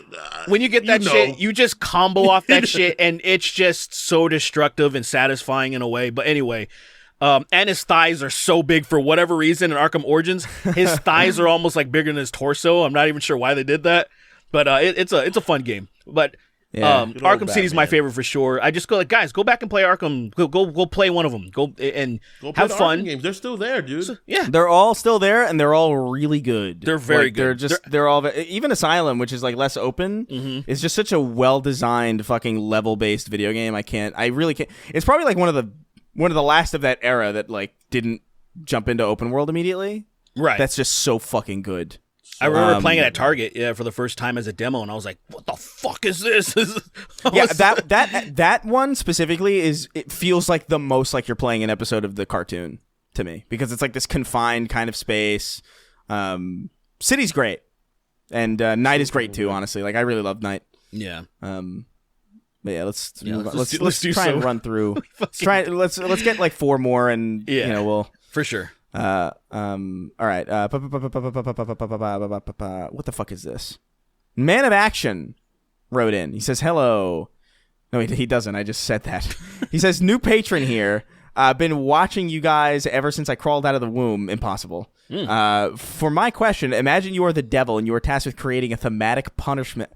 when you get that shit, you just combo off that shit, and it's just so destructive and satisfying in a way. But anyway, and his thighs are so big for whatever reason in Arkham Origins. His thighs are almost like bigger than his torso. I'm not even sure why they did that, but it's a fun game. But Arkham City is my favorite for sure. I just go like, guys, go back and play Arkham. Go play one of them. Go play have the fun. Arkham games. They're still there, dude. So, yeah, They're all still there, and they're all really good. They're very good. They're all even Asylum, which is like less open, is just such a well designed fucking level based video game. I really can't. It's probably like one of the last of that era that like didn't jump into open world immediately. right. That's just so fucking good. I remember playing it at Target, for the first time as a demo, and I was like, "What the fuck is this?" Yeah, that one specifically it feels like the most like you're playing an episode of the cartoon to me, because it's like this confined kind of space. City's great, and Night is great too. Honestly, like I really love Night. Yeah. But yeah, let's do try and run through. Let's get like 4 more, and we'll for sure. all right. What the fuck is this? Man of Action wrote in. He says, hello. No, he doesn't. I just said that. He says, new patron here. Been watching you guys ever since I crawled out of the womb. Impossible. For my question, imagine you are the devil and you are tasked with creating a thematic punishment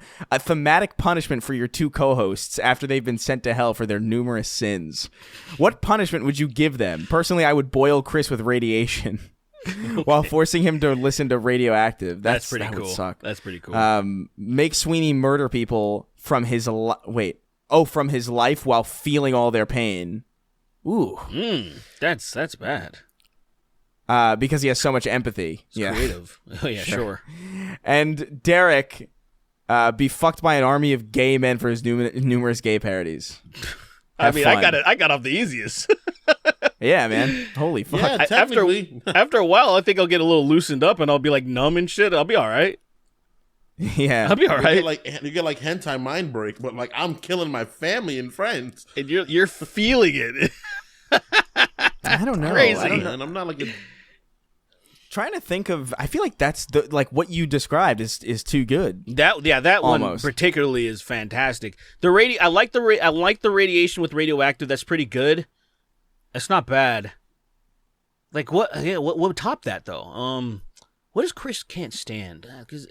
for your 2 co-hosts after they've been sent to hell for their numerous sins. What punishment would you give them? Personally, I would boil Chris with radiation while forcing him to listen to Radioactive. That's pretty that cool. Would suck. That's pretty cool. Make Sweeney murder people from his life while feeling all their pain. Ooh. That's bad. Because he has so much empathy. It's creative. Oh yeah, sure. And Derek, be fucked by an army of gay men for his numerous gay parodies. I got off the easiest. Yeah, man. Holy fuck. Yeah, technically. After a while, I think I'll get a little loosened up and I'll be like numb and shit. I'll be all right. Yeah. I'll be all right. You get like hentai mind break, but like I'm killing my family and friends. And you're feeling it. I don't know. Crazy. And I'm not like a... Trying to think of, I feel like that's what you described is too good. That one Almost. particularly is fantastic. I like the radiation with Radioactive. That's pretty good. That's not bad. Like what would top that though? What does Chris can't stand? Because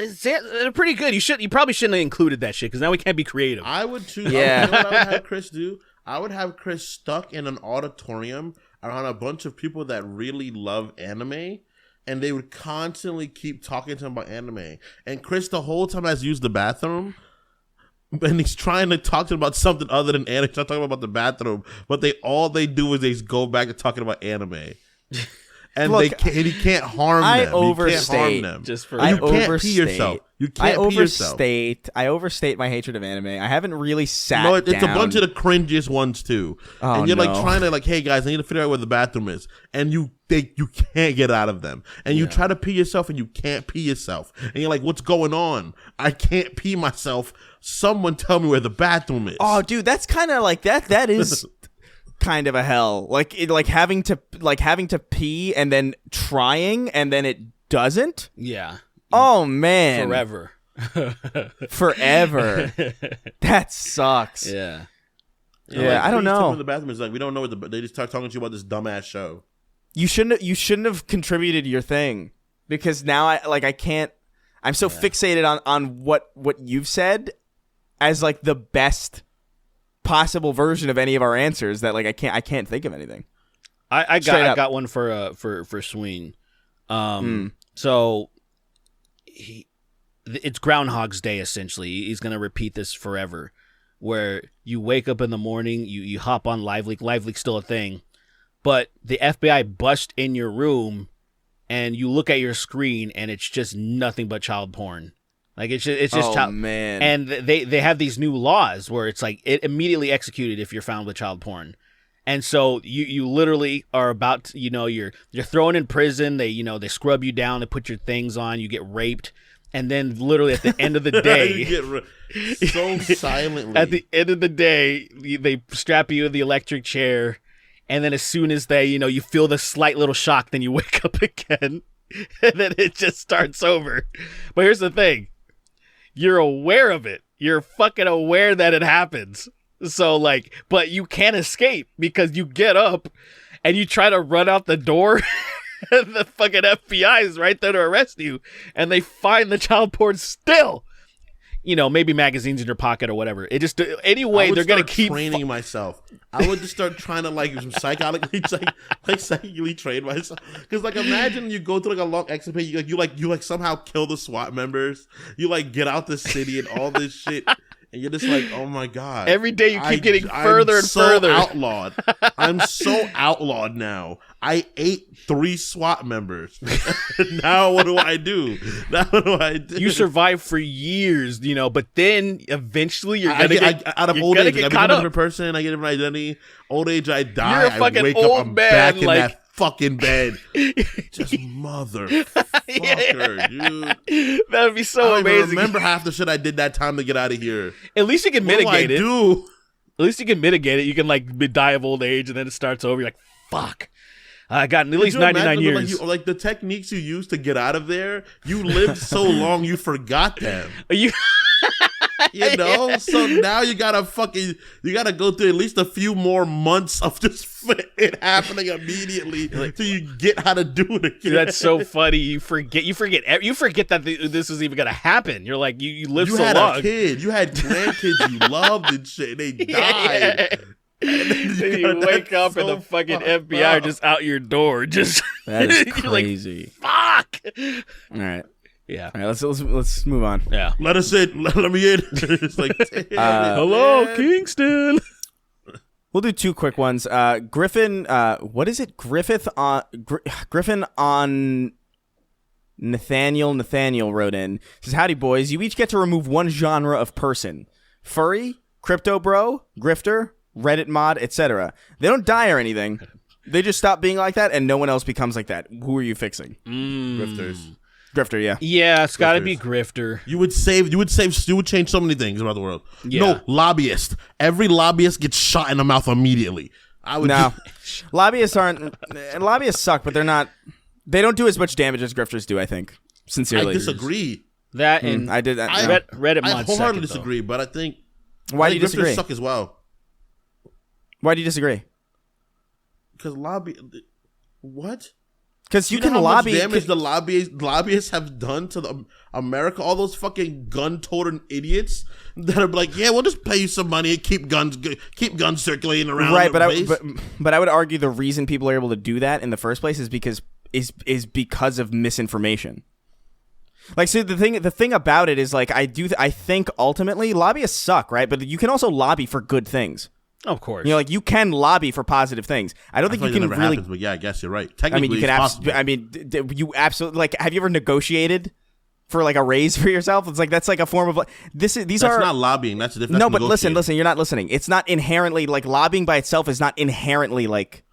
they're pretty good. You probably shouldn't have included that shit because now we can't be creative. I would choose. Yeah. You know what I would have Chris do? I would have Chris stuck in an auditorium around a bunch of people that really love anime, and they would constantly keep talking to him about anime. And Chris the whole time has used the bathroom, and he's trying to talk to him about something other than anime. He's not talking about the bathroom, but all they do is they go back to talking about anime. and Look, he can't harm them. I He overstate. can't harm them. Just for you can't pee yourself. You can't pee yourself. I overstate my hatred of anime. I haven't really sat No, it's down. a bunch of the cringiest ones too. Oh, and you're like no. trying to like, hey guys, I need to figure out where the bathroom is, and you can't get out of them, and you try to pee yourself, and you can't pee yourself, and you're like, what's going on? I can't pee myself. Someone tell me where the bathroom is. Oh, dude, that's kind of like that. That is kind of a hell. Like having to pee and then trying and then it doesn't. Yeah. Oh man. Forever. That sucks. Yeah. Yeah, I don't know. In the bathroom is like, we don't know what they just start talking to you about this dumbass show. You shouldn't have contributed your thing, because now I can't. I'm so fixated on what you've said as like the best possible version of any of our answers that like I can't think of anything. I got one for Sween. So it's Groundhog's Day essentially. He's gonna repeat this forever, where you wake up in the morning, you hop on LiveLeak. LiveLeak's still a thing, but the FBI bust in your room, and you look at your screen, and it's just nothing but child porn. Like it's just child. Man. And they have these new laws where it's like it immediately executed if you're found with child porn. And so you literally are about to, you're thrown in prison. They scrub you down, they put your things on, you get raped, and then literally at the end of the day, so silently. At the end of the day, they strap you in the electric chair, and then as soon as they you feel the slight little shock, then you wake up again, and then it just starts over. But here's the thing: you're aware of it. You're fucking aware that it happens. So, like, but you can't escape because you get up and you try to run out the door. And the fucking FBI is right there to arrest you. And they find the child porn still. Maybe magazines in your pocket or whatever. It just, anyway, they're going to keep training myself. I would just start trying to, like, psychically train myself. Because, like, imagine you go through, like, a long exit page. You somehow kill the SWAT members. You, like, get out the city and all this shit. And you're just like, oh my God. Every day you keep getting further and further. Outlawed. I'm so outlawed now. I ate 3 SWAT members. Now what do I do? You survive for years, but then evenally you're going to get out of old age, I become a different person. I get a different identity. Old age, I die. You're a fucking I wake old up, I'm man, back in like... that fucking bed. Just motherfucker, dude. That would be so amazing. I don't even remember half the shit I did that time to get out of here. At least you can mitigate it. Do? At least you can mitigate it. You can like die of old age, and then it starts over. You're like, fuck. I got at least 99 years. Like the techniques you used to get out of there, you lived so long you forgot them. So now you gotta go through at least a few more months of just it happening immediately till you get how to do it again. Dude, that's so funny. You forget that this is even gonna happen. You're like, you live so long. You had a kid, you had grandkids you loved and shit. They died. Then you wake up and the fucking FBI are just out your door. Just that is crazy. Like, fuck. All right. Yeah. All right. Let's move on. Yeah. Let us in. Let me in. It's like, hello, man. Kingston. We'll do 2 quick ones. Griffin. What is it? Griffin on. Nathaniel wrote in. Says, howdy boys. You each get to remove one genre of person: furry, crypto bro, grifter, Reddit mod, etc. They don't die or anything. They just stop being like that, and no one else becomes like that. Who are you fixing? Grifters. Grifter, yeah. Yeah, it's got to be grifter. You would change so many things about the world. Yeah. No, lobbyist. Every lobbyist gets shot in the mouth immediately. Lobbyists suck, but they don't do as much damage as grifters do, I think. Sincerely. I disagree. That and I did that. Reddit mod. I wholeheartedly disagree, but I think why do you disagree? Grifters suck as well. Why do you disagree? Because what? Because you can know how lobby. Much damage the lobbyists have done to America. All those fucking gun-toting idiots that are like, yeah, we'll just pay you some money and keep guns circulating around. Right, but I would argue the reason people are able to do that in the first place is because of misinformation. Like, so the thing about it is, like, I think ultimately lobbyists suck, right? But you can also lobby for good things. Of course. You know, like you can lobby for positive things. I don't think you like can that never really. happens, but yeah, I guess you're right. Technically, I mean, you can you absolutely like. Have you ever negotiated for like a raise for yourself? It's like that's like a form of these that's are not lobbying. That's different. No, but listen, you're not listening. It's not inherently like lobbying by itself is not inherently like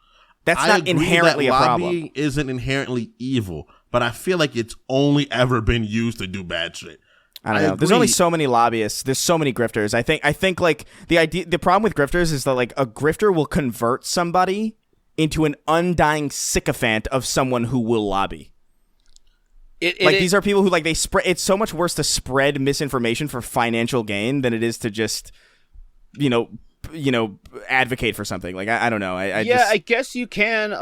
that's not inherently a problem. Lobbying isn't inherently evil, but I feel like it's only ever been used to do bad shit. I don't know. There's only so many lobbyists. There's so many grifters. I think like the problem with grifters is that like a grifter will convert somebody into an undying sycophant of someone who will lobby. These are people who like they spread. It's so much worse to spread misinformation for financial gain than it is to just, you know, advocate for something. Like I don't know. I guess you can.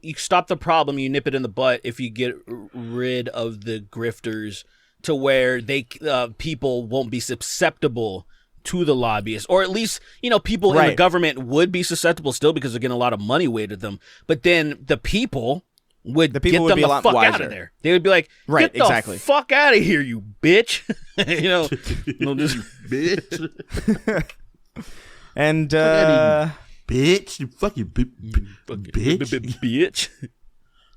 You stop the problem. You nip it in the butt if you get rid of the grifters to where they people won't be susceptible to the lobbyists, or at least people in the government would be susceptible still because they're getting a lot of money weighed at them. But then the people would get them be the a lot fuck wiser. out of there. They would be like, "Get the fuck out of here, you bitch!" Just bitch. And bitch, you fucking bitch.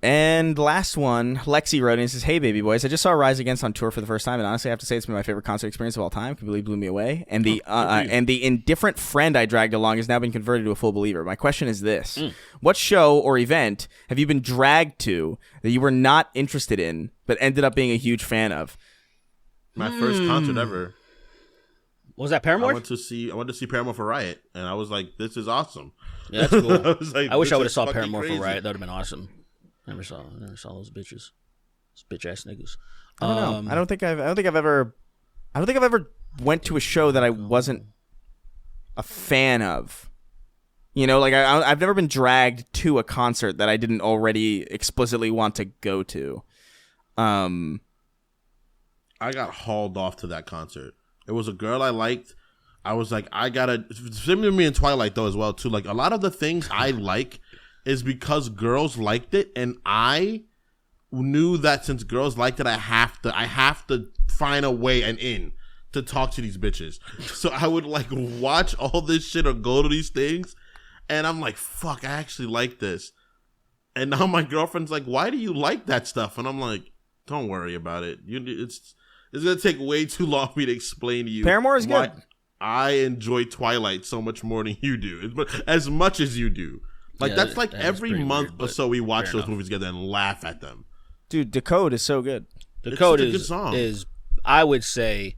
And last one, Lexi wrote in and says, "Hey, baby boys, I just saw Rise Against on tour for the first time, and honestly, I have to say it's been my favorite concert experience of all time. Completely blew me away. And the indifferent friend I dragged along has now been converted to a full believer. My question is this: what show or event have you been dragged to that you were not interested in but ended up being a huge fan of?" My first concert ever. Was that Paramore? I went to see Paramore for Riot, and I was like, "This is awesome." Yeah, that's cool. I wish I would have saw Paramore for Riot. That would have been awesome. Never saw those bitches. Those bitch ass niggas. I don't know. I don't think I've ever went to a show that I wasn't a fan of. Like I've never been dragged to a concert that I didn't already explicitly want to go to. I got hauled off to that concert. It was a girl I liked. I was like, I gotta. Similar to me in Twilight though as well too. Like a lot of the things I like is because girls liked it, and I knew that since girls liked it, I have to find a way and in to talk to these bitches. So I would like watch all this shit or go to these things, and I'm like, fuck, I actually like this. And now my girlfriend's like, why do you like that stuff? And I'm like, don't worry about it. It's gonna take way too long for me to explain to you. Paramore is good. I enjoy Twilight so much more than you do, as much as you do. Like that's like every month or so we watch those movies together and laugh at them. Dude, Decode is so good. Decode is I would say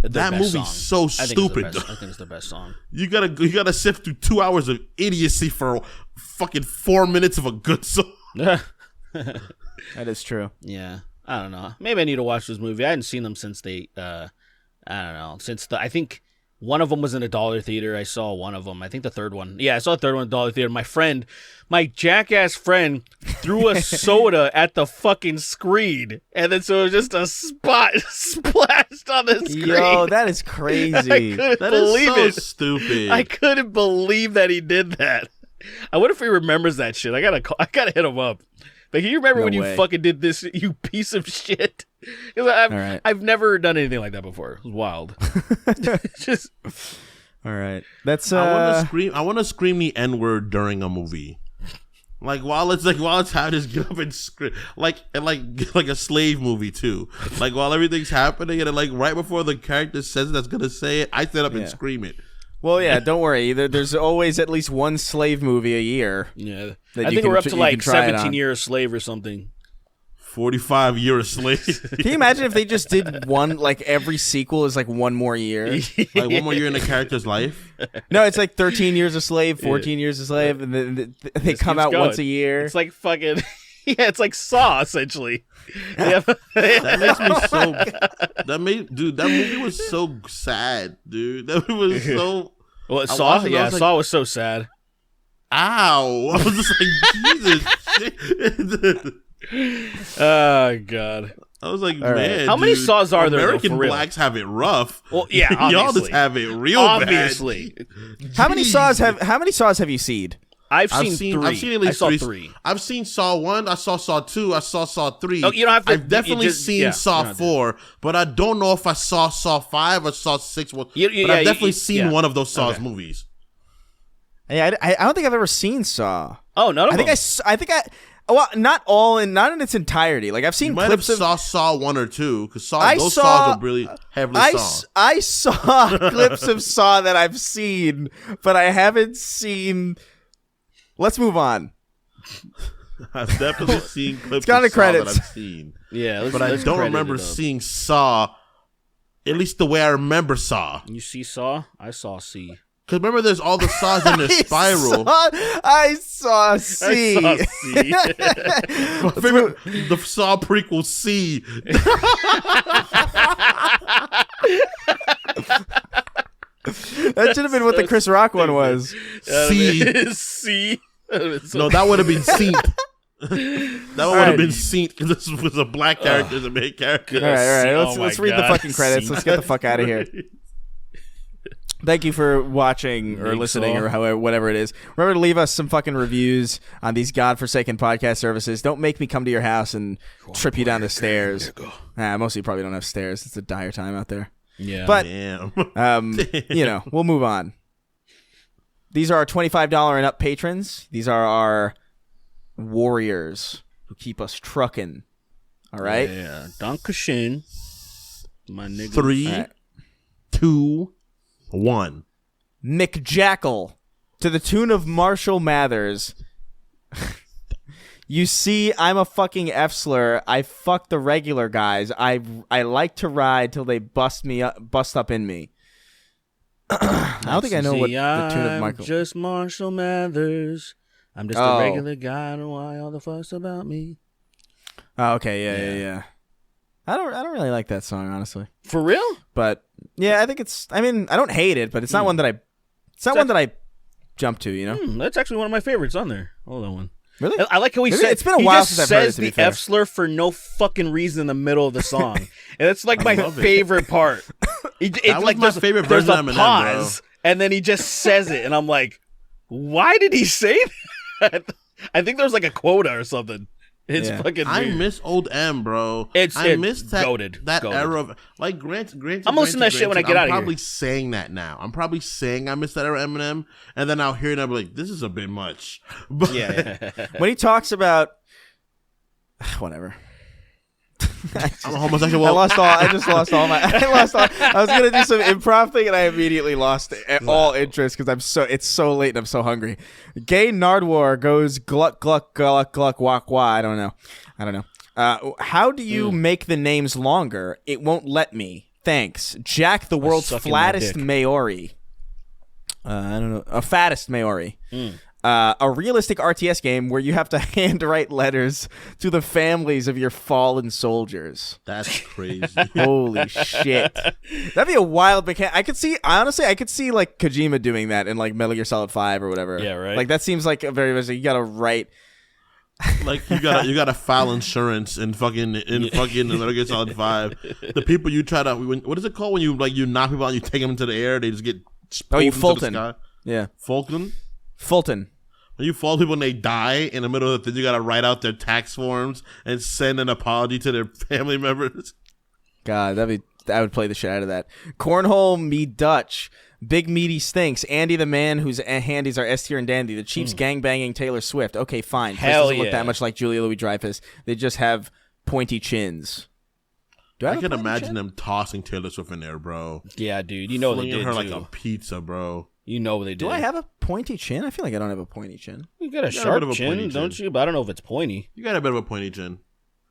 that movie's so stupid. I think it's the best song. You gotta sift through 2 hours of idiocy for fucking 4 minutes of a good song. That is true. Yeah, I don't know. Maybe I need to watch this movie. I hadn't seen them since I think one of them was in a dollar theater. I saw one of them. I think the third one. Yeah, I saw the third one in a dollar theater. My jackass friend threw a soda at the fucking screen. And then so it was just a spot splashed on the screen. Yo, that is crazy. That is so stupid. I couldn't believe that he did that. I wonder if he remembers that shit. I gotta hit him up. But can you remember when you fucking did this, you piece of shit? Because I've never done anything like that before. It was wild. Just all right. That's I want to scream the N-word during a movie. Like while it's how just get up and scream like a slave movie too. Like while everything's happening and like right before the character says that's gonna say it, I stand up and scream it. Well, yeah, don't worry. There's always at least one slave movie a year. Yeah, I think we're up to like 17 years a slave or something. 45 year a slave. Can you imagine if they just did one, like every sequel is like one more year? Like one more year in the character's life? No, it's like 13 years a slave, 14 years a slave, and then they come out once a year. It's like fucking... Yeah, it's like Saw, essentially. That makes me so... That movie was so sad, dude. That movie was so... Well, Saw? Yeah, Saw was so sad. Ow! I was just like, Jesus shit. Oh, God. I was like, man, how many Saws are there? American blacks have it rough. Well, yeah, obviously. Y'all just have it real obviously. bad. How many Saws have you seen? I've seen 3. I've seen at least 3. I've seen Saw 1. I saw Saw 2. I saw Saw 3. Oh, you don't have to. I've definitely seen Saw 4, but I don't know if I saw Saw 5 or Saw 6. But I've definitely seen one of those Saw's movies. Yeah, I don't think I've ever seen Saw. Oh, no. Well, not in its entirety. Like I've seen clips of Saw 1 or 2 because those Saws are really heavily Saw. I saw clips of Saw that I've seen, but I haven't seen. Let's move on. I've definitely seen clips of Saw that I've seen. Yeah, but I don't remember seeing Saw, at least the way I remember Saw. You see Saw? I saw C. Because remember, there's all the Saws in the spiral. I saw C. My favorite, the Saw prequel, C. That should have been what the Chris Rock one was. C. C. No, that would have been Seat. That would have been Seat because this was a black character as a main character. All right. Let's read the fucking credits. Let's get the fuck out of here. Thank you for watching or listening or however, whatever it is. Remember to leave us some fucking reviews on these godforsaken podcast services. Don't make me come to your house and trip you down the stairs. Most of you probably don't have stairs. It's a dire time out there. Yeah. But, Damn. We'll move on. These are our $25 and up patrons. These are our warriors who keep us trucking. All right? Yeah. Dankeschön, my nigga. 3, 2, 1. Mick Jackal, to the tune of Marshall Mathers. You see, I'm a fucking F-slur. I fuck the regular guys. I like to ride till they bust up in me. I don't think I know what the tune of Michael. I'm just Marshall Mathers. I'm just a regular guy. I don't know why all the fuss about me. Oh, okay, yeah. I don't really like that song, honestly. For real? But yeah, I think I don't hate it, but it's not one that I jump to, you know? That's actually one of my favorites on there. Hold on one. Really? I like how he said it's been a while since I've heard it, says to be the fair. F slur for no fucking reason in the middle of the song. And it's like my favorite part. It's That was like my favorite there's version a of Eminem, pause, and then he just says it, and I'm like, why did he say that? I think there's like a quota or something. It's fucking weird. I miss old M, bro. I miss that era of like Grant. I'm gonna listen to that shit when I get out of here. I'm probably saying that now. I'm probably saying I miss that era of Eminem, and then I'll hear it and I'll be like, this is a bit much. But Yeah. When he talks about whatever. I'm a homosexual. I just lost all my. I was gonna do some improv thing and I immediately lost all interest because it's so late and I'm so hungry. Gay Nardwar goes gluck gluck gluck gluck wak wah. I don't know. How do you make the names longer? It won't let me. Thanks, Jack, the world's flattest Maori. I don't know, a fattest Maori. A realistic RTS game where you have to handwrite letters to the families of your fallen soldiers. That's crazy. Holy shit. That'd be a wild mechanic. I could see like Kojima doing that in like Metal Gear Solid 5 or whatever. Yeah, right. Like that seems like a very, you gotta write. Like you gotta file insurance in fucking Metal Gear Solid 5. The people you try to, what is it called when you knock people out and you take them into the air, they just get you into Fulton. the sky? Yeah. Fulton. When you fall people and they die in the middle of the thing, you gotta write out their tax forms and send an apology to their family members. God, I would play the shit out of that. Cornhole me Dutch. Big meaty stinks. Andy the man whose handies are S tier and dandy. The Chiefs gangbanging Taylor Swift. Okay, fine. Chris doesn't look that much like Julia Louis-Dreyfus. They just have pointy chins. I can imagine them tossing Taylor Swift in there, bro. Yeah, dude. You know they did her too. like a pizza, bro. You know they did. Do I have a pointy chin? I feel like I don't have a pointy chin. You got a sharp chin, don't you? But I don't know if it's pointy. You got a bit of a pointy chin.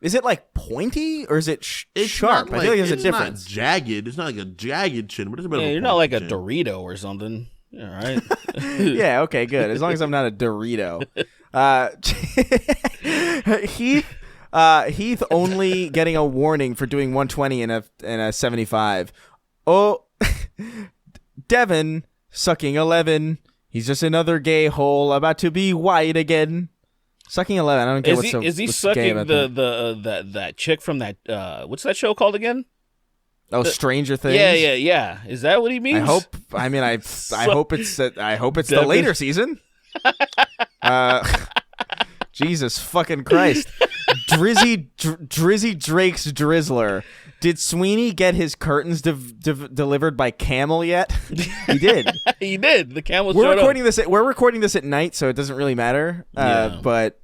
Is it like pointy or is it sharp? I feel like there's a difference. It's not jagged. It's not like a jagged chin, but it's a bit of a you're not like a Dorito or something. All right. Yeah, okay, good. As long as I'm not a Dorito. Heath only getting a warning for doing 120 in a 75. Oh, Devin sucking 11. He's just another gay hole about to be white again. Sucking 11. I don't get is he sucking that chick from that what's that show called again? Oh, Stranger Things. Yeah. Is that what he means? I hope it's the later season. Jesus fucking Christ. Drizzy Drake's Drizzler. Did Sweeney get his curtains delivered by camel yet? He did. He did. The camel We're showed recording up. We're recording this at night, so it doesn't really matter. But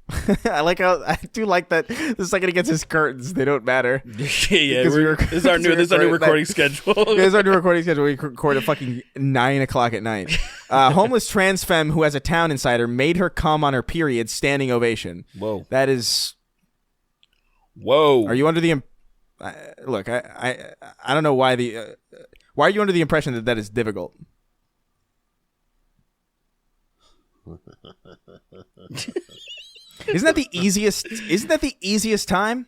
I do like that the second he gets his curtains, they don't matter. This is our new recording schedule. This is our new recording schedule. We record at fucking 9:00 at night. Homeless trans femme who has a town insider made her come on her period. Standing ovation. Whoa. That is. Whoa. Are you under the? Look, I don't know why the. Why are you under the impression that is difficult? Isn't that the easiest time?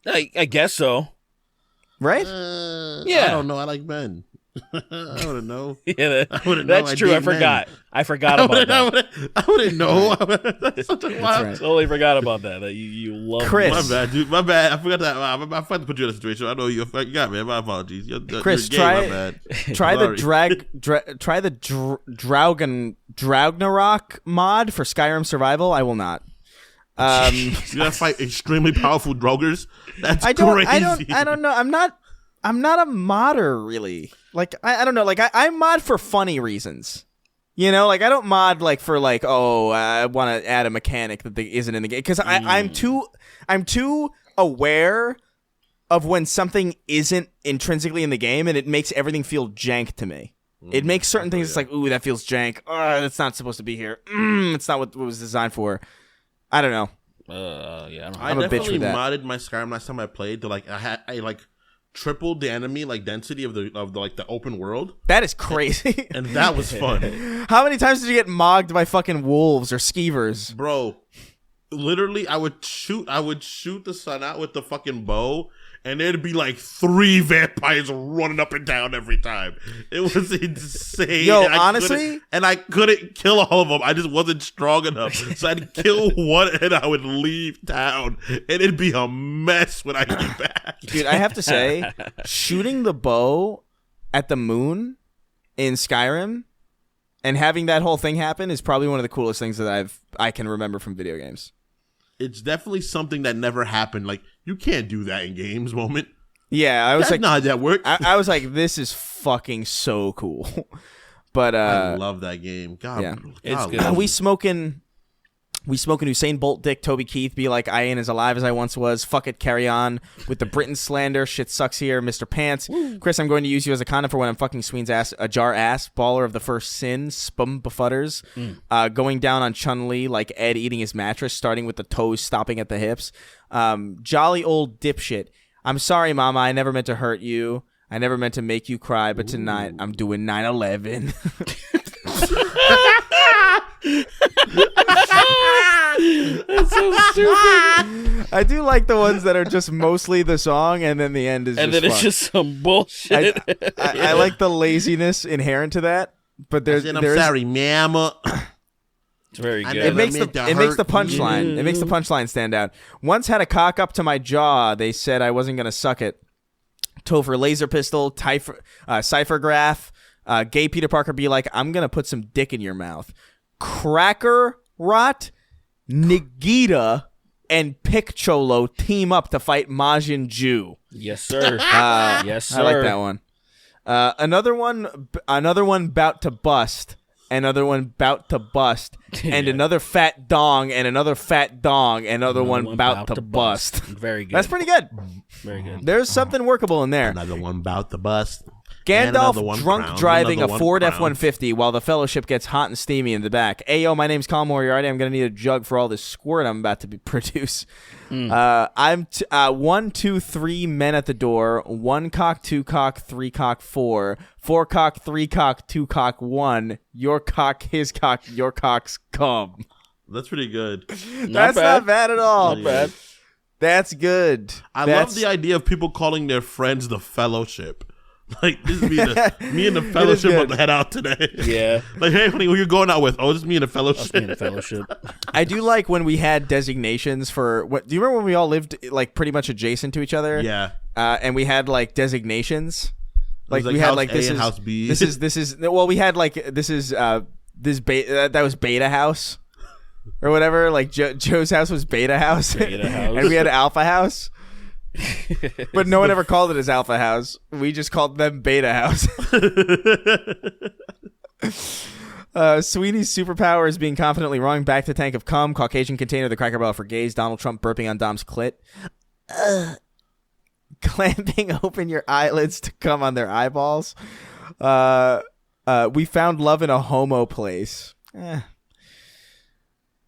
I guess so. Right? Yeah. I don't know. I like men. I wouldn't know. Yeah, wouldn't that's know. true. I forgot. I forgot about that. I wouldn't know. That's such a wild. right. Totally forgot about that. That you love Chris. My bad, dude. My bad. I forgot that. I forgot to put you in a situation. I know you got me. My apologies. Chris, you're gay, my bad. try the Sorry. try the Dragnarok mod for Skyrim Survival. I will not. You gotta fight extremely powerful drogers. That's crazy. I don't know. I'm not a modder really. Like I don't know. Like I mod for funny reasons. You know, like I don't mod like for like, oh, I want to add a mechanic that isn't in the game because I'm too aware of when something isn't intrinsically in the game and it makes everything feel jank to me. It makes certain things. It's like, ooh, that feels jank. That's not supposed to be here. It's not what it was designed for. I don't know. Yeah, I I'm a bitch definitely for that. modded my Skyrim last time I played to like I tripled the enemy like density of the like the open world, That is crazy. and that was fun, How many times did you get mogged by fucking wolves or skeevers? bro. Literally, I would shoot the sun out with the fucking bow, and there'd be like 3 vampires running up and down every time. It was insane. Yo, And honestly, I couldn't kill all of them. I just wasn't strong enough. So I'd kill one, and I would leave town, and it'd be a mess when I get back. dude, I have to say, shooting the bow at the moon in Skyrim and having that whole thing happen is probably one of the coolest things that I can remember from video games. It's definitely something that never happened. Like, you can't do that in games, moment. Yeah, I was That's like, not how that works. I was like, this is fucking so cool. But I love that game. God, yeah. It's God, good. we smoking Usain Bolt dick Toby Keith be like, I ain't as alive as I once was. Fuck it, carry on with the Britain slander. Shit sucks here, Mr. Pants. Chris, I'm going to use you as a condom for when I'm fucking Sween's ass, a jar ass, baller of the first sin, spum befudders. Going down on Chun-Li like Ed eating his mattress, starting with the toes, stopping at the hips. Jolly old dipshit. I'm sorry, mama, I never meant to hurt you. I never meant to make you cry, but tonight I'm doing 9/11. That's so stupid. I do like the ones that are just mostly the song and then the end is And just then it's fun. just some bullshit. I like the laziness inherent to that, but there's I'm sorry, mama. It's very good. It makes meant to the hurt punchline. It makes the punchline stand out. Once had a cock up to my jaw. They said I wasn't gonna suck it. Topher laser pistol, cipher graph. Gay Peter Parker be like, I'm gonna put some dick in your mouth. Cracker rot. Nagita and Piccolo team up to fight Majin Ju. Yes, sir. Yes, sir. I like that one. Another one bout to bust. Another one bout to bust. And another fat dong. And another fat dong. Another one bout to bust. Very good. That's pretty good. Very good. There's something workable in there. Another one bout the bust. Gandalf one drunk crowned, driving a another one Ford crowned. F-150 while the Fellowship gets hot and steamy in the back. Ayo, my name's Colin Moriarty. I'm going to need a jug for all this squirt I'm about to produce. I'm 1, 2, 3 men at the door. 1 cock, 2 cock, 3 cock, 4. 4 cock, 3 cock, 2 cock, 1. Your cock, his cock, your cocks come. That's pretty good. That's not bad at all. Not bad. That's good. I love the idea of people calling their friends the Fellowship. Like, this is me and the Fellowship good. about to head out today. Yeah. Like, hey, honey, who you going out with? Oh, this is me and the Fellowship. In a fellowship. I do like when we had designations for what. Do you remember when we all lived like pretty much adjacent to each other? Yeah. And we had like designations. Like, like we had House like A this and is House B. This is well we had like this is that was Beta House or whatever. Like Joe's house was Beta House. Beta House. And we had Alpha House. But no one ever called it his alpha house. We just called them beta house. Sweeney's superpower is being confidently wrong. Back to tank of cum. Caucasian container, the Cracker Barrel for gays. Donald Trump burping on Dom's clit. Clamping open your eyelids to come on their eyeballs. We found love in a homo place.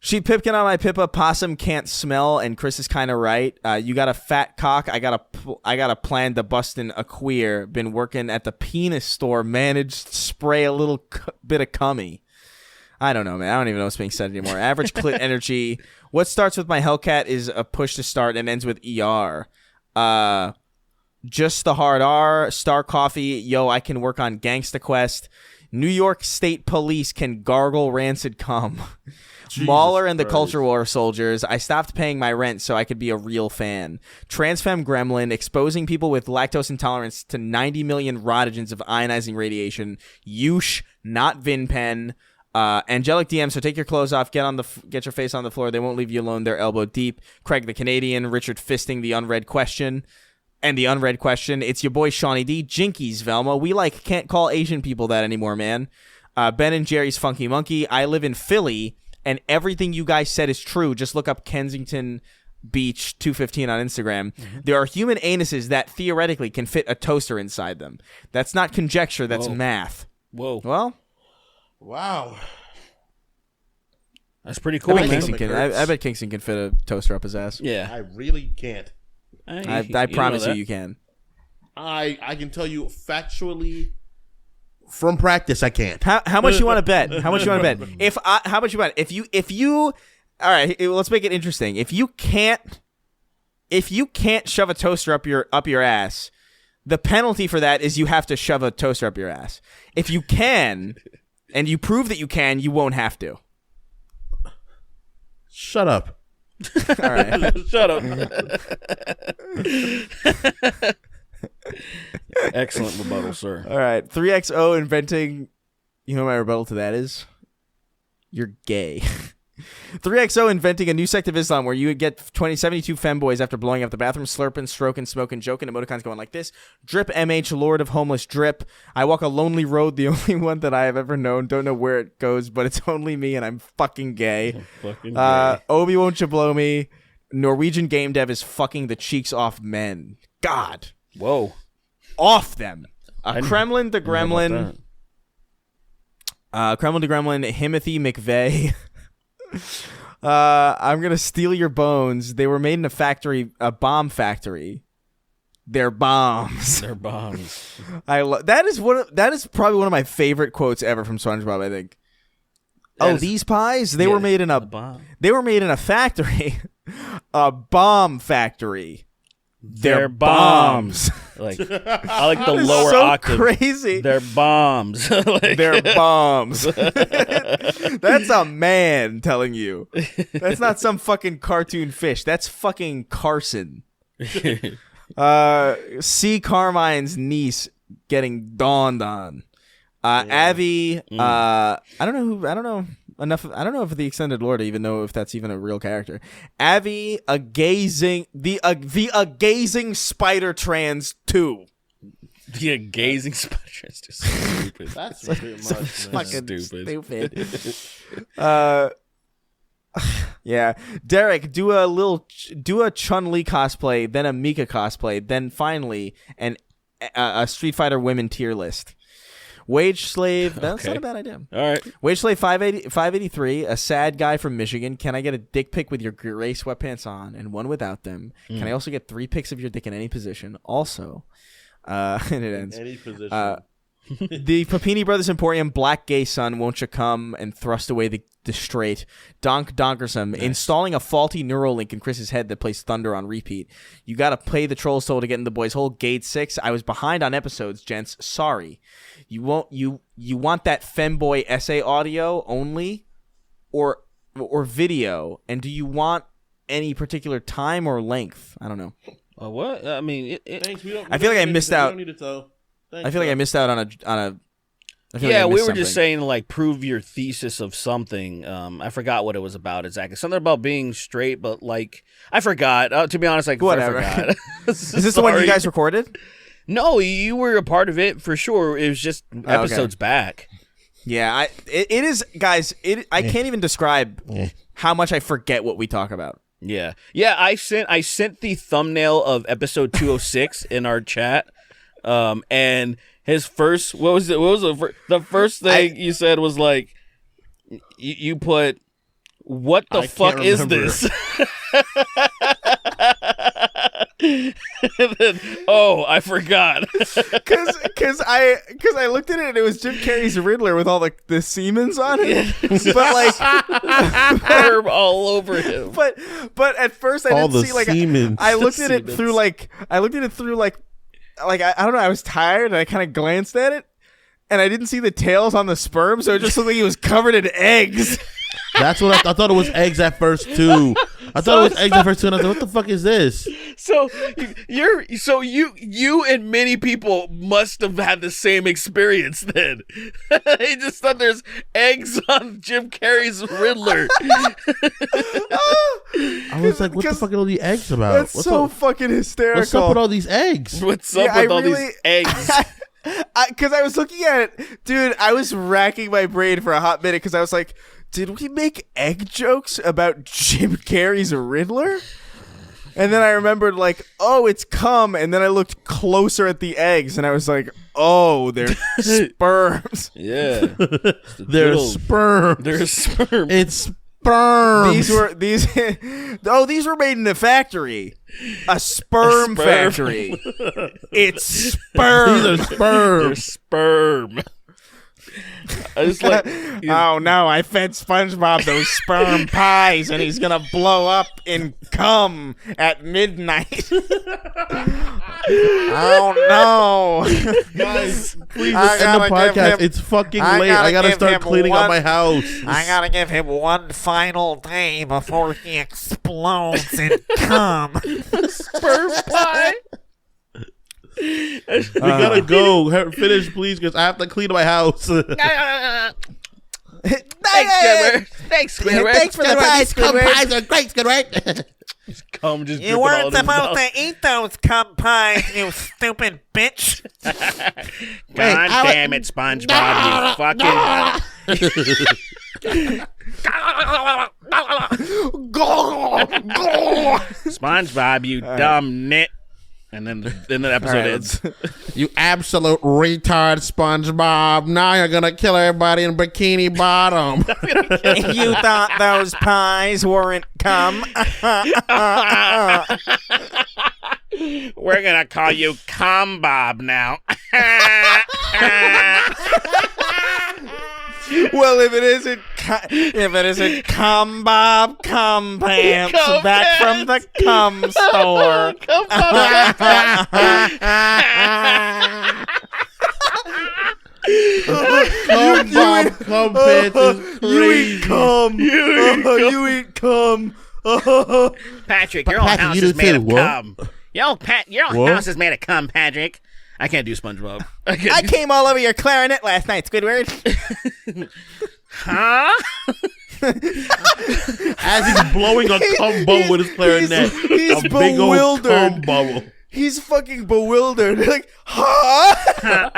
She pipkin on my pippa. Possum can't smell, and Chris is kind of right. You got a fat cock. I got a plan to bustin' a queer. Been working at the penis store. Managed to spray a little bit of cummy. I don't know, man. I don't even know what's being said anymore. Average clit energy. What starts with my Hellcat is a push to start and ends with ER. Just the hard R. Star Coffee. Yo, I can work on Gangsta Quest. New York State Police can gargle rancid cum. Mauler and the Culture War Soldiers. I stopped paying my rent so I could be a real fan. Transfem Gremlin. Exposing people with lactose intolerance to 90 million rotogens of ionizing radiation. Yush, not Vinpen. Angelic DM. So take your clothes off. Get your face on the floor. They won't leave you alone. They're elbow deep. Craig the Canadian. Richard Fisting the unread question. And the unread question. It's your boy Shawnee D. Jinkies, Velma. We can't call Asian people that anymore, man. Ben and Jerry's Funky Monkey. I live in Philly. And everything you guys said is true. Just look up Kensington Beach 215 on Instagram. Mm-hmm. There are human anuses that theoretically can fit a toaster inside them. That's not conjecture. That's math. Whoa. Well. Wow. That's pretty cool. I bet Kingston can fit a toaster up his ass. Yeah. I really can't. I promise you can. I can tell you factually. From practice, I can't. How much you want to bet? How much you want to bet? How much you bet? If you, all right, let's make it interesting. If you can't shove a toaster up your ass, the penalty for that is you have to shove a toaster up your ass. If you can, and you prove that you can, you won't have to. Shut up. All right. Shut up. Excellent rebuttal, sir. All right. 3XO inventing. You know what my rebuttal to that is? You're gay. 3XO inventing a new sect of Islam where you would get 72 femboys after blowing up the bathroom, slurping, stroking, smoking, joking, emoticons going like this. Drip MH, Lord of Homeless Drip. I walk a lonely road, the only one that I have ever known. Don't know where it goes, but it's only me and I'm fucking gay. Obi, won't you blow me? Norwegian game dev is fucking the cheeks off men. God. Whoa. Off them. Kremlin the Gremlin. Kremlin the Gremlin. Himothy McVeigh. I'm gonna steal your bones. They were made in a bomb factory. They're bombs. They're bombs. That is probably one of my favorite quotes ever from SpongeBob, I think. These pies? They were made in a factory. A bomb factory. They're bombs. I like the lower octave. Crazy. They're bombs. They're bombs. That's a man telling you. That's not some fucking cartoon fish. That's fucking Carson. C. Carmine's niece getting dawned on. Avi. I don't know if the extended lore to even know if that's even a real character. Avi, a gazing spider trans 2. The gazing spider trans 2. Stupid. That's a bit much. Fucking stupid. Yeah, Derek, do a Chun-Li cosplay, then a Mika cosplay, then finally a Street Fighter women tier list. Wage Slave, that's not a bad idea. All right. Wage Slave 583, a sad guy from Michigan. Can I get a dick pic with your gray sweatpants on and one without them? Can I also get 3 pics of your dick in any position? Also, and it ends. Any position. The Papini Brothers Emporium, Black Gay Son, Won't You Come, and Thrust Away the Straight. Donk Donkersome, nice. Installing a faulty Neuralink in Chris's head that plays Thunder on repeat. You gotta play the Troll's Soul to get in the boys' hole. Gate 6, I was behind on episodes, gents. Sorry. You want that femboy essay audio only, or video? And do you want any particular time or length? I don't know. What? I mean, I feel like I missed out. I feel like I missed out on Yeah, we were just saying like prove your thesis of something. I forgot what it was about exactly. Something about being straight, but like I forgot. To be honest, like whatever. I forgot. Is this the one you guys recorded? No, you were a part of it for sure. It was just episodes back. Yeah, it is, guys. I can't even describe how much I forget what we talk about. Yeah. I sent the thumbnail of episode 206 in our chat, and his first the first thing you said was like you put what the fuck is this? And then, I forgot. Cause I looked at it and it was Jim Carrey's Riddler with all the Siemens on it, but like sperm all over him. But at first I didn't see like I looked at it through like I don't know. I was tired and I kind of glanced at it and I didn't see the tails on the sperm, so it just looked like he was covered in eggs. That's what I thought it was eggs at first too. I thought it was eggs at first too, and I was like, "What the fuck is this?" So you and many people must have had the same experience then. They just thought there's eggs on Jim Carrey's Riddler. I was like, "What the fuck are all the eggs about?" That's fucking hysterical. What's up with all these eggs? What's up with all these eggs? Because I was looking at it, dude. I was racking my brain for a hot minute because I was like, did we make egg jokes about Jim Carrey's Riddler? And then I remembered, like, oh, it's cum. And then I looked closer at the eggs, and I was like, oh, they're sperms. Yeah, they're sperm. They're sperm. It's sperm. These were made in a factory, a sperm factory. It's sperm. These are sperm. They're sperm. I just like, oh no, I fed SpongeBob those sperm pies and he's gonna blow up in cum at midnight. Oh no. Guys, please end the podcast. It's fucking late. I gotta start cleaning up my house. I gotta give him one final day before he explodes in cum. sperm pie. We gotta go. Finish, please, because I have to clean my house. Thanks, Squidward. Thanks for the pies, Squidward. Cum pies are great, Squidward. Cum just You weren't supposed to eat those cum pies, you stupid bitch. God damn it, SpongeBob, you fucking... SpongeBob, you dumb nit. And then the episode ends. You absolute retard, SpongeBob. Now you're going to kill everybody in Bikini Bottom. You thought those pies weren't cum? We're going to call you Cum-Bob now. Well, if it isn't cum Bob, cum pants back from the cum store. Cum Bob, cum pants is crazy. You eat cum. You eat cum. Patrick, your own house is made of cum. Your own house is made of cum, Patrick. I can't do SpongeBob. I came all over your clarinet last night, Squidward. Huh? As he's blowing a cum bubble with his clarinet. He's a big old bewildered. cum bubble. He's fucking bewildered. Like, huh?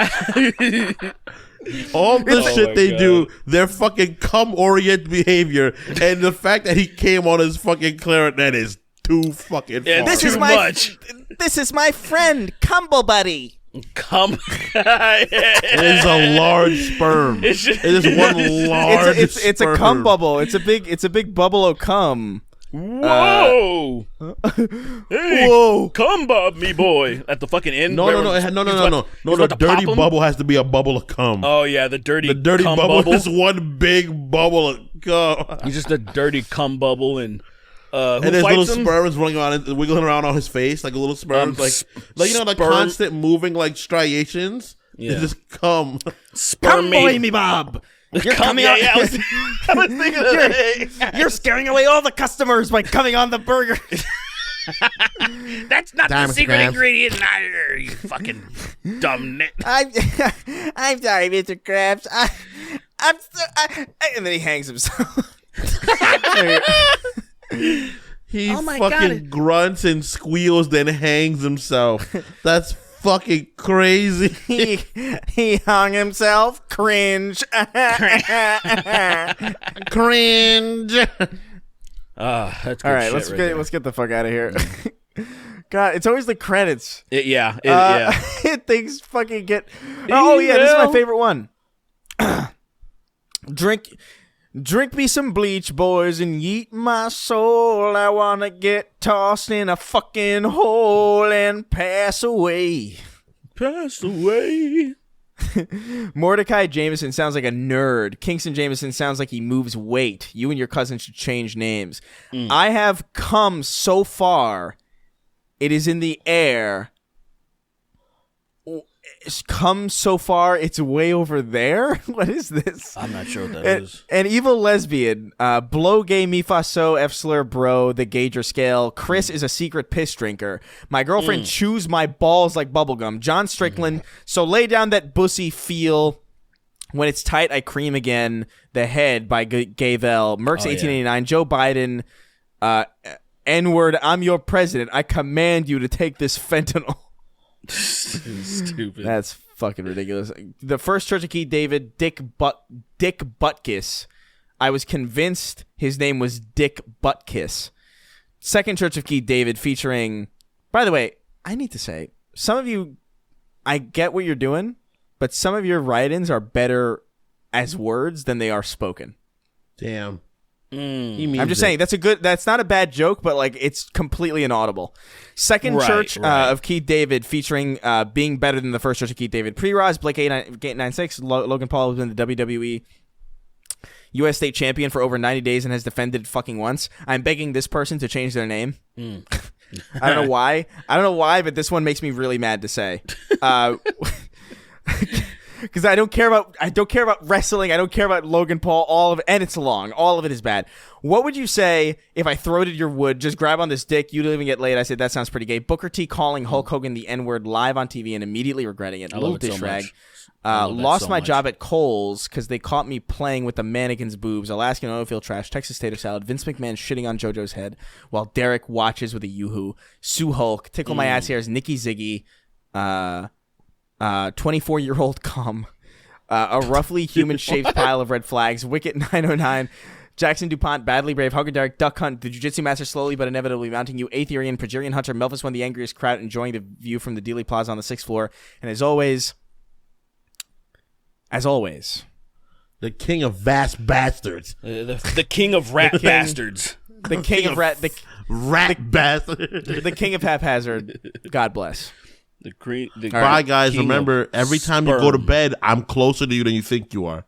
All the shit they do, their fucking cum-oriented behavior, and the fact that he came on his fucking clarinet is too fucking far. Too much. This is my friend, Cumble Buddy. Cum. It is a large sperm. It is one large it's a cum bubble. It's a big bubble of cum. Whoa! Hey, whoa! Cum Bob, me boy. At the fucking end. No. The dirty bubble has to be a bubble of cum. Oh yeah, the dirty cum bubble is one big bubble of cum. He's just a dirty cum bubble and. And there's little sperms running around, wiggling around on his face, like a little sperms, like you know, like constant moving, like striations. Yeah. It's just cum. Sperm me, Bob. You're coming out. I was thinking of You're scaring away all the customers by coming on the burger. That's not Damn, the Mr. secret Krabs. ingredient either, you fucking dumb nit. I'm sorry, Mr. Krabs. And then he hangs himself. He Oh my fucking God. grunts and squeals, then hangs himself. That's fucking crazy. He hung himself. Cringe. Cringe. That's good. All right, shit let's right get there. let's get the fuck out of here. God, it's always the credits. Yeah. Things fucking get. Oh yeah, this is my Evil. favorite one. Drink me some bleach, boys, and yeet my soul. I wanna get tossed in a fucking hole and pass away. Pass away. Mordecai Jameson sounds like a nerd. Kingston Jameson sounds like he moves weight. You and your cousin should change names. I have come so far. It is in the air. It's come so far. It's way over there. What is this? I'm not sure what that is. An evil lesbian. Blow gay me faso F slur bro. The gauger scale. Chris is a secret piss drinker. My girlfriend chews my balls like bubblegum. John Strickland. So lay down that bussy feel. When it's tight, I cream again. The Head by Gavel. Merck's 1889. Joe Biden. N-word. I'm your president. I command you to take this fentanyl. Stupid. That's fucking ridiculous. The First Church of Keith David, Dick Buttkiss. I was convinced his name was Dick Buttkiss. Second Church of Keith David featuring, by the way, I need to say, some of you, I get what you're doing, but some of your write-ins are better as words than they are spoken. Damn. I'm just saying that's not a bad joke, but like it's completely inaudible. Second Church of Keith David featuring being better than the First Church of Keith David. Pre-Roz, Blake 896, Logan Paul has been the WWE U.S. State Champion for over 90 days and has defended it fucking once. I'm begging this person to change their name. I don't know why. But this one makes me really mad to say. Because I don't care about wrestling. I don't care about Logan Paul. All of it, and it's long. All of it is bad. What would you say if I throated your wood? Just grab on this dick. You didn't even get laid. I said that sounds pretty gay. Booker T calling Hulk Hogan the N-word live on TV and immediately regretting it. I love Little it dish so rag. much. I love that Lost so my much. job at Kohl's because they caught me playing with the mannequin's boobs. Alaskan oilfield trash. Texas tater salad. Vince McMahon shitting on JoJo's head while Derek watches with a yoo-hoo. Sue Hulk. Tickle my ass hairs. Nikki Ziggy. 24-year-old cum. A roughly human-shaped pile of red flags. Wicket 909. Jackson DuPont, Badly Brave, Hugger Derek, Duck Hunt, the Jiu-Jitsu Master slowly but inevitably mounting you, Aetherian, Progerian Hunter, Melvis won the angriest crowd, enjoying the view from the Dealey Plaza on the 6th floor. And as always, The king of vast bastards. The king of rat bastards. the king of rat, Rat bastard. the king of haphazard. God bless. The Bye, guys. king Remember, of every time you go to sperm. bed, I'm closer to you than you think you are.